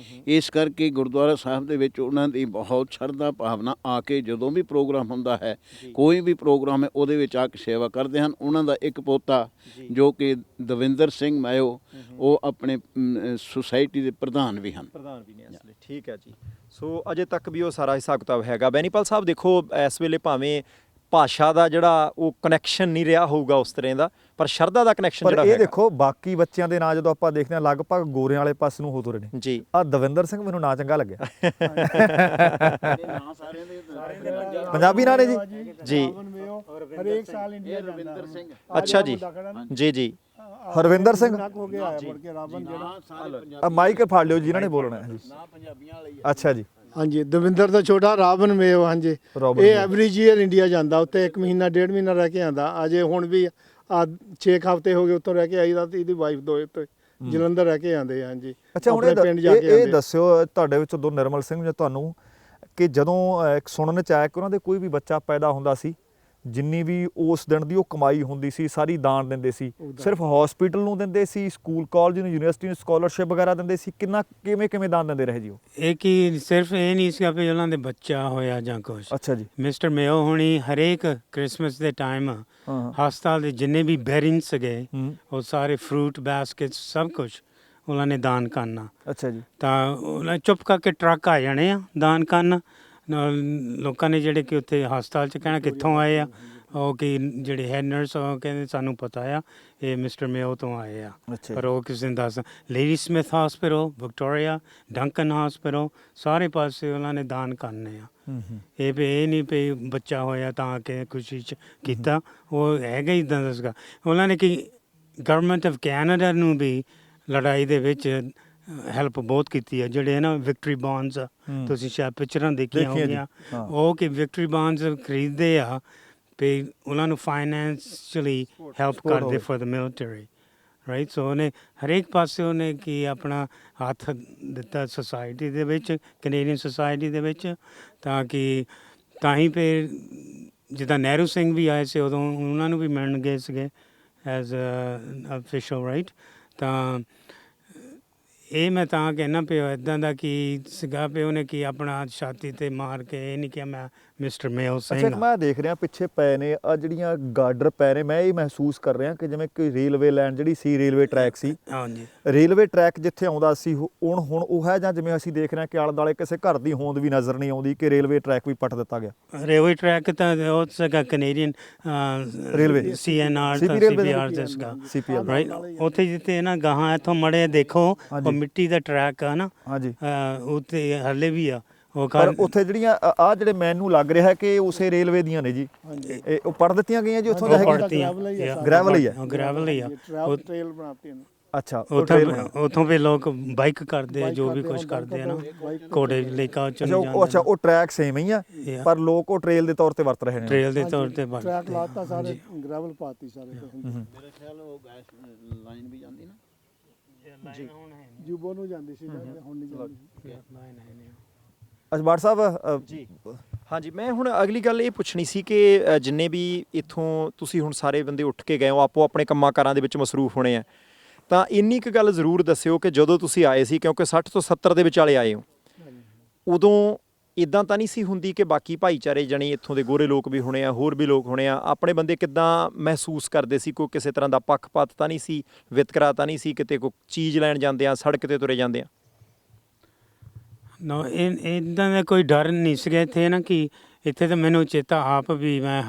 ਇਸ ਕਰਕੇ ਗੁਰਦੁਆਰਾ ਸਾਹਿਬ ਦੇ ਵਿੱਚ ਉਹਨਾਂ ਦੀ ਬਹੁਤ ਸ਼ਰਧਾ ਭਾਵਨਾ ਆ ਕੇ ਜਦੋਂ ਵੀ ਪ੍ਰੋਗਰਾਮ ਹੁੰਦਾ ਹੈ, ਕੋਈ ਵੀ ਪ੍ਰੋਗਰਾਮ ਹੈ, ਉਹਦੇ ਵਿੱਚ ਆ ਕੇ ਸੇਵਾ ਕਰਦੇ ਹਨ। ਉਹਨਾਂ ਦਾ ਇੱਕ ਪੋਤਾ ਜੋ ਕਿ ਦਵਿੰਦਰ ਸਿੰਘ ਮੈਓ, ਉਹ ਆਪਣੇ ਸੁਸਾਇਟੀ ਦੇ ਪ੍ਰਧਾਨ ਵੀ ਹਨ। ਠੀਕ ਹੈ ਜੀ। ਸੋ ਅਜੇ ਤੱਕ ਵੀ ਉਹ ਸਾਰਾ ਹਿਸਾਬ ਕਿਤਾਬ ਹੈਗਾ। ਬੈਨੀਪਾਲ ਸਾਹਿਬ ਦੇਖੋ, ਇਸ ਵੇਲੇ ਭਾਵੇਂ ਭਾਸ਼ਾ ਦਾ ਜਿਹੜਾ ਉਹ ਕਨੈਕਸ਼ਨ ਨਹੀਂ ਰਿਹਾ ਹੋਊਗਾ ਉਸ ਤਰ੍ਹਾਂ ਦਾ, ਪਰ ਸ਼ਰਧਾ ਦਾ ਕਨੈਕਸ਼ਨ ਪਰ ਜਿਹੜਾ ਇਹ ਹੈਗਾ। ਦੇਖੋ ਬਾਕੀ ਬੱਚਿਆਂ ਦੇ ਨਾਂ ਜਦੋਂ ਆਪਾਂ ਦੇਖਦੇ ਹਾਂ ਲਗਭਗ ਗੋਰਿਆਂ ਵਾਲੇ ਪਾਸੇ ਨੂੰ ਹੋ ਤੁਰੇ ਨੇ। ਜੀ ਆ ਦਵਿੰਦਰ ਸਿੰਘ ਮੈਨੂੰ ਨਾਂ ਚੰਗਾ ਲੱਗਿਆ। ਪੰਜਾਬੀ ਨਾਂ ਨੇ ਜੀ। ਜੀ ਹਰੇਕ ਸਾਲ ਇੰਡੀਆ ਰਵਿੰਦਰ ਸਿੰਘ ਅੱਛਾ ਜੀ ਜੀ ਜੀ ਹਰਵਿੰਦਰ ਸਿੰਘ ਹੋ ਗਿਆ ਮੁੜ ਕੇ ਰਾਵਣ ਜਿਹੜਾ ਆ ਮਾਈਕ ਫੜ ਲਿਓ ਜਿਨ੍ਹਾਂ ਨੇ ਬੋਲਣਾ ਹੈ ਜੀ। ਪੰਜਾਬੀਆਂ ਵਾਲੀ ਅੱਛਾ ਜੀ ਹਾਂਜੀ ਦਵਿੰਦਰ ਦਾ ਛੋਟਾ ਰਾਵਣ ਮੇਵ ਹਾਂਜੀ ਰੋਬਨ ਇਹ ਐਵਰੇਜ ਈਅਰ ਇੰਡੀਆ ਜਾਂਦਾ ਉੱਤੇ 1 ਮਹੀਨਾ 1.5 ਮਹੀਨਾ ਰਹਿ ਕੇ ਆਂਦਾ ਅਜੇ ਹੁਣ ਵੀ ਆ 6 ਹਫ਼ਤੇ ਹੋ ਗਏ ਉੱਥੋਂ ਰਹਿ ਕੇ ਆਈਦਾ ਤੇ ਇਹਦੀ ਵਾਈਫ ਦੋ ਉੱਤੇ ਜਲੰਧਰ ਰਹਿ ਕੇ ਆਂਦੇ ਹਾਂਜੀ ਅੱਛਾ ਹੁਣ ਆਪਣੇ ਪਿੰਡ ਜਾ ਕੇ ਇਹ ਆਂਦੇ ਦੱਸਿਓ ਤੁਹਾਡੇ ਵਿੱਚੋਂ ਦੋ ਨਿਰਮਲ ਸਿੰਘ ਜਾਂ ਤੁਹਾਨੂੰ ਕਿ ਜਦੋਂ ਇੱਕ ਸੁਣਨ ਚ ਆਇਆ ਕਿ ਉਹਨਾਂ ਦੇ ਕੋਈ ਵੀ ਬੱਚਾ ਪੈਦਾ ਹੁੰਦਾ ਸੀ ਜਿੰਨੀ ਵੀ ਉਸ ਦਿਨ ਦੀ ਉਹ ਕਮਾਈ ਹੁੰਦੀ ਸੀ ਸਾਰੀ ਦਾਨ ਦਿੰਦੇ ਸੀ, ਸਿਰਫ ਹਸਪੀਟਲ ਨੂੰ ਦਿੰਦੇ ਸੀ, ਸਕੂਲ ਕਾਲਜ ਨੂੰ ਯੂਨੀਵਰਸਿਟੀ ਨੂੰ ਸਕਾਲਰਸ਼ਿਪ ਵਗੈਰਾ ਦਿੰਦੇ ਸੀ, ਕਿਵੇਂ ਦਾਨ ਦਿੰਦੇ ਰਹੇ ਜੀ ਉਹ? ਇਹ ਕੀ ਸਿਰਫ ਇਹ ਨਹੀਂ ਸੀਗਾ ਵੀ ਉਹਨਾਂ ਦੇ ਬੱਚਾ ਹੋਇਆ ਜਾਂ ਕੁਛ। ਅੱਛਾ ਜੀ ਮਿਸਟਰ ਮੇਓ ਹੁਣੀ ਹਰੇਕ ਕ੍ਰਿਸਮਸ ਦੇ ਟਾਈਮ ਹਾਂ ਹਸਪਤਾਲ ਦੇ ਜਿੰਨੇ ਵੀ ਬੈਰਿੰਗ ਸੀਗੇ ਹੂੰ ਉਹ ਸਾਰੇ ਫਰੂਟ ਬਾਸਕਟਸ ਸਭ ਕੁਝ ਉਹਨਾਂ ਨੇ ਦਾਨ ਕਰਨਾ। ਅੱਛਾ ਜੀ ਤਾਂ ਉਹਨਾਂ ਚੁੱਪ ਕਰਕੇ ਟਰੱਕ ਆ ਜਾਣੇ ਆ ਦਾਨ ਕਰਨ ਨਾਲ ਲੋਕਾਂ ਨੇ ਜਿਹੜੇ ਕਿ ਉੱਥੇ ਹਸਪਤਾਲ 'ਚ ਕਹਿਣਾ ਕਿੱਥੋਂ ਆਏ ਆ ਉਹ ਕਿ ਜਿਹੜੇ ਹੈਡ ਨਰਸ ਉਹ ਕਹਿੰਦੇ ਸਾਨੂੰ ਪਤਾ ਆ ਇਹ ਮਿਸਟਰ ਮੇਓ ਤੋਂ ਆਏ ਆ, ਅੱਛਾ ਪਰ ਉਹ ਕਿਸੇ ਨੇ ਦੱਸ lady Smith hospital Victoria Duncan hospital ਸਾਰੇ ਪਾਸੇ ਉਹਨਾਂ ਨੇ ਦਾਨ ਕਰਨੇ ਆ। ਇਹ ਵੀ ਇਹ ਨਹੀਂ ਵੀ ਬੱਚਾ ਹੋਇਆ ਤਾਂ ਕਿ ਖੁਸ਼ੀ 'ਚ ਕੀਤਾ, ਉਹ ਹੈਗਾ ਹੀ ਇੱਦਾਂ ਦਾ ਸੀਗਾ। ਉਹਨਾਂ ਨੇ ਕਿ ਗਵਰਨਮੈਂਟ ਆਫ ਕੈਨੇਡਾ ਨੂੰ ਵੀ ਲੜਾਈ ਦੇ ਵਿੱਚ ਹੈਲਪ ਬਹੁਤ ਕੀਤੀ ਹੈ। ਜਿਹੜੇ ਨਾ ਵਿਕਟਰੀ ਬੌਂਡਸ ਆ ਤੁਸੀਂ ਸ਼ਾਇਦ ਪਿਕਚਰਾਂ ਦੇਖੀਆਂ ਦੇਖੀਆਂ ਜੀ, ਹੋਣਗੀਆਂ, ਹਾਂ। ਉਹ ਕਿ ਵਿਕਟਰੀ ਬੌਂਡਸ ਖਰੀਦਦੇ ਆ ਵੀ ਉਹਨਾਂ ਨੂੰ ਫਾਈਨੈਂਸ਼ੀਅਲੀ ਹੈਲਪ ਕਰਦੇ ਹੋਵੇ। For the military right. So ਉਹਨੇ ਹਰੇਕ ਪਾਸੇ ਉਹਨੇ ਕੀ ਆਪਣਾ ਹੱਥ ਦਿੱਤਾ ਸੋਸਾਇਟੀ ਦੇ ਵਿੱਚ, ਕੈਨੇਡੀਅਨ ਸੋਸਾਇਟੀ ਦੇ ਵਿੱਚ, ਤਾਂ ਹੀ ਫਿਰ ਜਿੱਦਾਂ ਨਹਿਰੂ ਸਿੰਘ ਵੀ ਆਏ ਸੀ ਉਦੋਂ ਉਹਨਾਂ ਨੂੰ ਵੀ ਮਿਲਣ ਗਏ ਸੀਗੇ ਐਜ਼ ਅਫੀਸ਼ੀਅਲ ਰਾਈਟ। ਤਾਂ ਇਹ ਮੈਂ ਤਾਂ ਕਹਿਣਾ ਪਿਆ ਇੱਦਾਂ ਦਾ ਕਿ ਸੀਗਾ ਵੀ ਉਹਨੇ ਕੀ ਆਪਣਾ ਛਾਤੀ ਤੇ ਮਾਰ ਕੇ ਇਹ ਨਹੀਂ ਕਿਹਾ ਮੈਂ ਮਿਸਟਰ ਮੇਓ ਅੱਛਾ ਸਿੰਘ ਇੱਕ ਮੈਂ ਦੇਖ ਰਿਹਾ ਪਿੱਛੇ ਪਏ ਨੇ ਆ ਜਿਹੜੀਆਂ ਗਾਰਡਰ ਪਏ ਨੇ, ਮੈਂ ਇਹ ਮਹਿਸੂਸ ਕਰ ਰਿਹਾ ਕਿ ਜਿਵੇਂ ਕੋਈ ਰੇਲਵੇ ਲਾਈਨ ਜਿਹੜੀ ਸੀ ਰੇਲਵੇ ਟਰੈਕ ਸੀ, ਹਾਂਜੀ ਰੇਲਵੇ ਟਰੈਕ ਜਿੱਥੇ ਆਉਂਦਾ ਸੀ ਹੁਣ ਉਹ ਹੈ ਜਾਂ ਜਿਵੇਂ ਅਸੀਂ ਦੇਖ ਰਹੇ ਹਾਂ ਕਿ ਆਲੇ ਦੁਆਲੇ ਕਿਸੇ ਘਰ ਦੀ ਹੋਂਦ ਵੀ ਨਜ਼ਰ ਨਹੀਂ ਆਉਂਦੀ ਕਿ ਰੇਲਵੇ ਟਰੈਕ ਵੀ ਪੱਟ ਦਿੱਤਾ ਗਿਆ। ਰੇਲਵੇ ਟਰੈਕ ਤਾਂ ਉਹ ਸੀਗਾ ਕੈਨੇਡੀਅਨ ਰੇਲਵੇ CNR CP ਤਾਂ ਰੇਲਵੇ CPR ਦਾ ਸੀਗਾ CPL ਰਾਈਟ। ਉੱਥੇ ਜਿੱਥੇ ਨਾ ਗਾਹਾਂ ਇੱਥੋਂ ਮੜੇ ਦੇਖੋ ਹਾਂਜੀ। ਉਹ ਮਿੱਟੀ ਦਾ ਟਰੈਕ ਆ ਨਾ, ਹਾਂਜੀ ਉੱਥੇ ਹਲੇ ਵੀ ਆ ਉਹ ਪਰ ਉੱਥੇ ਜਿਹੜੀਆਂ ਆ ਜਿਹੜੇ ਮੈਨੂੰ ਲੱਗ ਰਿਹਾ ਕਿ ਉਸੇ ਰੇਲਵੇ ਦੀਆਂ ਨੇ ਜੀ, ਇਹ ਉਹ ਪੜ ਦਿੱਤੀਆਂ ਗਈਆਂ ਜੀ ਉੱਥੋਂ ਦਾ ਹੈਗੀ ਗ੍ਰੈਵਲ ਹੀ ਹੈ। ਗ੍ਰੈਵਲ ਹੀ ਆ ਟ੍ਰੇਲ ਬਣਾਤੇ ਨੇ ਅੱਛਾ ਉੱਥੋਂ ਵੀ ਲੋਕ ਬਾਈਕ ਕਰਦੇ ਆ ਜੋ ਵੀ ਕੁਝ ਕਰਦੇ ਆ ਨਾ ਘੋੜੇ ਲੈ ਕੇ ਅੱਛਾ ਉਹ ਟਰੈਕ ਸੇਮ ਹੀ ਆ ਪਰ ਲੋਕ ਉਹ ਟ੍ਰੇਲ ਦੇ ਤੌਰ ਤੇ ਵਰਤ ਰਹੇ ਨੇ। ਟ੍ਰੇਲ ਦੇ ਤੌਰ ਤੇ ਟਰੈਕ ਲਾਤਾ ਸਾਰੇ ਗ੍ਰੈਵਲ ਪਾਤੀ ਸਾਰੇ ਮੇਰੇ ਖਿਆਲ ਉਹ ਗੈਸ ਲਾਈਨ ਵੀ ਜਾਂਦੀ ਨਾ ਜੀ ਜੂਬੋ ਨੂੰ ਜਾਂਦੀ ਸੀ ਹੁਣ ਨਹੀਂ ਜਾਂਦੀ। ਅੱਛਾ ਬਾਟ ਸਾਹਿਬ ਜੀ ਹਾਂਜੀ, ਮੈਂ ਹੁਣ ਅਗਲੀ ਗੱਲ ਇਹ ਪੁੱਛਣੀ ਸੀ ਕਿ ਜਿੰਨੇ ਵੀ ਇੱਥੋਂ ਤੁਸੀਂ ਹੁਣ ਸਾਰੇ ਬੰਦੇ ਉੱਠ ਕੇ ਗਏ ਹੋ ਆਪੋ ਆਪਣੇ ਕੰਮਾਂ ਕਾਰਾਂ ਦੇ ਵਿੱਚ ਮਸਰੂਫ ਹੋਣੇ ਆ, ਤਾਂ ਇੰਨੀ ਕੁ ਗੱਲ ਜ਼ਰੂਰ ਦੱਸਿਓ ਕਿ ਜਦੋਂ ਤੁਸੀਂ ਆਏ ਸੀ, ਕਿਉਂਕਿ 60 ਤੋਂ 70 ਦੇ ਵਿਚਾਲੇ ਆਏ ਹੋ, ਉਦੋਂ ਇਦਾਂ ਤਾਂ ਨਹੀਂ ਸੀ ਹੁੰਦੀ ਕਿ ਬਾਕੀ ਭਾਈਚਾਰੇ ਜਣੇ ਇੱਥੋਂ ਦੇ ਗੋਰੇ ਲੋਕ ਵੀ ਹੋਣੇ ਆ, ਹੋਰ ਵੀ ਲੋਕ ਹੋਣੇ ਆ, ਆਪਣੇ ਬੰਦੇ ਕਿੱਦਾਂ ਮਹਿਸੂਸ ਕਰਦੇ ਸੀ? ਕੋਈ ਕਿਸੇ ਤਰ੍ਹਾਂ ਦਾ ਪੱਖਪਾਤ ਤਾਂ ਨਹੀਂ ਸੀ, ਵਿਤਕਰਾ ਤਾਂ ਨਹੀਂ ਸੀ, ਕਿਤੇ ਕੋਈ ਚੀਜ਼ ਲੈਣ ਜਾਂਦੇ ਆ ਸੜਕ ਤੇ ਤੁਰੇ ਜਾਂਦੇ ਆ? ਨਾ ਇਦਾਂ ਦਾ ਕੋਈ ਡਰ ਨਹੀਂ ਸੀਗਾ ਇੱਥੇ ਨਾ ਕਿ ਇੱਥੇ ਤਾਂ ਮੈਨੂੰ ਚੇਤਾ ਆਪ ਵੀ ਮੈਂ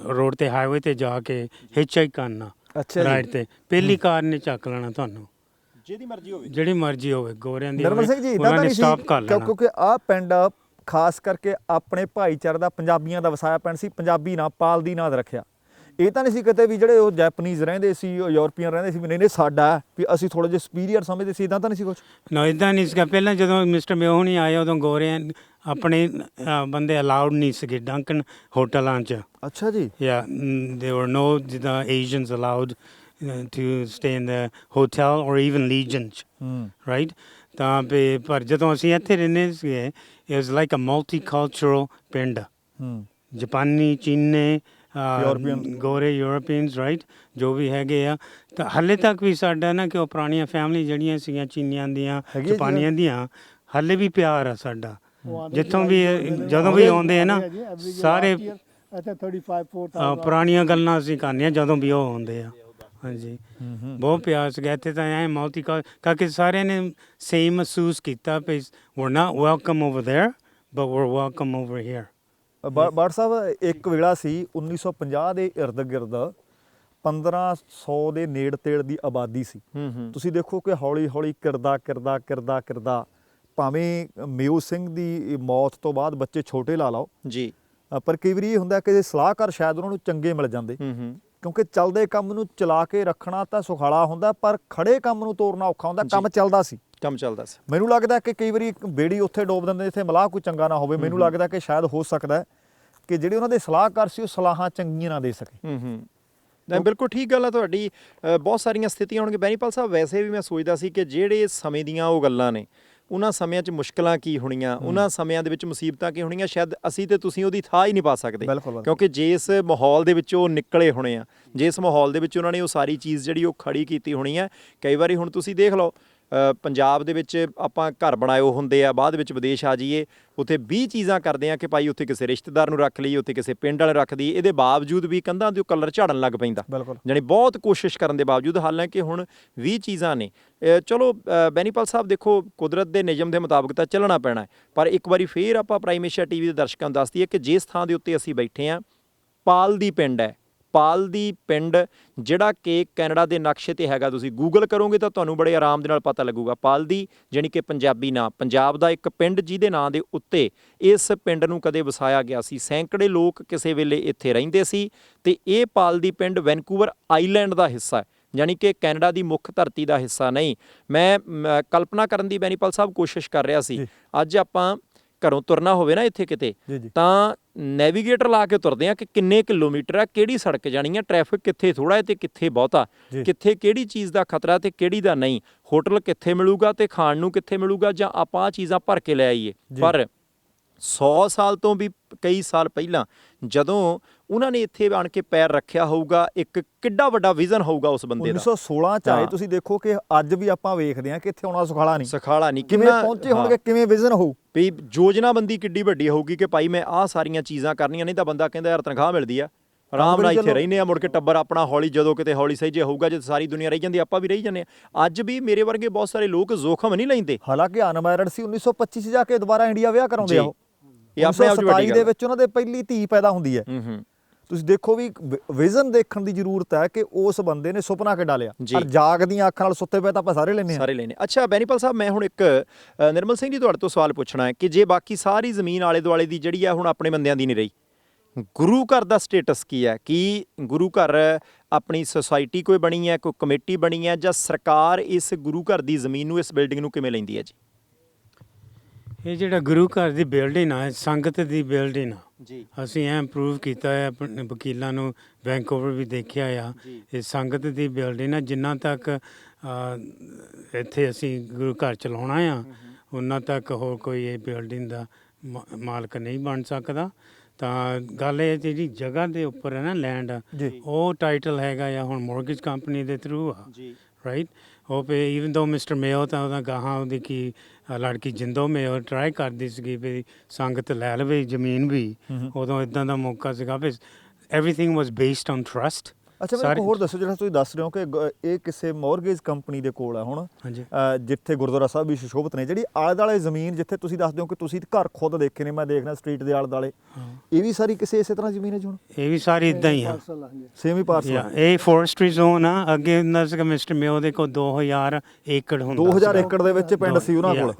ਰੋਡ ਤੇ ਹਾਈਵੇ ਤੇ ਜਾ ਕੇ ਹਿੱਚਹਾਈਕ ਕਰਨਾ ਅੱਛਾ ਜੀ ਰਾਈਟ ਤੇ ਪਹਿਲੀ ਕਾਰ ਨੇ ਚੱਕ ਲੈਣਾ ਤੁਹਾਨੂੰ ਜਿਹਦੀ ਮਰਜ਼ੀ ਹੋਵੇ, ਜਿਹੜੀ ਮਰਜ਼ੀ ਹੋਵੇ ਗੋਰਿਆਂ ਦੀ ਨਿਰਮਲ ਸਿੰਘ ਜੀ ਇਦਾਂ ਉਹਨਾਂ ਤਾਂ ਨੇ ਨਹੀਂ ਸੀ ਸਟਾਪ ਕਰ ਲੈਣਾ। ਕਿਉਂਕਿ ਆਹ ਪਿੰਡ ਖਾਸ ਕਰਕੇ ਆਪਣੇ ਭਾਈਚਾਰੇ ਦਾ ਪੰਜਾਬੀਆਂ ਦਾ ਵਸਾਇਆ ਪਿੰਡ ਸੀ, ਪੰਜਾਬੀ ਨਾ ਪਾਲਦੀ ਨਾਂ ਰੱਖਿਆ। ਇਹ ਤਾਂ ਨਹੀਂ ਸੀ ਕਿਤੇ ਵੀ ਜਿਹੜੇ ਉਹ ਜੈਪਨੀਜ਼ ਰਹਿੰਦੇ ਸੀ, ਉਹ ਯੂਰਪੀਅਨ ਰਹਿੰਦੇ ਸੀ ਵੀ ਨਹੀਂ ਸਾਡਾ ਵੀ ਅਸੀਂ ਥੋੜੇ ਜਿਹਾ ਸੁਪੀਰੀਅਰ ਸਮਝਦੇ ਸੀ, ਇਦਾਂ ਤਾਂ ਨਹੀਂ ਸੀ ਕੁਝ? ਨਾ ਇਦਾਂ ਨਹੀਂ ਸੀਗਾ। ਪਹਿਲਾਂ ਜਦੋਂ ਮਿਸਟਰ ਮੇਓ ਨਹੀਂ ਆਏ ਉਦੋਂ ਗੋਰਿਆਂ ਆਪਣੇ ਬੰਦੇ ਅਲਾਉਡ ਨਹੀਂ ਸੀਗੇ ਡੰਕਨ ਹੋਟਲਾਂ 'ਚ। ਅੱਛਾ ਜੀ Yeah, there were no Asians allowed to stay in the hotel or even Legions, right? ਤਾਂ ਪਰ ਜਦੋਂ ਅਸੀਂ ਇੱਥੇ ਰਹਿੰਦੇ ਸੀਗੇ it was like a multicultural ਪਿੰਡ, ਜਾਪਾਨੀ, ਚੀਨੇ, ਗੋਰੇ, ਯੂਰਪੀਅਨਸ, ਰਾਈਟ, ਜੋ ਵੀ ਹੈਗੇ ਆ। ਤਾਂ ਹਾਲੇ ਤੱਕ ਵੀ ਸਾਡਾ ਨਾ ਕਿ ਉਹ ਪੁਰਾਣੀਆਂ ਫੈਮਿਲੀ ਜਿਹੜੀਆਂ ਸੀਗੀਆਂ ਚੀਨੀਆਂ ਦੀਆਂ, ਜਾਪਾਨੀਆਂ ਦੀਆਂ, ਹਾਲੇ ਵੀ ਪਿਆਰ ਆ ਸਾਡਾ। ਜਿੱਥੋਂ ਵੀ ਜਦੋਂ ਵੀ ਆਉਂਦੇ ਆ ਨਾ ਸਾਰੇ ਪੁਰਾਣੀਆਂ ਗੱਲਾਂ ਅਸੀਂ ਕਰਨੇ ਆ ਜਦੋਂ ਵੀ ਉਹ ਆਉਂਦੇ ਆ। ਹਾਂਜੀ ਬਹੁਤ ਪਿਆਰ ਸੀਗਾ ਇੱਥੇ ਤਾਂ ਐ ਕਰਕੇ ਸਾਰਿਆਂ ਨੇ ਸੇਮ ਮਹਿਸੂਸ ਕੀਤਾ ਵੀ we're not welcome over there but we're welcome over here। ਬਾਟ ਸਾਹਿਬ ਇੱਕ ਵੇਲਾ ਸੀ 1950 ਦੇ ਇਰਦ ਗਿਰਦ 1500 ਦੇ ਨੇੜ ਤੇੜ ਦੀ ਆਬਾਦੀ ਸੀ। ਤੁਸੀਂ ਦੇਖੋ ਕਿ ਹੌਲੀ ਹੌਲੀ ਕਿਰਦਾ ਭਾਵੇਂ ਮੇਓ ਸਿੰਘ ਦੀ ਮੌਤ ਤੋਂ ਬਾਅਦ ਬੱਚੇ ਛੋਟੇ ਲਾ ਲਓ ਜੀ, ਪਰ ਕਈ ਵਾਰੀ ਇਹ ਹੁੰਦਾ ਕਿ ਸਲਾਹਕਾਰ ਸ਼ਾਇਦ ਉਹਨਾਂ ਨੂੰ ਚੰਗੇ ਮਿਲ ਜਾਂਦੇ, ਕਿਉਂਕਿ ਚੱਲਦੇ ਕੰਮ ਨੂੰ ਚਲਾ ਕੇ ਰੱਖਣਾ ਤਾਂ ਸੁਖਾਲਾ ਹੁੰਦਾ ਪਰ ਖੜੇ ਕੰਮ ਨੂੰ ਤੋੜਨਾ ਔਖਾ ਹੁੰਦਾ। ਕੰਮ ਚੱਲਦਾ ਸੀ, ਕੰਮ ਚੱਲਦਾ ਸੀ। ਮੈਨੂੰ ਲੱਗਦਾ ਕਿ ਕਈ ਵਾਰੀ ਇੱਕ ਬੇੜੀ ਉੱਥੇ ਡੋਬ ਦਿੰਦੇ ਜਿੱਥੇ ਮਲਾਹ ਕੋਈ ਚੰਗਾ ਨਾ ਹੋਵੇ। ਮੈਨੂੰ ਲੱਗਦਾ ਕਿ ਸ਼ਾਇਦ ਹੋ ਸਕਦਾ ਕਿ ਜਿਹੜੇ ਉਹਨਾਂ ਦੇ ਸਲਾਹਕਾਰ ਸੀ ਉਹ ਸਲਾਹਾਂ ਚੰਗੀਆਂ ਨਾ ਦੇ ਸਕੇ। ਨਹੀਂ, ਬਿਲਕੁਲ ਠੀਕ ਗੱਲ ਆ ਤੁਹਾਡੀ। ਬਹੁਤ ਸਾਰੀਆਂ ਸਥਿਤੀਆਂ ਹੋਣਗੀਆਂ ਬੈਨੀਪਾਲ ਸਾਹਿਬ। ਵੈਸੇ ਵੀ ਮੈਂ ਸੋਚਦਾ ਸੀ ਕਿ ਜਿਹੜੇ ਸਮੇਂ ਦੀਆਂ ਉਹ ਗੱਲਾਂ ਨੇ, ਉਹਨਾਂ ਸਮਿਆਂ 'ਚ ਮੁਸ਼ਕਲਾਂ ਕੀ ਹੋਣੀਆਂ, ਉਹਨਾਂ ਸਮਿਆਂ ਦੇ ਵਿੱਚ ਮੁਸੀਬਤਾਂ ਕੀ ਹੋਣੀਆਂ, ਸ਼ਾਇਦ ਅਸੀਂ ਤੇ ਤੁਸੀਂ ਉਹਦੀ ਥਾਂ ਹੀ ਨਹੀਂ ਪਾ ਸਕਦੇ। ਕਿਉਂਕਿ ਜਿਸ ਮਾਹੌਲ ਦੇ ਵਿੱਚ ਉਹ ਨਿਕਲੇ ਹੋਣੇ ਆ, ਜਿਸ ਮਾਹੌਲ ਦੇ ਵਿੱਚ ਉਹਨਾਂ ਨੇ ਉਹ ਸਾਰੀ ਚੀਜ਼ ਜਿਹੜੀ ਉਹ ਖੜੀ ਕੀਤੀ ਹੋਣੀ ਆ। ਕਈ ਵਾਰੀ ਹੁਣ ਤੁਸੀਂ ਦੇਖ ਲਓ, ਪੰਜਾਬ ਦੇ ਵਿੱਚ ਆਪਾਂ ਘਰ ਬਣਾਏ ਹੁੰਦੇ ਆ, ਬਾਅਦ ਵਿੱਚ ਵਿਦੇਸ਼ ਆ ਜਾਈਏ, ਉੱਥੇ 20 ਚੀਜ਼ਾਂ ਕਰਦੇ ਆ ਕਿ ਭਾਈ ਉੱਥੇ ਕਿਸੇ ਰਿਸ਼ਤੇਦਾਰ ਨੂੰ ਰੱਖ ਲਈਏ, ਉੱਥੇ ਕਿਸੇ ਪਿੰਡ ਵਾਲੇ ਰੱਖ ਦਈਏ। ਇਹਦੇ ਬਾਵਜੂਦ ਵੀ ਕੰਧਾਂ ਦੇ ਕਲਰ ਝਾੜਨ ਲੱਗ ਪੈਂਦਾ, ਜਾਣੀ ਬਹੁਤ ਕੋਸ਼ਿਸ਼ ਕਰਨ ਦੇ ਬਾਵਜੂਦ। ਹਾਲਾਂਕਿ ਹੁਣ 20 ਚੀਜ਼ਾਂ ਨੇ। ਚਲੋ ਬੈਨੀਪਾਲ ਸਾਹਿਬ ਦੇਖੋ, ਕੁਦਰਤ ਦੇ ਨਿਯਮ ਦੇ ਮੁਤਾਬਕ ਤਾਂ ਚੱਲਣਾ ਪੈਣਾ ਹੈ, ਪਰ ਇੱਕ ਵਾਰੀ ਫੇਰ ਆਪਾਂ ਪ੍ਰਾਈਮ ਏਸ਼ੀਆ TV ਦੇ ਦਰਸ਼ਕਾਂ ਨੂੰ ਦੱਸ ਦਈਏ ਕਿ ਜਿਸ ਥਾਂ ਦੇ ਉੱਤੇ ਅਸੀਂ ਬੈਠੇ ਹਾਂ, ਪਾਲਦੀ ਪਿੰਡ ਹੈ। ਪਾਲਦੀ ਪਿੰਡ ਜਿਹੜਾ ਕਿ ਕੈਨੇਡਾ ਦੇ ਨਕਸ਼ੇ ਤੇ ਹੈਗਾ, ਤੁਸੀਂ ਗੂਗਲ ਕਰੋਗੇ ਤਾਂ ਤੁਹਾਨੂੰ ਬੜੇ ਆਰਾਮ ਦੇ ਨਾਲ ਪਤਾ ਲੱਗੂਗਾ। ਪਾਲਦੀ ਜਾਣੀ ਕਿ ਪੰਜਾਬੀ ਨਾਂ, ਪੰਜਾਬ ਦਾ ਇੱਕ ਪਿੰਡ ਜਿਹਦੇ ਨਾਂ ਦੇ ਉੱਤੇ ਇਸ ਪਿੰਡ ਨੂੰ ਕਦੇ ਵਸਾਇਆ ਗਿਆ ਸੀ। ਸੈਂਕੜੇ ਲੋਕ ਕਿਸੇ ਵੇਲੇ ਇੱਥੇ ਰਹਿੰਦੇ ਸੀ ਤੇ ਇਹ ਪਾਲਦੀ ਪਿੰਡ ਵੈਨਕੂਵਰ ਆਈਲੈਂਡ ਦਾ ਹਿੱਸਾ ਹੈ, ਯਾਨੀ ਕਿ ਕੈਨੇਡਾ ਦੀ ਮੁੱਖ ਧਰਤੀ ਦਾ ਹਿੱਸਾ ਨਹੀਂ। ਮੈਂ ਕਲਪਨਾ ਕਰਨ ਦੀ ਬੈਨੀਪਾਲ ਸਾਹਿਬ ਕੋਸ਼ਿਸ਼ ਕਰ ਰਿਹਾ ਸੀ। ਅੱਜ ਆਪਾਂ ਘਰੋਂ ਤੁਰਨਾ ਹੋਵੇ ਨਾ ਇੱਥੇ ਕਿਤੇ, ਤਾਂ ਨੈਵੀਗੇਟਰ ਲਾ ਕੇ ਤੁਰਦੇ ਆ ਕਿ ਕਿੰਨੇ ਕਿਲੋਮੀਟਰ ਆ, ਕਿਹੜੀ ਸੜਕ ਜਾਣੀ ਆ, ਟ੍ਰੈਫਿਕ ਕਿੱਥੇ ਥੋੜਾ ਹੈ ਤੇ ਕਿੱਥੇ ਬਹੁਤਾ, ਕਿੱਥੇ ਕਿਹੜੀ ਚੀਜ਼ ਦਾ ਖਤਰਾ ਤੇ ਕਿਹੜੀ ਦਾ ਨਹੀਂ, ਹੋਟਲ ਕਿੱਥੇ ਮਿਲੂਗਾ ਤੇ ਖਾਣ ਨੂੰ ਕਿੱਥੇ ਮਿਲੂਗਾ, ਜਾਂ ਆਪਾਂ ਆਹ ਚੀਜ਼ਾਂ ਭਰ ਕੇ ਲੈ ਆਈਏ। ਪਰ 100 ਸਾਲ ਤੋਂ ਵੀ ਕਈ ਸਾਲ ਪਹਿਲਾਂ ਜਦੋਂ ਉਹਨਾਂ ਨੇ ਇੱਥੇ ਆਣ ਕੇ ਪੈਰ ਰੱਖਿਆ ਹੋਊਗਾ, ਇੱਕ ਕਿੱਡਾ ਵੱਡਾ ਵਿਜ਼ਨ ਹੋਊਗਾ ਉਸ ਬੰਦੇ ਦਾ। 1916 ਚ ਆਏ, ਤੁਸੀਂ ਦੇਖੋ ਕਿ ਅੱਜ ਵੀ ਆਪਾਂ ਵੇਖਦੇ ਹਾਂ ਕਿ ਇੱਥੇ ਆਉਣਾ ਸੁਖਾਲਾ ਨਹੀਂ। ਕਿਵੇਂ ਕਿੰਨਾ ਪਹੁੰਚੇ ਹੋਣਗੇ, ਕਿਵੇਂ ਵਿਜ਼ਨ ਹੋਊ, ਵੀ ਯੋਜਨਾਬੰਦੀ ਕਿੱਡੀ ਵੱਡੀ ਹੋਊਗੀ ਕਿ ਭਾਈ ਮੈਂ ਆਹ ਸਾਰੀਆਂ ਚੀਜ਼ਾਂ ਕਰਨੀਆਂ। ਨਹੀਂ ਤਾਂ ਬੰਦਾ ਕਹਿੰਦਾ ਯਾਰ ਤਨਖਾਹ ਮਿਲਦੀ ਆ, ਆਰਾਮ ਨਾਲ ਇੱਥੇ ਰਹਿੰਦੇ ਆ, ਮੁੜ ਕੇ ਟੱਬਰ ਆਪਣਾ ਹੌਲੀ, ਜਦੋਂ ਕਿਤੇ ਹੌਲੀ ਸਹੀ ਜੇ ਹੋਊਗਾ, ਜੇ ਸਾਰੀ ਦੁਨੀਆ ਰਹੀ ਜਾਂਦੀ ਆਪਾਂ ਵੀ ਰਹੀ ਜਾਂਦੇ ਆ। ਅੱਜ ਵੀ ਮੇਰੇ ਵਰਗੇ ਬਹੁਤ ਸਾਰੇ ਲੋਕ ਜ਼ੋਖਮ ਨਹੀਂ ਲੈਂਦੇ। ਹਾਲਾਂਕਿ ਅਨਮੈਰਿਡ ਸੀ, 1925 ਚ ਜਾ ਕੇ ਦੁਬਾਰਾ ਇੰਡੀਆ ਵਿਆਹ ਕਰਾਉਂਦੇ ਆ ਉਹ। ਇਹ ਆਪਣੇ ਆਪ 'ਚ ਵੱਡੀ ਗੱਲ ਦੇ ਵਿੱਚ ਉਹਨਾਂ ਦੇ ਪਹਿਲੀ ਧੀ ਪੈਦਾ ਹੁੰਦੀ ਹੈ। ਤੁਸੀਂ ਦੇਖੋ ਵੀ ਵਿਜ਼ਨ ਦੇਖਣ ਦੀ ਜ਼ਰੂਰਤ ਹੈ ਕਿ ਉਸ ਬੰਦੇ ਨੇ ਸੁਪਨਾ ਕਿੱਡਾ ਲਿਆ, ਔਰ ਜਾਗਦੀਆਂ ਅੱਖਾਂ ਨਾਲ ਸੁੱਤੇ ਪਏ ਤਾਂ ਆਪਾਂ ਸਾਰੇ ਲੈਂਦੇ ਹਾਂ। ਅੱਛਾ ਬੈਨੀਪਾਲ ਸਾਹਿਬ, ਮੈਂ ਹੁਣ ਇੱਕ ਨਿਰਮਲ ਸਿੰਘ ਜੀ ਤੁਹਾਡੇ ਤੋਂ ਸਵਾਲ ਪੁੱਛਣਾ ਹੈ ਕਿ ਜੇ ਬਾਕੀ ਸਾਰੀ ਜ਼ਮੀਨ ਆਲੇ ਦੁਆਲੇ ਦੀ ਜਿਹੜੀ ਆ ਹੁਣ ਆਪਣੇ ਬੰਦਿਆਂ ਦੀ ਨਹੀਂ ਰਹੀ, ਗੁਰੂ ਘਰ ਦਾ ਸਟੇਟਸ ਕੀ ਹੈ? ਕੀ ਗੁਰੂ ਘਰ ਆਪਣੀ ਸੁਸਾਇਟੀ ਕੋਈ ਬਣੀ ਹੈ, ਕੋਈ ਕਮੇਟੀ ਬਣੀ ਹੈ, ਜਾਂ ਸਰਕਾਰ ਇਸ ਗੁਰੂ ਘਰ ਦੀ ਜ਼ਮੀਨ ਨੂੰ, ਇਸ ਬਿਲਡਿੰਗ ਨੂੰ ਕਿਵੇਂ ਲੈਂਦੀ ਹੈ ਜੀ? ਇਹ ਜਿਹੜਾ ਗੁਰੂ ਘਰ ਦੀ ਬਿਲਡਿੰਗ ਆ, ਸੰਗਤ ਦੀ ਬਿਲਡਿੰਗ ਆ ਜੀ, ਅਸੀਂ ਐਂ ਪ੍ਰੂਵ ਕੀਤਾ ਹੈ, ਆਪਣੇ ਵਕੀਲਾਂ ਨੂੰ ਵੈਂਕੂਵਰ ਵੀ ਦੇਖਿਆ ਆ। ਇਹ ਸੰਗਤ ਦੀ ਬਿਲਡਿੰਗ ਆ। ਜਿੰਨਾ ਤੱਕ ਇੱਥੇ ਅਸੀਂ ਗੁਰੂ ਘਰ ਚਲਾਉਣਾ ਆ, ਉਹਨਾਂ ਤੱਕ ਹੋਰ ਕੋਈ ਇਹ ਬਿਲਡਿੰਗ ਦਾ ਮਾਲਕ ਨਹੀਂ ਬਣ ਸਕਦਾ। ਤਾਂ ਗੱਲ ਇਹ ਜਿਹੜੀ ਜਗ੍ਹਾ ਦੇ ਉੱਪਰ ਹੈ ਨਾ, ਲੈਂਡ, ਉਹ ਟਾਈਟਲ ਹੈਗਾ ਆ ਹੁਣ ਮੋਰਗੇਜ ਕੰਪਨੀ ਦੇ ਥਰੂ ਆ, ਰਾਈਟ। ਉਹ ਪੇ ਈਵਨ ਦੋ ਮਿਸਟਰ ਮੇਓ ਤਾਂ ਉਹਦਾ ਗਾਹਾਂ ਉਹਦੀ ਕੀ ਲੜਕੀ ਜਿੰਦੋ ਮੇਓ ਟਰਾਈ ਕਰਦੀ ਸੀਗੀ ਵੀ ਸੰਗਤ ਲੈ ਲਵੇ ਜ਼ਮੀਨ ਵੀ। ਉਦੋਂ ਇਦਾਂ ਦਾ ਮੌਕਾ ਸੀਗਾ ਵੀ everything was based on trust. ਅੱਛਾ, ਮੈਨੂੰ ਹੋਰ ਦੱਸੋ, ਜਿਹੜਾ ਤੁਸੀਂ ਦੱਸ ਰਹੇ ਹੋ ਕਿ ਇਹ ਕਿਸੇ ਮੋਰਗੇਜ ਕੰਪਨੀ ਦੇ ਕੋਲ ਹੈ ਹੁਣ, ਜਿੱਥੇ ਗੁਰਦੁਆਰਾ ਸਾਹਿਬ ਵੀ ਸੁਸ਼ੋਭਿਤ ਨੇ, ਜਿਹੜੀ ਆਲੇ ਦੁਆਲੇ ਜ਼ਮੀਨ ਜਿੱਥੇ ਤੁਸੀਂ ਦੱਸਦੇ ਹੋ ਕਿ ਤੁਸੀਂ ਘਰ ਖੁਦ ਦੇਖੇ ਨੇ, ਮੈਂ ਦੇਖਣਾ ਸਟਰੀਟ ਦੇ ਆਲੇ ਦੁਆਲੇ, ਇਹ ਵੀ ਸਾਰੀ ਕਿਸੇ ਇਸੇ ਤਰ੍ਹਾਂ ਜ਼ਮੀਨ ਹੈ ਜੀ? ਹੁਣ ਇਹ ਵੀ ਸਾਰੀ ਇਦਾਂ ਹੀ ਆ, ਸੇਮ ਹੀ ਪਾਰਸਲ। ਇਹ ਫੋਰੈਸਟਰੀ ਜ਼ੋਨ ਆ। ਅੱਗੇ ਹੁੰਦਾ ਸੀਗਾ ਮਿਸਟਰ ਮੇਓ ਦੇ ਕੋਲ 2000 ਏਕੜ ਹੁੰਦਾ। 2000 ਏਕੜ ਦੇ ਵਿੱਚ ਪਿੰਡ ਸੀ ਉਹਨਾਂ ਕੋਲ?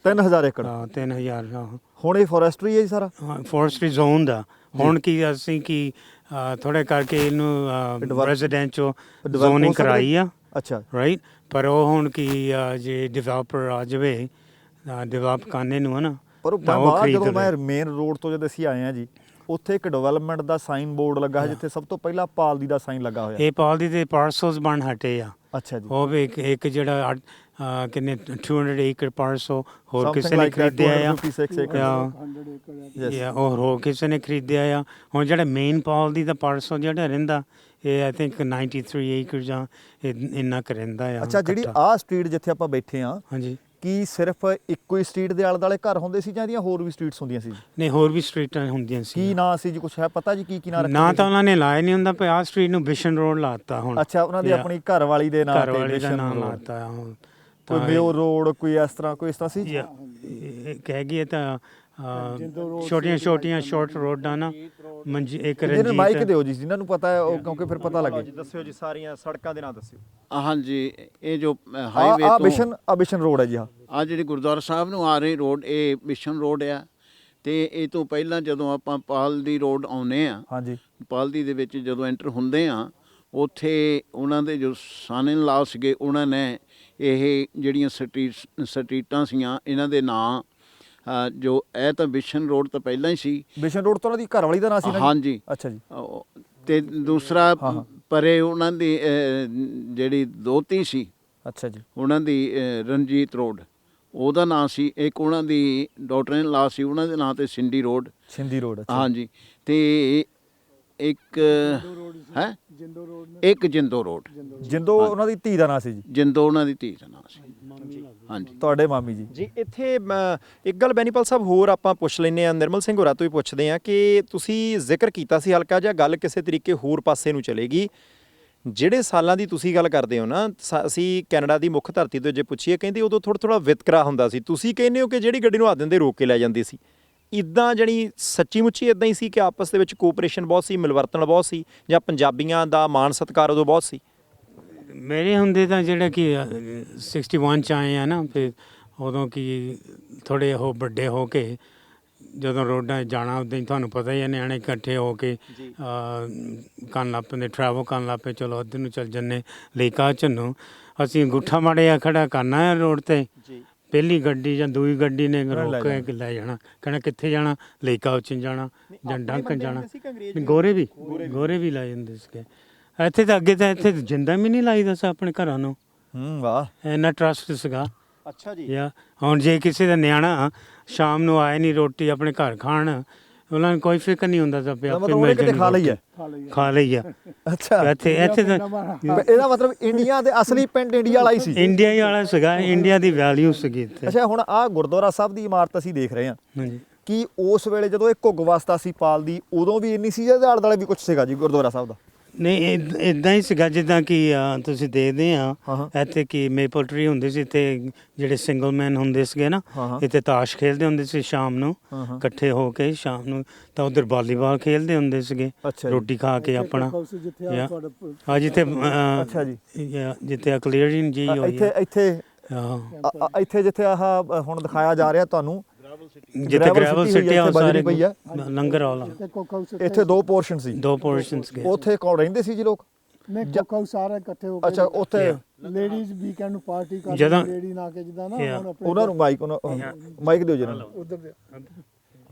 3000 ਏਕੜ। 3000। ਹੁਣ ਇਹ ਫੋਰੈਸਟਰੀ ਹੈ ਜੀ ਸਾਰਾ? ਫੋਰੈਸਟਰੀ ਜ਼ੋਨ ਦਾ। ਹੁਣ ਕੀ ਅਸੀਂ ਕੀ ਥੋੜੇ ਕਰਕੇ ਇਹਨੂੰ ਰੈਜ਼ੀਡੈਂਸ਼ੀਅਲ ਜ਼ੋਨਿੰਗ ਕਰਾਈ ਆ। ਅੱਛਾ, ਰਾਈਟ। ਪਰ ਉਹ ਹੁਣ ਕੀ ਜੇ ਡਿਵੈਲਪਰ ਆ ਜਾਵੇ ਡਿਵੈਲਪ ਕਰਨੇ ਨੂੰ, ਹੈ ਨਾ, ਪਰ ਬਾਹਰ ਜਦੋਂ ਮੈਂ ਮੇਨ ਰੋਡ ਤੋਂ ਜਦ ਅਸੀਂ ਆਏ ਹਾਂ ਜੀ, ਉੱਥੇ ਇੱਕ ਡਿਵੈਲਪਮੈਂਟ ਦਾ ਸਾਈਨ ਬੋਰਡ ਲੱਗਾ ਹੈ, ਜਿੱਥੇ ਸਭ ਤੋਂ ਪਹਿਲਾਂ ਪਾਲਦੀ ਦਾ ਸਾਈਨ ਲੱਗਾ ਹੋਇਆ। ਇਹ ਪਾਲਦੀ ਦੇ ਪਾਰਸਲਸ ਬਣ ਹਟੇ ਆ। ਅੱਛਾ ਜੀ। ਉਹ ਵੀ ਇੱਕ ਜਿਹੜਾ ਕਿੰਨੇ 200 ਏਕੜ ਪਾਰਸਲ ਹੋਰ ਕਿਸੇ ਨੇ ਖਰੀਦਿਆ ਆ, ਉਹ ਹੋਰ ਕਿਸੇ ਨੇ ਖਰੀਦਿਆ ਆ। ਹੁਣ ਜਿਹੜਾ ਮੇਨ ਪਾਲਦੀ ਦਾ ਪਾਰਸਲ ਜਿਹੜਾ ਰਹਿੰਦਾ, ਇਹ ਆਈ ਥਿੰਕ 93 ਏਕੜ ਜਾਂ ਇੰਨਾ ਕੁ ਰਹਿੰਦਾ ਆ। ਅੱਛਾ, ਜਿਹੜੀ ਆਹ ਸਟਰੀਟ ਜਿੱਥੇ ਆਪਾਂ ਬੈਠੇ ਹਾਂ, ਹਾਂਜੀ, ਕੀ ਸਿਰਫ ਇੱਕੋ ਹੀ ਸਟਰੀਟ ਦੇ ਆਲੇ ਦੁਆਲੇ ਘਰ ਹੁੰਦੇ ਸੀ ਜਾਂ ਇਹਦੀਆਂ ਹੋਰ ਵੀ ਸਟਰੀਟਸ ਹੁੰਦੀਆਂ ਸੀ? ਨਹੀਂ, ਹੋਰ ਵੀ ਸਟਰੀਟਾਂ ਹੁੰਦੀਆਂ ਸੀ। ਕੀ ਨਾਂ ਸੀ ਜੀ, ਕੁਛ ਹੈ ਪਤਾ ਜੀ? ਕੀ ਨਾਂ ਨਾ ਤਾਂ ਉਹਨਾਂ ਨੇ ਲਾਇਆ ਨਹੀਂ ਹੁੰਦਾ, ਪਰ ਆਹ ਸਟਰੀਟ ਨੂੰ ਬਿਸ਼ਨ ਰੋਡ ਲਾਤਾ ਹੁਣ। ਅੱਛਾ, ਉਹਨਾਂ ਦੀ ਆਪਣੀ ਘਰ ਵਾਲੀ ਦੇ ਨਾਂ ਤੇ ਬਿਸ਼ਨ ਲਾਤਾ ਹੁਣ। ਕੋਈ ਮੇਓ ਰੋਡ, ਕੋਈ ਇਸ ਤਰ੍ਹਾਂ, ਕੋਈ ਇਸ ਤਰ੍ਹਾਂ ਸੀ? ਕਹਿ ਗਈ ਤਾਂ ਛੋਟੀਆਂ ਛੋਟੀਆਂ ਸ਼ਾਰਟ ਰੋਡਾਂ ਨਾ ਇੱਕ ਜਿਹਨਾਂ ਮਾਈਕ ਰਣਜੀਤ ਦਿਓ ਜੀ, ਜਿਨ੍ਹਾਂ ਨੂੰ ਪਤਾ ਹੈ ਉਹ, ਕਿਉਂਕਿ ਫਿਰ ਪਤਾ ਲੱਗੇ। ਜੀ ਦੱਸਿਓ ਜੀ, ਸਾਰੀਆਂ ਸੜਕਾਂ ਦੇ ਨਾਂ ਦੱਸਿਓ। ਹਾਂਜੀ, ਇਹ ਜੋ ਆ ਹਾਈਵੇ ਤੋਂ ਬਿਸ਼ਨ ਰੋਡ ਹੈ ਜੀ। ਹਾਂ, ਆ ਜਿਹੜੀ ਗੁਰਦੁਆਰਾ ਸਾਹਿਬ ਨੂੰ ਆ ਰਹੀ ਰੋਡ, ਇਹ ਮਿਸ਼ਨ ਰੋਡ ਆ। ਤੇ ਇਹ ਤੋਂ ਪਹਿਲਾਂ ਜਦੋਂ ਆਪਾਂ ਪਾਲਦੀ ਰੋਡ ਆਉਂਦੇ ਆ, ਹਾਂਜੀ ਪਾਲਦੀ ਦੇ ਵਿੱਚ ਜਦੋਂ ਐਂਟਰ ਹੁੰਦੇ ਆ, ਉੱਥੇ ਉਹਨਾਂ ਦੇ ਜੋ ਸਾਨਨ ਲਾ ਸੀਗੇ, ਉਹਨਾਂ ਨੇ ਇਹ ਜਿਹੜੀਆਂ ਸਟਰੀਟਾਂ ਸੀਗੀਆਂ ਇਹਨਾਂ ਦੇ ਨਾਂ ਜੋ ਇਹ ਤਾਂ ਬਿਸ਼ਨ ਰੋਡ ਤਾਂ ਪਹਿਲਾਂ ਹੀ ਸੀ। ਬਿਸ਼ਨ ਰੋਡ ਤੋਂ ਉਹਨਾਂ ਦੀ ਘਰ ਵਾਲੀ ਦਾ ਨਾਂ ਸੀ ਨਾ ਜੀ? ਹਾਂਜੀ। ਅੱਛਾ ਜੀ। ਤੇ ਦੂਸਰਾ ਪਰੇ ਉਹਨਾਂ ਦੀ ਜਿਹੜੀ ਦੋਤੀ ਸੀ, ਅੱਛਾ ਜੀ। ਉਹਨਾਂ ਦੀ ਰਣਜੀਤ ਰੋਡ, ਉਹਦਾ ਨਾਂ ਸੀ। ਇੱਕ ਉਹਨਾਂ ਦੀ ਡਾਟਰ ਇਨ ਲਾ ਸੀ, ਉਹਨਾਂ ਦੇ ਨਾਂ ਤੇ ਸਿੰਡੀ ਰੋਡ। ਸਿੰਧੀ ਰੋਡ। ਅੱਛਾ। ਹਾਂਜੀ। ਤੇ ਇੱਕ ਹੈ ਇੱਕ ਜਿੰਦੋ ਰੋਡ। ਜਿੰਦੋ ਉਹਨਾਂ ਦੀ ਧੀ ਦਾ ਨਾਂ ਸੀ ਜੀ? ਜਿੰਦੋ ਉਹਨਾਂ ਦੀ ਧੀ ਦਾ ਨਾਂ ਸੀ। ਹਾਂਜੀ। ਤੁਹਾਡੇ ਮਾਮੀ ਜੀ? ਜੀ ਇੱਥੇ ਇੱਕ ਗੱਲ ਬੈਨੀਪਾਲ ਸਾਹਿਬ ਹੋਰ ਆਪਾਂ ਪੁੱਛ ਲੈਂਦੇ ਆ, ਨਿਰਮਲ ਸਿੰਘ ਹੋਰਾਂ ਤੋਂ ਹੀ ਪੁੱਛਦੇ ਆ ਕਿ ਤੁਸੀਂ ਜ਼ਿਕਰ ਕੀਤਾ ਸੀ ਹਲਕਾ ਜਿਹਾ, ਗੱਲ ਕਿਸੇ ਤਰੀਕੇ ਹੋਰ ਪਾਸੇ ਨੂੰ ਚਲੇਗੀ। ਜਿਹੜੇ ਸਾਲਾਂ ਦੀ ਤੁਸੀਂ ਗੱਲ ਕਰਦੇ ਹੋ ਨਾ, ਅਸੀਂ ਕੈਨੇਡਾ ਦੀ ਮੁੱਖ ਧਰਤੀ ਤੋਂ ਜੇ ਪੁੱਛੀਏ, ਕਹਿੰਦੇ ਉਦੋਂ ਥੋੜਾ ਵਿਤਕਰਾ ਹੁੰਦਾ ਸੀ। ਤੁਸੀਂ ਕਹਿੰਦੇ ਹੋ ਕਿ ਜਿਹੜੀ ਗੱਡੀ ਨੂੰ ਹੱਥ ਦਿੰਦੇ ਰੋਕ ਕੇ ਲੈ ਜਾਂਦੀ ਸੀ। ਇੱਦਾਂ ਜਿਹੜੀ ਸੱਚੀ ਮੁੱਚੀ ਇੱਦਾਂ ਹੀ ਸੀ ਕਿ ਆਪਸ ਦੇ ਵਿੱਚ ਕੋਆਪਰੇਸ਼ਨ ਬਹੁਤ ਸੀ, ਮਿਲਵਰਤਨ ਬਹੁਤ ਸੀ, ਜਾਂ ਪੰਜਾਬੀਆਂ ਦਾ ਮਾਣ ਸਤਿਕਾਰ ਉਦੋਂ ਬਹੁਤ ਸੀ? ਮੇਰੇ ਹੁੰਦੇ ਤਾਂ ਜਿਹੜਾ ਕਿ 61 ਚ ਆਏ ਆ ਨਾ, ਫਿਰ ਉਦੋਂ ਕੀ ਥੋੜ੍ਹੇ ਉਹ ਵੱਡੇ ਹੋ ਕੇ ਜਦੋਂ ਰੋਡਾਂ 'ਚ ਜਾਣਾ, ਉੱਦਾਂ ਹੀ ਤੁਹਾਨੂੰ ਪਤਾ ਹੀ ਹੈ, ਨਿਆਣੇ ਇਕੱਠੇ ਹੋ ਕੇ ਕਰਨ ਲੱਗ ਪੈਂਦੇ, ਟਰੈਵਲ ਕਰਨ ਲੱਗ ਪਏ। ਚਲੋ ਉੱਧਰ ਨੂੰ ਚੱਲ ਜੰਨੇ ਲੇਕਾ ਝੰਨੂ, ਅਸੀਂ ਅੰਗੂਠਾ ਮਾੜਿਆ ਖੜਾ ਕਰਨਾ ਹੈ ਰੋਡ 'ਤੇ। ਪਹਿਲੀ ਗੱਡੀ ਜਾਂ ਦੂਈ ਗੱਡੀ ਨੇ ਰੋਕ ਕੇ ਲੈ ਜਾਣਾ, ਕਹਿਣਾ ਕਿੱਥੇ ਜਾਣਾ, ਲੇਕਾ ਉੱਚ ਜਾਣਾ ਜਾਂ ਡੰਕਨ ਜਾਣਾ। ਗੋਰੇ ਵੀ ਲੈ ਜਾਂਦੇ ਸੀਗੇ। ਇੱਥੇ ਤਾਂ ਅੱਗੇ ਤਾਂ ਇੱਥੇ ਜਿੰਦਾ ਵੀ ਨਹੀਂ ਲਾਈਦਾ ਸੀ ਆਪਣੇ ਘਰਾਂ ਨੂੰ। ਵਾਹ, ਇੰਨਾ ਟਰਸਟ ਸੀਗਾ। ਅੱਛਾ ਜੀ। ਯਾ ਹੁਣ ਜੇ ਕਿਸੇ ਦਾ ਨਿਆਣਾ ਸ਼ਾਮ ਨੂੰ ਆਏ ਨਹੀਂ ਰੋਟੀ ਆਪਣੇ ਘਰ ਖਾਣ, ਉਹਨਾਂ ਨੂੰ ਕੋਈ ਫਿਕਰ ਨਹੀਂ ਹੁੰਦਾ ਤਾਂ ਪਿਆ ਮਤਲਬ ਉਹਨੇ ਕਿਤੇ ਖਾ ਲਈ ਹੈ? ਖਾ ਲਈ ਆ। ਅੱਛਾ। ਇੱਥੇ ਤਾਂ ਇਹਦਾ ਮਤਲਬ ਇੰਡੀਆ ਦੇ ਅਸਲੀ ਪਿੰਡ ਇੰਡੀਆ ਵਾਲਾ ਹੀ ਸੀ? ਇੰਡੀਆ ਹੀ ਵਾਲਾ ਸੀਗਾ, ਇੰਡੀਆ ਦੀ ਵੈਲਿਊ ਸੀਗੀ ਇੱਥੇ। ਅੱਛਾ, ਹੁਣ ਆਹ ਗੁਰਦੁਆਰਾ ਸਾਹਿਬ ਦੀ ਇਮਾਰਤ ਅਸੀਂ ਦੇਖ ਰਹੇ ਹਾਂ, ਹਾਂਜੀ। ਕੀ ਉਸ ਵੇਲੇ ਜਦੋਂ ਇਹ ਘੁੱਗ ਵਸਦਾ ਸੀ ਪਾਲਦੀ, ਉਦੋਂ ਵੀ ਇੰਨੀ ਸੀ ਜਾਂ ਆਲੇ ਦੁਆਲੇ ਵੀ ਕੁਝ ਸੀਗਾ ਜੀ ਗੁਰਦੁਆਰਾ ਸਾਹਿਬ ਦਾ? ਨਹੀਂ, ਇਦਾਂ ਹੀ ਸੀਗਾ ਜਿੱਦਾਂ ਕਿ ਤੁਸੀਂ ਦੇਖਦੇ ਹਾਂ। ਆ ਇੱਥੇ ਕੀ ਮੇਪਲ ਟਰੀ ਹੁੰਦੀ ਸੀ ਤੇ ਜਿਹੜੇ ਸਿੰਗਲ ਮੈਨ ਹੁੰਦੇ ਸੀਗੇ ਨਾ, ਹਾਂ। ਇੱਥੇ ਤਾਸ਼ ਖੇਡਦੇ ਹੁੰਦੇ ਸੀ ਸ਼ਾਮ ਨੂੰ ਇਕੱਠੇ ਹੋ ਕੇ। ਸ਼ਾਮ ਨੂੰ ਤਾਂ ਉਧਰ ਵਾਲੀਬਾਲ ਖੇਡਦੇ ਹੁੰਦੇ ਸੀਗੇ, ਅੱਛਾ ਜੀ। ਰੋਟੀ ਖਾ ਕੇ ਆਪਣਾ। ਹਾਂ, ਜਿੱਥੇ ਅੱਛਾ ਜੀ। ਜਿੱਥੇ ਕਲੀਅਰਿੰਗ ਜੀ ਹੋਈ ਇੱਥੇ ਇੱਥੇ ਹਾਂ, ਇੱਥੇ ਜਿੱਥੇ ਆਹ ਹੁਣ ਦਿਖਾਇਆ ਜਾ ਰਿਹਾ ਤੁਹਾਨੂੰ, ਜਿੱਥੇ ਗ੍ਰੈਵਲ ਸਿੱਟਿਆ ਉਹ ਸਾਰੇ ਪਈ ਆ ਲੰਗਰ ਵਾਲਾ। ਇੱਥੇ ਦੋ ਪੋਰਸ਼ਨ ਸੀ? ਦੋ ਪੋਰਸ਼ਨਸ ਗਏ। ਉੱਥੇ ਕੌਣ ਰਹਿੰਦੇ ਸੀ ਜੀ ਲੋਕ? ਨੇ ਕੋਕਾ ਸਾਰੇ ਇਕੱਠੇ ਹੋ ਕੇ। ਅੱਛਾ, ਉੱਥੇ ਲੇਡੀਜ਼ ਵੀਕਐਂਡ ਨੂੰ ਪਾਰਟੀ ਕਰਦੇ, ਜਦੋਂ ਲੇਡੀ ਨਾ ਕੇ ਜਿੱਦਾਂ ਨਾ ਹੁਣ ਆਪਣੇ ਉਹਨਾਂ ਨੂੰ ਮਾਈਕ ਦਿਓ ਜੀ ਇਹਨਾਂ ਨੂੰ। ਉਧਰ ਦੇ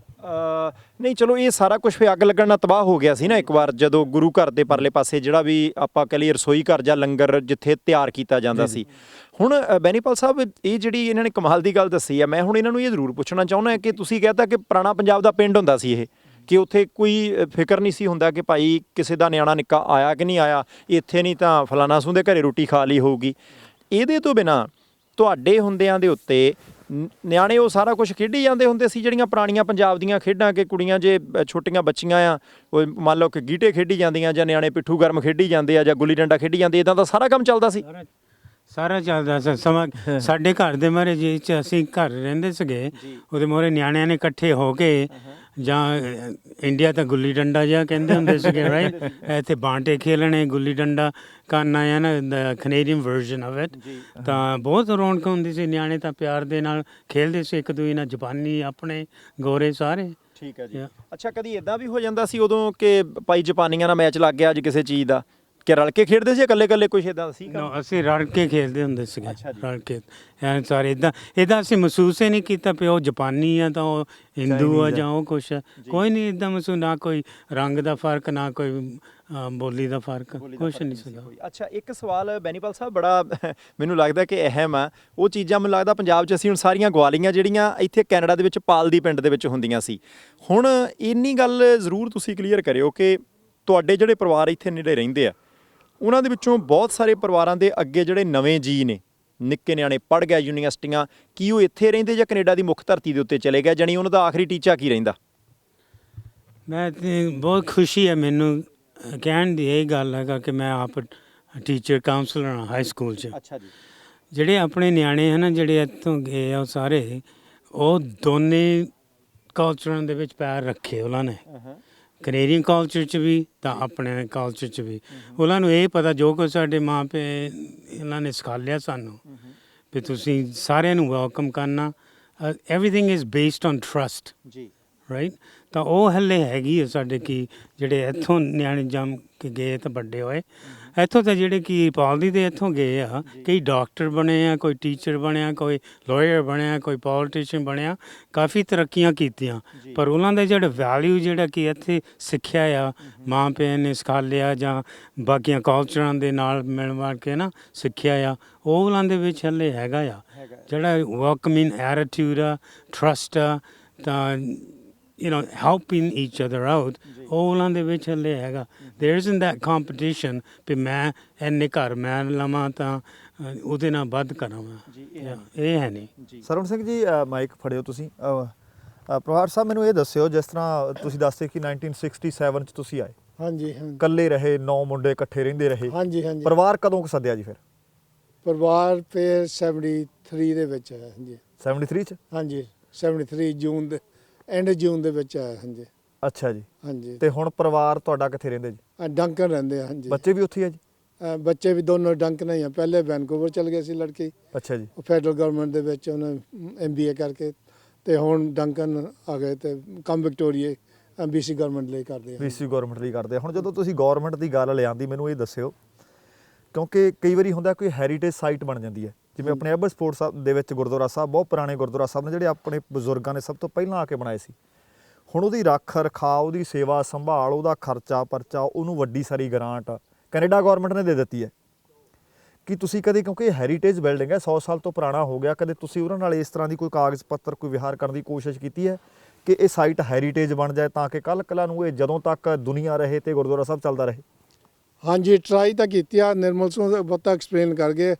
ਨਹੀਂ ਚਲੋ, ਇਹ ਸਾਰਾ ਕੁਝ ਫੇ ਅੱਗ ਲੱਗਣ ਨਾਲ ਤਬਾਹ ਹੋ ਗਿਆ ਸੀ ਨਾ ਇੱਕ ਵਾਰ, ਜਦੋਂ ਗੁਰੂ ਘਰ ਦੇ ਪਰਲੇ ਪਾਸੇ ਜਿਹੜਾ ਵੀ ਆਪਾਂ ਕਹ ਲਈਏ ਰਸੋਈ ਘਰ ਜਾਂ ਲੰਗਰ ਜਿੱਥੇ ਤਿਆਰ ਕੀਤਾ ਜਾਂਦਾ ਸੀ। ਹੁਣ ਬੈਨੀਪਾਲ ਸਾਹਿਬ, ਇਹ ਜਿਹੜੀ ਇਹਨਾਂ ਨੇ ਕਮਾਲ ਦੀ ਗੱਲ ਦੱਸੀ ਆ, ਮੈਂ ਹੁਣ ਇਹਨਾਂ ਨੂੰ ਇਹ ਜ਼ਰੂਰ ਪੁੱਛਣਾ ਚਾਹੁੰਦਾ ਕਿ ਤੁਸੀਂ ਕਹਿਤਾ ਕਿ ਪੁਰਾਣਾ ਪੰਜਾਬ ਦਾ ਪਿੰਡ ਹੁੰਦਾ ਸੀ ਇਹ, ਕਿ ਉੱਥੇ ਕੋਈ ਫਿਕਰ ਨਹੀਂ ਸੀ ਹੁੰਦਾ ਕਿ ਭਾਈ ਕਿਸੇ ਦਾ ਨਿਆਣਾ ਨਿੱਕਾ ਆਇਆ ਕਿ ਨਹੀਂ ਆਇਆ, ਇੱਥੇ ਨਹੀਂ ਤਾਂ ਫਲਾਣਾ ਸੂੰ ਦੇ ਘਰੇ ਰੋਟੀ ਖਾ ਲਈ ਹੋਊਗੀ। ਇਹਦੇ ਤੋਂ ਬਿਨਾਂ ਤੁਹਾਡੇ ਹੁੰਦਿਆਂ ਦੇ ਉੱਤੇ ਨਿਆਣੇ ਉਹ ਸਾਰਾ ਕੁਝ ਖੇਡੀ ਜਾਂਦੇ ਹੁੰਦੇ ਸੀ, ਜਿਹੜੀਆਂ ਪੁਰਾਣੀਆਂ ਪੰਜਾਬ ਦੀਆਂ ਖੇਡਾਂ, ਕਿ ਕੁੜੀਆਂ ਜੇ ਛੋਟੀਆਂ ਬੱਚੀਆਂ ਆ ਉਹ ਮੰਨ ਲਓ ਕਿ ਗੀਟੇ ਖੇਡੀ ਜਾਂਦੀਆਂ, ਜਾਂ ਨਿਆਣੇ ਪਿੱਠੂ ਗਰਮ ਖੇਡੀ ਜਾਂਦੇ ਆ, ਜਾਂ ਗੁੱਲੀ ਡੰਡਾ ਖੇਡੀ ਜਾਂਦੇ, ਇਦਾਂ ਦਾ ਸਾਰਾ ਕੰਮ ਚੱਲਦਾ ਸੀ? ਸਾਰਾ ਚੱਲਦਾ ਸੀ ਸਮਾਂ। ਸਾਡੇ ਘਰ ਦੇ ਮੋਹਰੇ ਜੀ ਚ ਅਸੀਂ ਘਰ ਰਹਿੰਦੇ ਸੀਗੇ, ਉਹਦੇ ਮੋਹਰੇ ਨਿਆਣਿਆਂ ਨੇ ਇਕੱਠੇ ਹੋ ਕੇ, ਜਾਂ ਇੰਡੀਆ ਤਾਂ ਗੁੱਲੀ ਡੰਡਾ ਜਿਹਾ ਕਹਿੰਦੇ ਹੁੰਦੇ ਸੀਗੇ ਰਾਈਟ, ਇੱਥੇ ਬਾਂਟੇ ਖੇਲਣੇ, ਗੁੱਲੀ ਡੰਡਾ ਕਰਨਾ ਹੈ ਨਾ, ਦ ਕੈਨੇਡੀਅਨ ਵਰਜ਼ਨ ਆਫ ਇਟ। ਤਾਂ ਬਹੁਤ ਰੌਣਕ ਹੁੰਦੀ ਸੀ, ਨਿਆਣੇ ਤਾਂ ਪਿਆਰ ਦੇ ਨਾਲ ਖੇਲਦੇ ਸੀ ਇੱਕ ਦੂਜੇ ਨਾਲ, ਜਾਪਾਨੀ ਆਪਣੇ ਗੋਰੇ ਸਾਰੇ। ਠੀਕ ਹੈ ਜੀ। ਅੱਛਾ, ਕਦੀ ਇਦਾਂ ਵੀ ਹੋ ਜਾਂਦਾ ਸੀ ਉਦੋਂ ਕਿ ਭਾਈ ਜਾਪਾਨੀਆਂ ਨਾਲ ਮੈਚ ਲੱਗ ਗਿਆ ਅੱਜ ਕਿਸੇ ਚੀਜ਼ ਦਾ, ਕਿ ਰਲ ਕੇ ਖੇਡਦੇ ਸੀ ਇਕੱਲੇ ਇਕੱਲੇ ਕੁਛ ਇਦਾਂ ਸੀ? ਅਸੀਂ ਰਲ ਕੇ ਖੇਡਦੇ ਹੁੰਦੇ ਸੀਗੇ, ਰਲ ਕੇ ਸਾਰੇ। ਇਦਾਂ ਅਸੀਂ ਮਹਿਸੂਸ ਹੀ ਨਹੀਂ ਕੀਤਾ ਵੀ ਉਹ ਜਾਪਾਨੀ ਆ ਤਾਂ ਉਹ ਹਿੰਦੂ ਆ ਜਾਂ ਉਹ ਕੁਛ, ਕੋਈ ਨਹੀਂ ਇਦਾਂ ਮਹਿਸੂਸ, ਨਾ ਕੋਈ ਰੰਗ ਦਾ ਫਰਕ, ਨਾ ਕੋਈ ਬੋਲੀ ਦਾ ਫਰਕ, ਕੁਛ ਨਹੀਂ ਸੀਗਾ। ਅੱਛਾ, ਇੱਕ ਸਵਾਲ ਬੈਨੀਪਾਲ ਸਾਹਿਬ ਬੜਾ ਮੈਨੂੰ ਲੱਗਦਾ ਕਿ ਅਹਿਮ ਆ, ਉਹ ਚੀਜ਼ਾਂ ਮੈਨੂੰ ਲੱਗਦਾ ਪੰਜਾਬ 'ਚ ਅਸੀਂ ਹੁਣ ਸਾਰੀਆਂ ਗਵਾ ਲਈਆਂ ਜਿਹੜੀਆਂ ਇੱਥੇ ਕੈਨੇਡਾ ਦੇ ਵਿੱਚ ਪਾਲਦੀ ਪਿੰਡ ਦੇ ਵਿੱਚ ਹੁੰਦੀਆਂ ਸੀ। ਹੁਣ ਇੰਨੀ ਗੱਲ ਜ਼ਰੂਰ ਤੁਸੀਂ ਕਲੀਅਰ ਕਰਿਓ ਕਿ ਤੁਹਾਡੇ ਜਿਹੜੇ ਪਰਿਵਾਰ ਇੱਥੇ ਨੇੜੇ ਰਹਿੰਦੇ ਆ, ਉਹਨਾਂ ਦੇ ਵਿੱਚੋਂ ਬਹੁਤ ਸਾਰੇ ਪਰਿਵਾਰਾਂ ਦੇ ਅੱਗੇ ਜਿਹੜੇ ਨਵੇਂ ਜੀ ਨੇ, ਨਿੱਕੇ ਨਿਆਣੇ ਪੜ੍ਹ ਗਿਆ ਯੂਨੀਵਰਸਿਟੀਆਂ, ਕੀ ਉਹ ਇੱਥੇ ਰਹਿੰਦੇ ਜਾਂ ਕੈਨੇਡਾ ਦੀ ਮੁੱਖ ਧਰਤੀ ਦੇ ਉੱਤੇ ਚਲੇ ਗਏ? ਜਾਣੀ ਉਹਨਾਂ ਦਾ ਆਖਰੀ ਟੀਚਾ ਕੀ ਰਹਿੰਦਾ? ਮੈਂ ਬਹੁਤ ਖੁਸ਼ੀ ਹੈ ਮੈਨੂੰ ਕਹਿਣ ਦੀ ਇਹ ਗੱਲ ਹੈਗਾ ਕਿ ਮੈਂ ਆਪ ਟੀਚਰ ਕਾਉਂਸਲਰ ਹਾਂ ਹਾਈ ਸਕੂਲ 'ਚ। ਅੱਛਾ ਜੀ। ਜਿਹੜੇ ਆਪਣੇ ਨਿਆਣੇ ਹਨ ਜਿਹੜੇ ਇੱਥੋਂ ਗਏ ਆ ਉਹ ਸਾਰੇ, ਉਹ ਦੋਨੇ ਕਲਚਰਾਂ ਦੇ ਵਿੱਚ ਪੈਰ ਰੱਖੇ ਉਹਨਾਂ ਨੇ, ਕੈਨੇਡੀਅਨ ਕਲਚਰ 'ਚ ਵੀ ਤਾਂ ਆਪਣੇ ਕਲਚਰ 'ਚ ਵੀ। ਉਹਨਾਂ ਨੂੰ ਇਹ ਪਤਾ ਜੋ ਕੁਛ ਸਾਡੇ ਮਾਂ ਪਿਓ ਇਹਨਾਂ ਨੇ ਸਿਖਾਲਿਆ ਸਾਨੂੰ ਵੀ ਤੁਸੀਂ ਸਾਰਿਆਂ ਨੂੰ ਵੈਲਕਮ ਕਰਨਾ। Everything is based on trust, ਜੀ ਰਾਈਟ। ਤਾਂ ਉਹ ਹੱਲੇ ਹੈਗੀ ਆ ਸਾਡੇ ਕੀ ਜਿਹੜੇ ਇੱਥੋਂ ਨਿਆਣੇ ਜੰਮ ਕੇ ਗਏ ਤਾਂ ਵੱਡੇ ਹੋਏ, ਇੱਥੋਂ ਤਾਂ ਜਿਹੜੇ ਕੀ ਪਾਲਦੀ ਦੇ ਇੱਥੋਂ ਗਏ ਆ, ਕਈ ਡਾਕਟਰ ਬਣੇ ਆ, ਕੋਈ ਟੀਚਰ ਬਣਿਆ, ਕੋਈ ਲਾਇਰ ਬਣਿਆ, ਕੋਈ ਪੋਲੀਟੀਸ਼ੀਅਨ ਬਣਿਆ, ਕਾਫੀ ਤਰੱਕੀਆਂ ਕੀਤੀਆਂ। ਪਰ ਉਹਨਾਂ ਦਾ ਜਿਹੜਾ ਵੈਲਿਊ ਜਿਹੜਾ ਕਿ ਇੱਥੇ ਸਿੱਖਿਆ ਆ, ਮਾਂ ਪਿਓ ਨੇ ਸਿਖਾ ਲਿਆ ਜਾਂ ਬਾਕੀਆਂ ਕਲਚਰਾਂ ਦੇ ਨਾਲ ਮਿਲ ਵਰ ਕੇ ਨਾ ਸਿੱਖਿਆ ਆ, ਉਹ ਉਹਨਾਂ ਦੇ ਵਿੱਚ ਹੱਲੇ ਹੈਗਾ ਆ। ਜਿਹੜਾ ਵੈਲਕਮਿੰਗ ਐਟੀਟਿਊਡ ਆ, ਟਰਸਟ ਆ, ਤਾਂ helping each other out, ਉਹ ਉਹਨਾਂ ਦੇ ਵਿੱਚ ਹੱਲੇ ਹੈਗਾ। there isn't that competition ਵੀ ਮੈਂ ਇੰਨੇ ਘਰ ਮੈਂ ਲਵਾਂ ਤਾਂ ਉਹਦੇ ਨਾਲ ਵੱਧ ਕਰਾਂ ਮੈਂ, ਇਹ ਹੈ ਨਹੀਂ। ਸਰਵਣ ਸਿੰਘ ਜੀ, ਮਾਈਕ ਫੜਿਓ ਤੁਸੀਂ। ਪ੍ਰਭਾਤ ਸਾਹਿਬ, ਮੈਨੂੰ ਇਹ ਦੱਸਿਓ, ਜਿਸ ਤਰ੍ਹਾਂ ਤੁਸੀਂ ਦੱਸਦੇ ਕਿ 1967 ਚ ਤੁਸੀਂ ਆਏ, ਹਾਂਜੀ ਹਾਂਜੀ ਇਕੱਲੇ ਰਹੇ, 9 ਮੁੰਡੇ ਇਕੱਠੇ ਰਹਿੰਦੇ ਰਹੇ, ਹਾਂਜੀ ਹਾਂਜੀ। ਪਰਿਵਾਰ ਕਦੋਂ ਕੁ ਸੱਦਿਆ ਜੀ ਫਿਰ? ਪਰਿਵਾਰ ਫਿਰ 73 ਦੇ ਵਿੱਚ ਆਇਆ। ਹਾਂਜੀ 73 ਚ? ਹਾਂਜੀ 73 ਜੂਨ ਦੇ ਐਂਡ ਜੂਨ ਦੇ ਵਿੱਚ ਆਇਆ। ਹਾਂਜੀ ਅੱਛਾ ਜੀ। ਹਾਂਜੀ। ਤੇ ਹੁਣ ਪਰਿਵਾਰ ਤੁਹਾਡਾ ਕਿੱਥੇ ਰਹਿੰਦੇ ਜੀ? ਡੰਕਨ ਰਹਿੰਦੇ ਆ। ਹਾਂਜੀ। ਬੱਚੇ ਵੀ ਉੱਥੇ ਹੀ ਆ ਜੀ? ਬੱਚੇ ਵੀ ਦੋਨੋਂ ਡੰਕਨ ਹੀ ਆ। ਪਹਿਲੇ ਵੈਨਕੂਵਰ ਚਲ ਗਏ ਸੀ ਲੜਕੀ, ਅੱਛਾ ਜੀ। ਉਹ ਫੈਡਰਲ ਗਵਰਨਮੈਂਟ ਦੇ ਵਿੱਚ ਉਹਨੇ MBA ਕਰਕੇ, ਤੇ ਹੁਣ ਡੰਕਨ ਆ ਗਏ ਤੇ ਕੰਮ ਵਿਕਟੋਰੀਆ BC ਗਵਰਨਮੈਂਟ ਲਈ ਕਰਦੇ ਆ। BC ਗਵਰਨਮੈਂਟ ਲਈ ਕਰਦੇ ਆ। ਹੁਣ ਜਦੋਂ ਤੁਸੀਂ ਗਵਰਨਮੈਂਟ ਦੀ ਗੱਲ ਲਿਆਂਦੀ, ਮੈਨੂੰ ਇਹ ਦੱਸਿਓ, ਕਿਉਂਕਿ ਕਈ ਵਾਰੀ ਹੁੰਦਾ ਕੋਈ ਹੈਰੀਟੇਜ ਸਾਈਟ ਬਣ ਜਾਂਦੀ ਹੈ, ਜਿਵੇਂ ਆਪਣੇ ਐਬਸਪੋਰਟ ਸਾਹਿਬ ਦੇ ਵਿੱਚ ਗੁਰਦੁਆਰਾ ਸਾਹਿਬ, ਬਹੁਤ ਪੁਰਾਣੇ ਗੁਰਦੁਆਰਾ ਸਾਹਿਬ ਨੇ ਜਿਹੜੇ ਆਪਣੇ ਬਜ਼ੁਰਗਾਂ ਨੇ ਸਭ ਤੋਂ ਪਹਿਲਾਂ ਆ ਕੇ ਬਣਾਏ ਸੀ। ਹੁਣ ਉਹਦੀ ਰੱਖ ਰਖਾਅ, ਉਹਦੀ ਸੇਵਾ ਸੰਭਾਲ, ਉਹਦਾ ਖਰਚਾ ਪਰਚਾ, ਉਹਨੂੰ ਵੱਡੀ ਸਾਰੀ ਗ੍ਰਾਂਟ ਕੈਨੇਡਾ ਗਵਰਨਮੈਂਟ ਨੇ ਦੇ ਦਿੱਤੀ ਹੈ। ਕਿ ਤੁਸੀਂ ਕਦੇ, ਕਿਉਂਕਿ ਇਹ ਹੈਰੀਟੇਜ ਬਿਲਡਿੰਗ ਹੈ, 100 ਸਾਲ ਤੋਂ ਪੁਰਾਣਾ ਹੋ ਗਿਆ, ਕਦੇ ਤੁਸੀਂ ਉਹਨਾਂ ਨਾਲ ਇਸ ਤਰ੍ਹਾਂ ਦੀ ਕੋਈ ਕਾਗਜ਼ ਪੱਤਰ, ਕੋਈ ਵਿਹਾਰ ਕਰਨ ਦੀ ਕੋਸ਼ਿਸ਼ ਕੀਤੀ ਹੈ ਕਿ ਇਹ ਸਾਈਟ ਹੈਰੀਟੇਜ ਬਣ ਜਾਏ, ਤਾਂ ਕਿ ਕੱਲ੍ਹ ਕਲਾ ਨੂੰ ਇਹ ਜਦੋਂ ਤੱਕ ਦੁਨੀਆ ਰਹੇ ਤੇ ਗੁਰਦੁਆਰਾ ਸਾਹਿਬ ਚੱਲਦਾ ਰਹੇ? ਹਾਂਜੀ, ਟਰਾਈ ਤਾਂ ਕੀਤੀ ਆ। ਨਿਰਮਲ ਸਿੰਘ ਬਹੁਤਾ ਐਕਸਪਲੇਨ ਕਰ ਗਏ।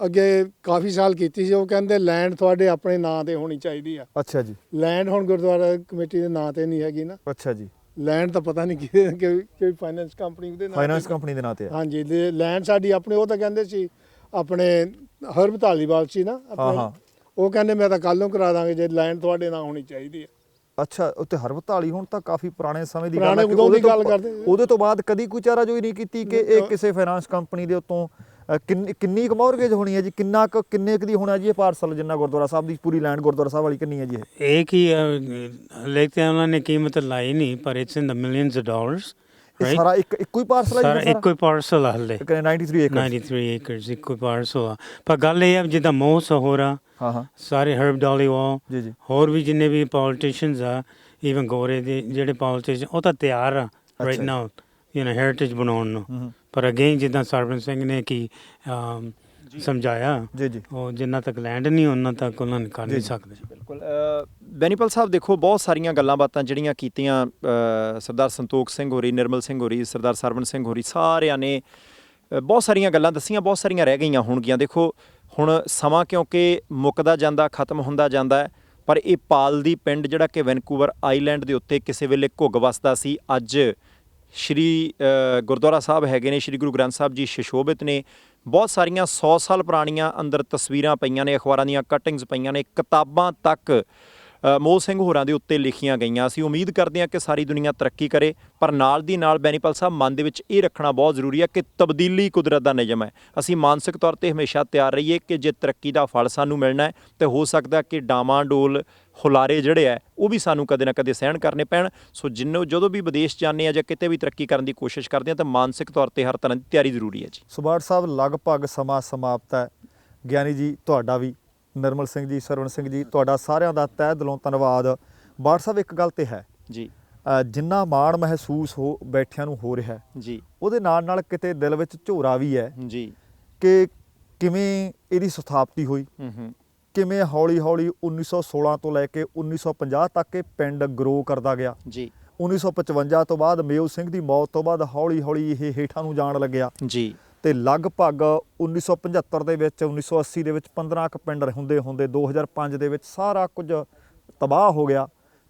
ਅੱਗੇ ਕਾਫੀ ਸਾਲ ਕੀਤੀ ਸੀ। ਉਹ ਕਹਿੰਦੇ ਲੈਂਡ ਤੁਹਾਡੇ ਆਪਣੇ ਨਾਂ ਤੇ ਹੋਣੀ ਚਾਹੀਦੀ ਆ। ਅੱਛਾ ਜੀ। ਲੈਂਡ ਹੁਣ ਗੁਰਦੁਆਰਾ ਕਮੇਟੀ ਦੇ ਨਾਂ ਤੇ ਨਹੀਂ ਹੈਗੀ ਨਾ। ਅੱਛਾ ਜੀ। ਲੈਂਡ ਤਾਂ ਪਤਾ ਨਹੀਂ ਕਿ ਫਾਈਨੈਂਸ ਕੰਪਨੀ ਦੇ ਨਾਂ, ਫਾਈਨੈਂਸ ਕੰਪਨੀ ਦੇ ਨਾਂ ਤੇ ਹੈ। ਹਾਂਜੀ, ਲੈਂਡ ਸਾਡੀ ਆਪਣੀ। ਉਹ ਤਾਂ ਕਹਿੰਦੇ ਸੀ ਆਪਣੇ ਹਰਬ ਧਾਲੀਵਾਲ ਸੀ ਨਾ ਆਪਣੇ, ਹਾਂ। ਉਹ ਕਹਿੰਦੇ ਮੈਂ ਤਾਂ ਕੱਲ੍ਹ ਨੂੰ ਕਰਾ ਦਾਂਗੇ ਜੇ ਲੈਂਡ ਤੁਹਾਡੇ ਨਾਂ ਹੋਣੀ ਚਾਹੀਦੀ ਆ। ਅੱਛਾ, ਉੱਤੇ ਹਰਬਤਾਲੀ ਹੁਣ ਤਾਂ ਕਾਫੀ ਪੁਰਾਣੇ ਸਮੇਂ ਦੀ ਪੁਰਾਣੇ ਗੱਲ ਹੈ। ਉਦੋਂ ਦੀ ਗੱਲ ਕਰਦੇ। ਉਹਦੇ ਤੋਂ ਬਾਅਦ ਕਦੀ ਕੋਈ ਚਾਰਾਜੋਈ ਨਹੀਂ ਕੀਤੀ ਕਿ ਇਹ ਕਿਸੇ ਫਾਈਨਾਂਸ ਕੰਪਨੀ ਦੇ ਉੱਤੋਂ ਕਿੰਨੀ ਕੁ ਮੌਰਗੇਜ ਹੋਣੀ ਹੈ ਜੀ? ਕਿੰਨੇ ਕੁ ਦੀ ਹੋਣਾ ਜੀ ਇਹ ਪਾਰਸਲ, ਜਿੰਨਾ ਗੁਰਦੁਆਰਾ ਸਾਹਿਬ ਦੀ ਪੂਰੀ ਲੈਂਡ ਗੁਰਦੁਆਰਾ ਸਾਹਿਬ ਵਾਲੀ ਕਿੰਨੀ ਹੈ ਜੀ ਇਹ ਕੀ ਹਲੇ ਤਾਂ ਉਹਨਾਂ ਨੇ ਕੀਮਤ ਲਾਈ ਨਹੀਂ, ਪਰ it's in the millions of dollars. ਇਹ ਸਾਰਾ ਇੱਕੋ ਹੀ ਪਾਰਸਲ ਹੈ ਸਾਰਾ ਜੀ? ਇੱਕੋ ਹੀ ਪਾਰਸਲ ਆ ਹਲੇ। 93 ਏਕੜ? 93 ਏਕੜਸ ਇੱਕੋ ਹੀ ਪਾਰਸਲ ਆ। ਪਰ ਗੱਲ ਇਹ ਆ ਜਿੱਦਾਂ ਮੋਸ ਹੋਰ ਆ, ਹਾਂ ਸਾਰੇ ਹਰਬ ਧਾਲੀਵਾਲ, ਜੀ ਜੀ, ਹੋਰ ਵੀ ਜਿੰਨੇ ਵੀ ਪੋਲੀਟੀਸ਼ੀਅਨਸ ਆ, ਈਵਨ ਗੋਰੇ ਦੇ ਜਿਹੜੇ ਪੋਲੀਟੀਸ਼ੀਅਨ, ਉਹ ਤਾਂ ਤਿਆਰ ਆ ਰਾਈਟ ਨਾਓ ਹੈਰੀਟੇਜ ਬਣਾਉਣ ਨੂੰ। ਪਰ ਅਗੇਨ ਜਿੱਦਾਂ ਸਰਵਣ ਸਿੰਘ ਨੇ ਕੀ ਸਮਝਾਇਆ, ਜੀ ਜੀ, ਉਹ ਜਿੰਨਾ ਤੱਕ ਲੈਂਡ ਨਹੀਂ ਉਹਨਾਂ ਤੱਕ ਉਹਨਾਂ ਨੇ ਕਰ ਨਹੀਂ ਸਕਦੇ। ਬਿਲਕੁਲ। ਬੈਨੀਪਾਲ ਸਾਹਿਬ, ਦੇਖੋ ਬਹੁਤ ਸਾਰੀਆਂ ਗੱਲਾਂ ਬਾਤਾਂ ਜਿਹੜੀਆਂ ਕੀਤੀਆਂ ਸਰਦਾਰ ਸੰਤੋਖ ਸਿੰਘ ਹੋਰੀ, ਨਿਰਮਲ ਸਿੰਘ ਹੋਰੀ, ਸਰਦਾਰ ਸਰਵਣ ਸਿੰਘ ਹੋਰੀ, ਸਾਰਿਆਂ ਨੇ ਬਹੁਤ ਸਾਰੀਆਂ ਗੱਲਾਂ ਦੱਸੀਆਂ, ਬਹੁਤ ਸਾਰੀਆਂ ਰਹਿ ਗਈਆਂ ਹੋਣਗੀਆਂ। ਦੇਖੋ ਹੁਣ ਸਮਾਂ ਕਿਉਂਕਿ ਮੁੱਕਦਾ ਜਾਂਦਾ, ਖਤਮ ਹੁੰਦਾ ਜਾਂਦਾ ਹੈ, ਪਰ ਇਹ ਪਾਲਦੀ ਪਿੰਡ ਜਿਹੜਾ ਕਿ ਵੈਨਕੂਵਰ ਆਈਲੈਂਡ ਦੇ ਉੱਤੇ ਕਿਸੇ ਵੇਲੇ ਘੁੱਗ ਵਸਦਾ ਸੀ, ਅੱਜ ਸ਼੍ਰੀ ਗੁਰਦੁਆਰਾ ਸਾਹਿਬ ਹੈਗੇ ਨੇ, ਸ਼੍ਰੀ ਗੁਰੂ ਗ੍ਰੰਥ ਸਾਹਿਬ ਜੀ ਸ਼ਸ਼ੋਭਿਤ ਨੇ। ਬਹੁਤ ਸਾਰੀਆਂ 100 ਸਾਲ ਪੁਰਾਣੀਆਂ ਅੰਦਰ ਤਸਵੀਰਾਂ ਪਈਆਂ ਨੇ, ਅਖਬਾਰਾਂ ਦੀਆਂ ਕਟਿੰਗਸ ਪਈਆਂ ਨੇ, ਕਿਤਾਬਾਂ ਤੱਕ ਮੋਹ ਸਿੰਘ ਹੋਰਾਂ ਦੇ ਉੱਤੇ ਲਿਖੀਆਂ ਗਈਆਂ। ਅਸੀਂ ਉਮੀਦ ਕਰਦੇ ਹਾਂ ਕਿ ਸਾਰੀ ਦੁਨੀਆ ਤਰੱਕੀ ਕਰੇ, ਪਰ ਨਾਲ ਦੀ ਨਾਲ ਬੈਨੀਪਾਲ ਸਾਹਿਬ ਮਨ ਦੇ ਵਿੱਚ ਇਹ ਰੱਖਣਾ ਬਹੁਤ ਜ਼ਰੂਰੀ ਹੈ ਕਿ ਤਬਦੀਲੀ ਕੁਦਰਤ ਦਾ ਨਿਯਮ ਹੈ। ਅਸੀਂ ਮਾਨਸਿਕ ਤੌਰ 'ਤੇ ਹਮੇਸ਼ਾ ਤਿਆਰ ਰਹੀਏ ਕਿ ਜੇ ਤਰੱਕੀ ਦਾ ਫਲ ਸਾਨੂੰ ਮਿਲਣਾ ਹੈ ਤਾਂ ਹੋ ਸਕਦਾ ਕਿ ਡਾਮਾਡੋਲ ਹੁਲਾਰੇ ਜਿਹੜੇ ਹੈ ਉਹ ਵੀ ਸਾਨੂੰ ਕਦੇ ਨਾ ਕਦੇ ਸਹਿਣ ਕਰਨੇ ਪੈਣ। ਸੋ ਜਦੋਂ ਵੀ ਵਿਦੇਸ਼ ਜਾਂਦੇ ਆ ਜਾਂ ਕਿਤੇ ਵੀ ਤਰੱਕੀ ਕਰਨ ਦੀ ਕੋਸ਼ਿਸ਼ ਕਰਦੇ ਹਾਂ ਤਾਂ ਮਾਨਸਿਕ ਤੌਰ 'ਤੇ ਹਰ ਤਰ੍ਹਾਂ ਦੀ ਤਿਆਰੀ ਜ਼ਰੂਰੀ ਹੈ ਜੀ। ਸੁਬਾੜ ਸਾਹਿਬ, ਲਗਭਗ ਸਮਾਂ ਸਮਾਪਤ ਹੈ। ਗਿਆਨੀ ਜੀ ਤੁਹਾਡਾ ਵੀ, ਨਿਰਮਲ ਸਿੰਘ ਜੀ, ਸਰਵਣ ਸਿੰਘ ਜੀ, ਤੁਹਾਡਾ ਸਾਰਿਆਂ ਦਾ ਤਹਿ ਦਿਲੋਂ ਧੰਨਵਾਦ। ਬਾੜ ਸਾਹਿਬ, ਇੱਕ ਗੱਲ ਤੇ ਹੈ ਜੀ, ਜਿੰਨਾ ਮਾਣ ਮਹਿਸੂਸ ਹੋ ਬੈਠਿਆਂ ਨੂੰ ਹੋ ਰਿਹਾ ਜੀ, ਉਹਦੇ ਨਾਲ ਨਾਲ ਕਿਤੇ ਦਿਲ ਵਿੱਚ ਝੋਰਾ ਵੀ ਹੈ ਜੀ, ਕਿ ਕਿਵੇਂ ਇਹਦੀ ਸਥਾਪਤੀ ਹੋਈ, ਕਿਵੇਂ ਹੌਲੀ ਹੌਲੀ 1916 ਤੋਂ ਲੈ ਕੇ 1950 ਤੱਕ ਇਹ ਪਿੰਡ ਗਰੋ ਕਰਦਾ ਗਿਆ। ਜੀ, 1955 ਤੋਂ ਬਾਅਦ ਮੇਉ ਸਿੰਘ ਦੀ ਮੌਤ ਤੋਂ ਬਾਅਦ ਹੌਲੀ ਹੌਲੀ ਇਹ ਹੇਠਾਂ ਨੂੰ ਜਾਣ ਲੱਗਿਆ ਜੀ, ਤੇ ਲਗਭਗ 1975 ਦੇ ਵਿੱਚ, 1980 ਦੇ ਵਿੱਚ 15 ਕੁ ਪਿੰਡ ਹੁੰਦੇ 2005 ਦੇ ਵਿੱਚ ਸਾਰਾ ਕੁਝ ਤਬਾਹ ਹੋ ਗਿਆ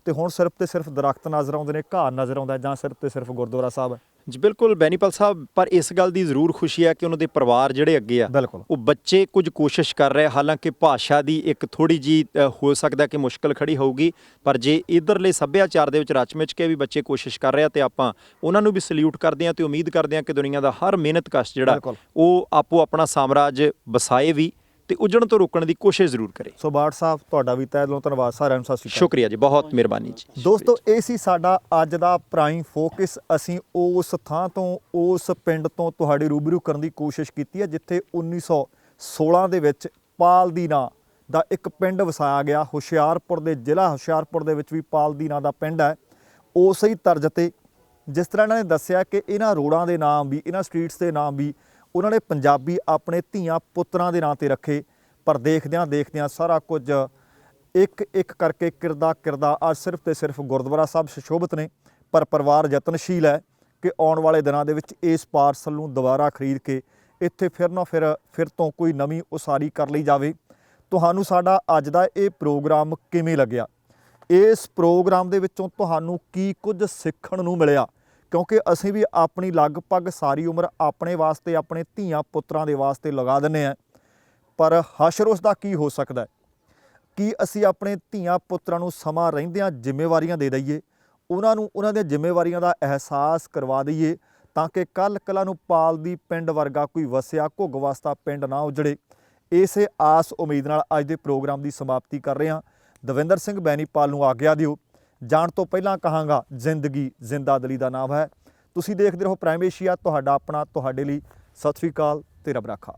ਤੇ ਹੁਣ ਸਿਰਫ ਤੇ ਸਿਰਫ ਦਰਖਤ ਨਜ਼ਰ ਆਉਂਦੇ ਨੇ, ਘਾਹ ਨਜ਼ਰ ਆਉਂਦਾ, ਜਾਂ ਸਿਰਫ ਤੇ ਸਿਰਫ ਗੁਰਦੁਆਰਾ ਸਾਹਿਬ ਹੈ। ਜੀ ਬਿਲਕੁਲ ਬੈਨੀਪਾਲ ਸਾਹਿਬ, ਪਰ ਇਸ ਗੱਲ ਦੀ ਜ਼ਰੂਰ ਖੁਸ਼ੀ ਹੈ ਕਿ ਉਹਨਾਂ ਦੇ ਪਰਿਵਾਰ ਜਿਹੜੇ ਅੱਗੇ ਆ ਬਿਲਕੁਲ ਉਹ ਬੱਚੇ ਕੁਝ ਕੋਸ਼ਿਸ਼ ਕਰ ਰਹੇ, ਹਾਲਾਂਕਿ ਭਾਸ਼ਾ ਦੀ ਇੱਕ ਥੋੜੀ ਜੀ ਹੋ ਸਕਦਾ ਕਿ ਮੁਸ਼ਕਲ ਖੜੀ ਹੋਊਗੀ, ਪਰ ਜੇ ਇਧਰਲੇ ਸੱਭਿਆਚਾਰ ਦੇ ਵਿੱਚ ਰਚ ਮਿਚ ਕੇ ਵੀ ਬੱਚੇ ਕੋਸ਼ਿਸ਼ ਕਰ ਰਹੇ ਆ ਤੇ ਆਪਾਂ ਉਹਨਾਂ ਨੂੰ ਵੀ ਸਲੂਟ ਕਰਦੇ ਹਾਂ ਤੇ ਉਮੀਦ ਕਰਦੇ ਹਾਂ ਕਿ ਦੁਨੀਆ ਦਾ ਹਰ ਮਿਹਨਤਕਸ਼ ਜਿਹੜਾ ਬਿਲਕੁਲ। ਉਹ ਆਪੋ ਆਪਣਾ ਸਾਮਰਾਜ ਵਸਾਏ ਵੀ ਤੇ ਉੱਜਣ ਤੋਂ ਰੋਕਣ ਦੀ ਕੋਸ਼ਿਸ਼ ਜ਼ਰੂਰ ਕਰੇ। ਸੋ ਬਾਠ ਸਾਹਿਬ, ਤੁਹਾਡਾ ਵੀ ਤਹਿ ਦਿਲੋਂ ਧੰਨਵਾਦ। ਸਾਰਿਆਂ ਨੂੰ ਸਤਿ ਸ਼੍ਰੀ ਅਕਾਲ। ਸ਼ੁਕਰੀਆ ਜੀ, ਬਹੁਤ ਮਿਹਰਬਾਨੀ ਜੀ। ਦੋਸਤੋ, ਇਹ ਸੀ ਸਾਡਾ ਅੱਜ ਦਾ ਪ੍ਰਾਈਮ ਫੋਕਸ। ਅਸੀਂ ਉਸ ਥਾਂ ਤੋਂ, ਉਸ ਪਿੰਡ ਤੋਂ ਤੁਹਾਡੇ ਰੂਬਰੂ ਕਰਨ ਦੀ ਕੋਸ਼ਿਸ਼ ਕੀਤੀ ਹੈ ਜਿੱਥੇ 1916 ਦੇ ਵਿੱਚ ਪਾਲ ਦੀ ਨਾਂ ਦਾ ਇੱਕ ਪਿੰਡ ਵਸਾਇਆ ਗਿਆ। ਹੁਸ਼ਿਆਰਪੁਰ ਦੇ ਜ਼ਿਲ੍ਹਾ ਹੁਸ਼ਿਆਰਪੁਰ ਦੇ ਵਿੱਚ ਵੀ ਪਾਲ ਦੀ ਨਾਂ ਦਾ ਪਿੰਡ ਹੈ। ਉਸੇ ਹੀ ਤਰਜ਼ ਤੇ ਜਿਸ ਤਰ੍ਹਾਂ ਇਹਨਾਂ ਨੇ ਦੱਸਿਆ ਕਿ ਇਹਨਾਂ ਰੋਡਾਂ ਦੇ ਨਾਮ ਵੀ, ਇਹਨਾਂ ਸਟਰੀਟਸ ਦੇ ਨਾਮ ਵੀ ਉਹਨਾਂ ਨੇ ਪੰਜਾਬੀ ਆਪਣੇ ਧੀਆਂ ਪੁੱਤਰਾਂ ਦੇ ਨਾਂ ਤੇ ਰੱਖੇ। ਪਰ ਦੇਖਦਿਆਂ ਸਾਰਾ ਕੁਝ ਇੱਕ ਇੱਕ ਕਰਕੇ ਕਿਰਦਾ ਅੱਜ ਸਿਰਫ ਤੇ ਸਿਰਫ ਗੁਰਦੁਆਰਾ ਸਾਹਿਬ ਸੁਸ਼ੋਭਿਤ ਨੇ, ਪਰ ਪਰਿਵਾਰ ਯਤਨਸ਼ੀਲ ਹੈ ਕਿ ਆਉਣ ਵਾਲੇ ਦਿਨਾਂ ਦੇ ਵਿੱਚ ਇਸ ਪਾਰਸਲ ਨੂੰ ਦੁਬਾਰਾ ਖਰੀਦ ਕੇ ਇੱਥੇ ਫਿਰ ਤੋਂ ਕੋਈ ਨਵੀਂ ਉਸਾਰੀ ਕਰ ਲਈ ਜਾਵੇ। ਤੁਹਾਨੂੰ ਸਾਡਾ ਅੱਜ ਦਾ ਇਹ ਪ੍ਰੋਗਰਾਮ ਕਿਵੇਂ ਲੱਗਿਆ? ਇਸ ਪ੍ਰੋਗਰਾਮ ਦੇ ਵਿੱਚੋਂ ਤੁਹਾਨੂੰ ਕੀ ਕੁਝ ਸਿੱਖਣ ਨੂੰ ਮਿਲਿਆ? ਕਿਉਂਕਿ ਅਸੀਂ ਵੀ ਆਪਣੀ ਲਗਭਗ ਸਾਰੀ ਉਮਰ ਆਪਣੇ ਵਾਸਤੇ, ਆਪਣੇ ਧੀਆਂ ਪੁੱਤਰਾਂ ਦੇ ਵਾਸਤੇ ਲਗਾ ਦਿੰਦੇ ਹਾਂ, ਪਰ ਹਸ਼ਰ ਉਸ ਦਾ ਕੀ ਹੋ ਸਕਦਾ ਹੈ? ਕੀ ਅਸੀਂ ਆਪਣੇ ਧੀਆਂ ਪੁੱਤਰਾਂ ਨੂੰ ਸਮਾਂ ਰਹਿੰਦਿਆਂ ਜ਼ਿੰਮੇਵਾਰੀਆਂ ਦੇ ਦਈਏ, ਉਹਨਾਂ ਨੂੰ ਉਹਨਾਂ ਦੀਆਂ ਜ਼ਿੰਮੇਵਾਰੀਆਂ ਦਾ ਅਹਿਸਾਸ ਕਰਵਾ ਦਈਏ ਤਾਂ ਕਿ ਕੱਲ੍ਹ ਨੂੰ ਪਾਲਦੀ ਪਿੰਡ ਵਰਗਾ ਕੋਈ ਵਸਿਆ ਘੁੱਗ ਵਸਦਾ ਪਿੰਡ ਨਾ ਉਜੜੇ। ਇਸੇ ਆਸ ਉਮੀਦ ਨਾਲ ਅੱਜ ਦੇ ਪ੍ਰੋਗਰਾਮ ਦੀ ਸਮਾਪਤੀ ਕਰ ਰਹੇ ਹਾਂ। ਦਵਿੰਦਰ ਸਿੰਘ ਬੈਨੀਪਾਲ ਨੂੰ ਆਗਿਆ ਦਿਓ। ਜਾਣ ਤੋਂ ਪਹਿਲਾਂ ਕਹਾਂਗਾ, ਜ਼ਿੰਦਗੀ ਜ਼ਿੰਦਾ ਦਿਲੀ ਦਾ ਨਾਮ ਹੈ। ਤੁਸੀਂ ਦੇਖਦੇ ਰਹੋ ਪ੍ਰਾਈਮ ਏਸ਼ੀਆ, ਤੁਹਾਡਾ ਆਪਣਾ, ਤੁਹਾਡੇ ਲਈ। ਸਤਿ ਸ਼੍ਰੀ ਅਕਾਲ ਤੇ ਰੱਬ ਰਾਖਾ।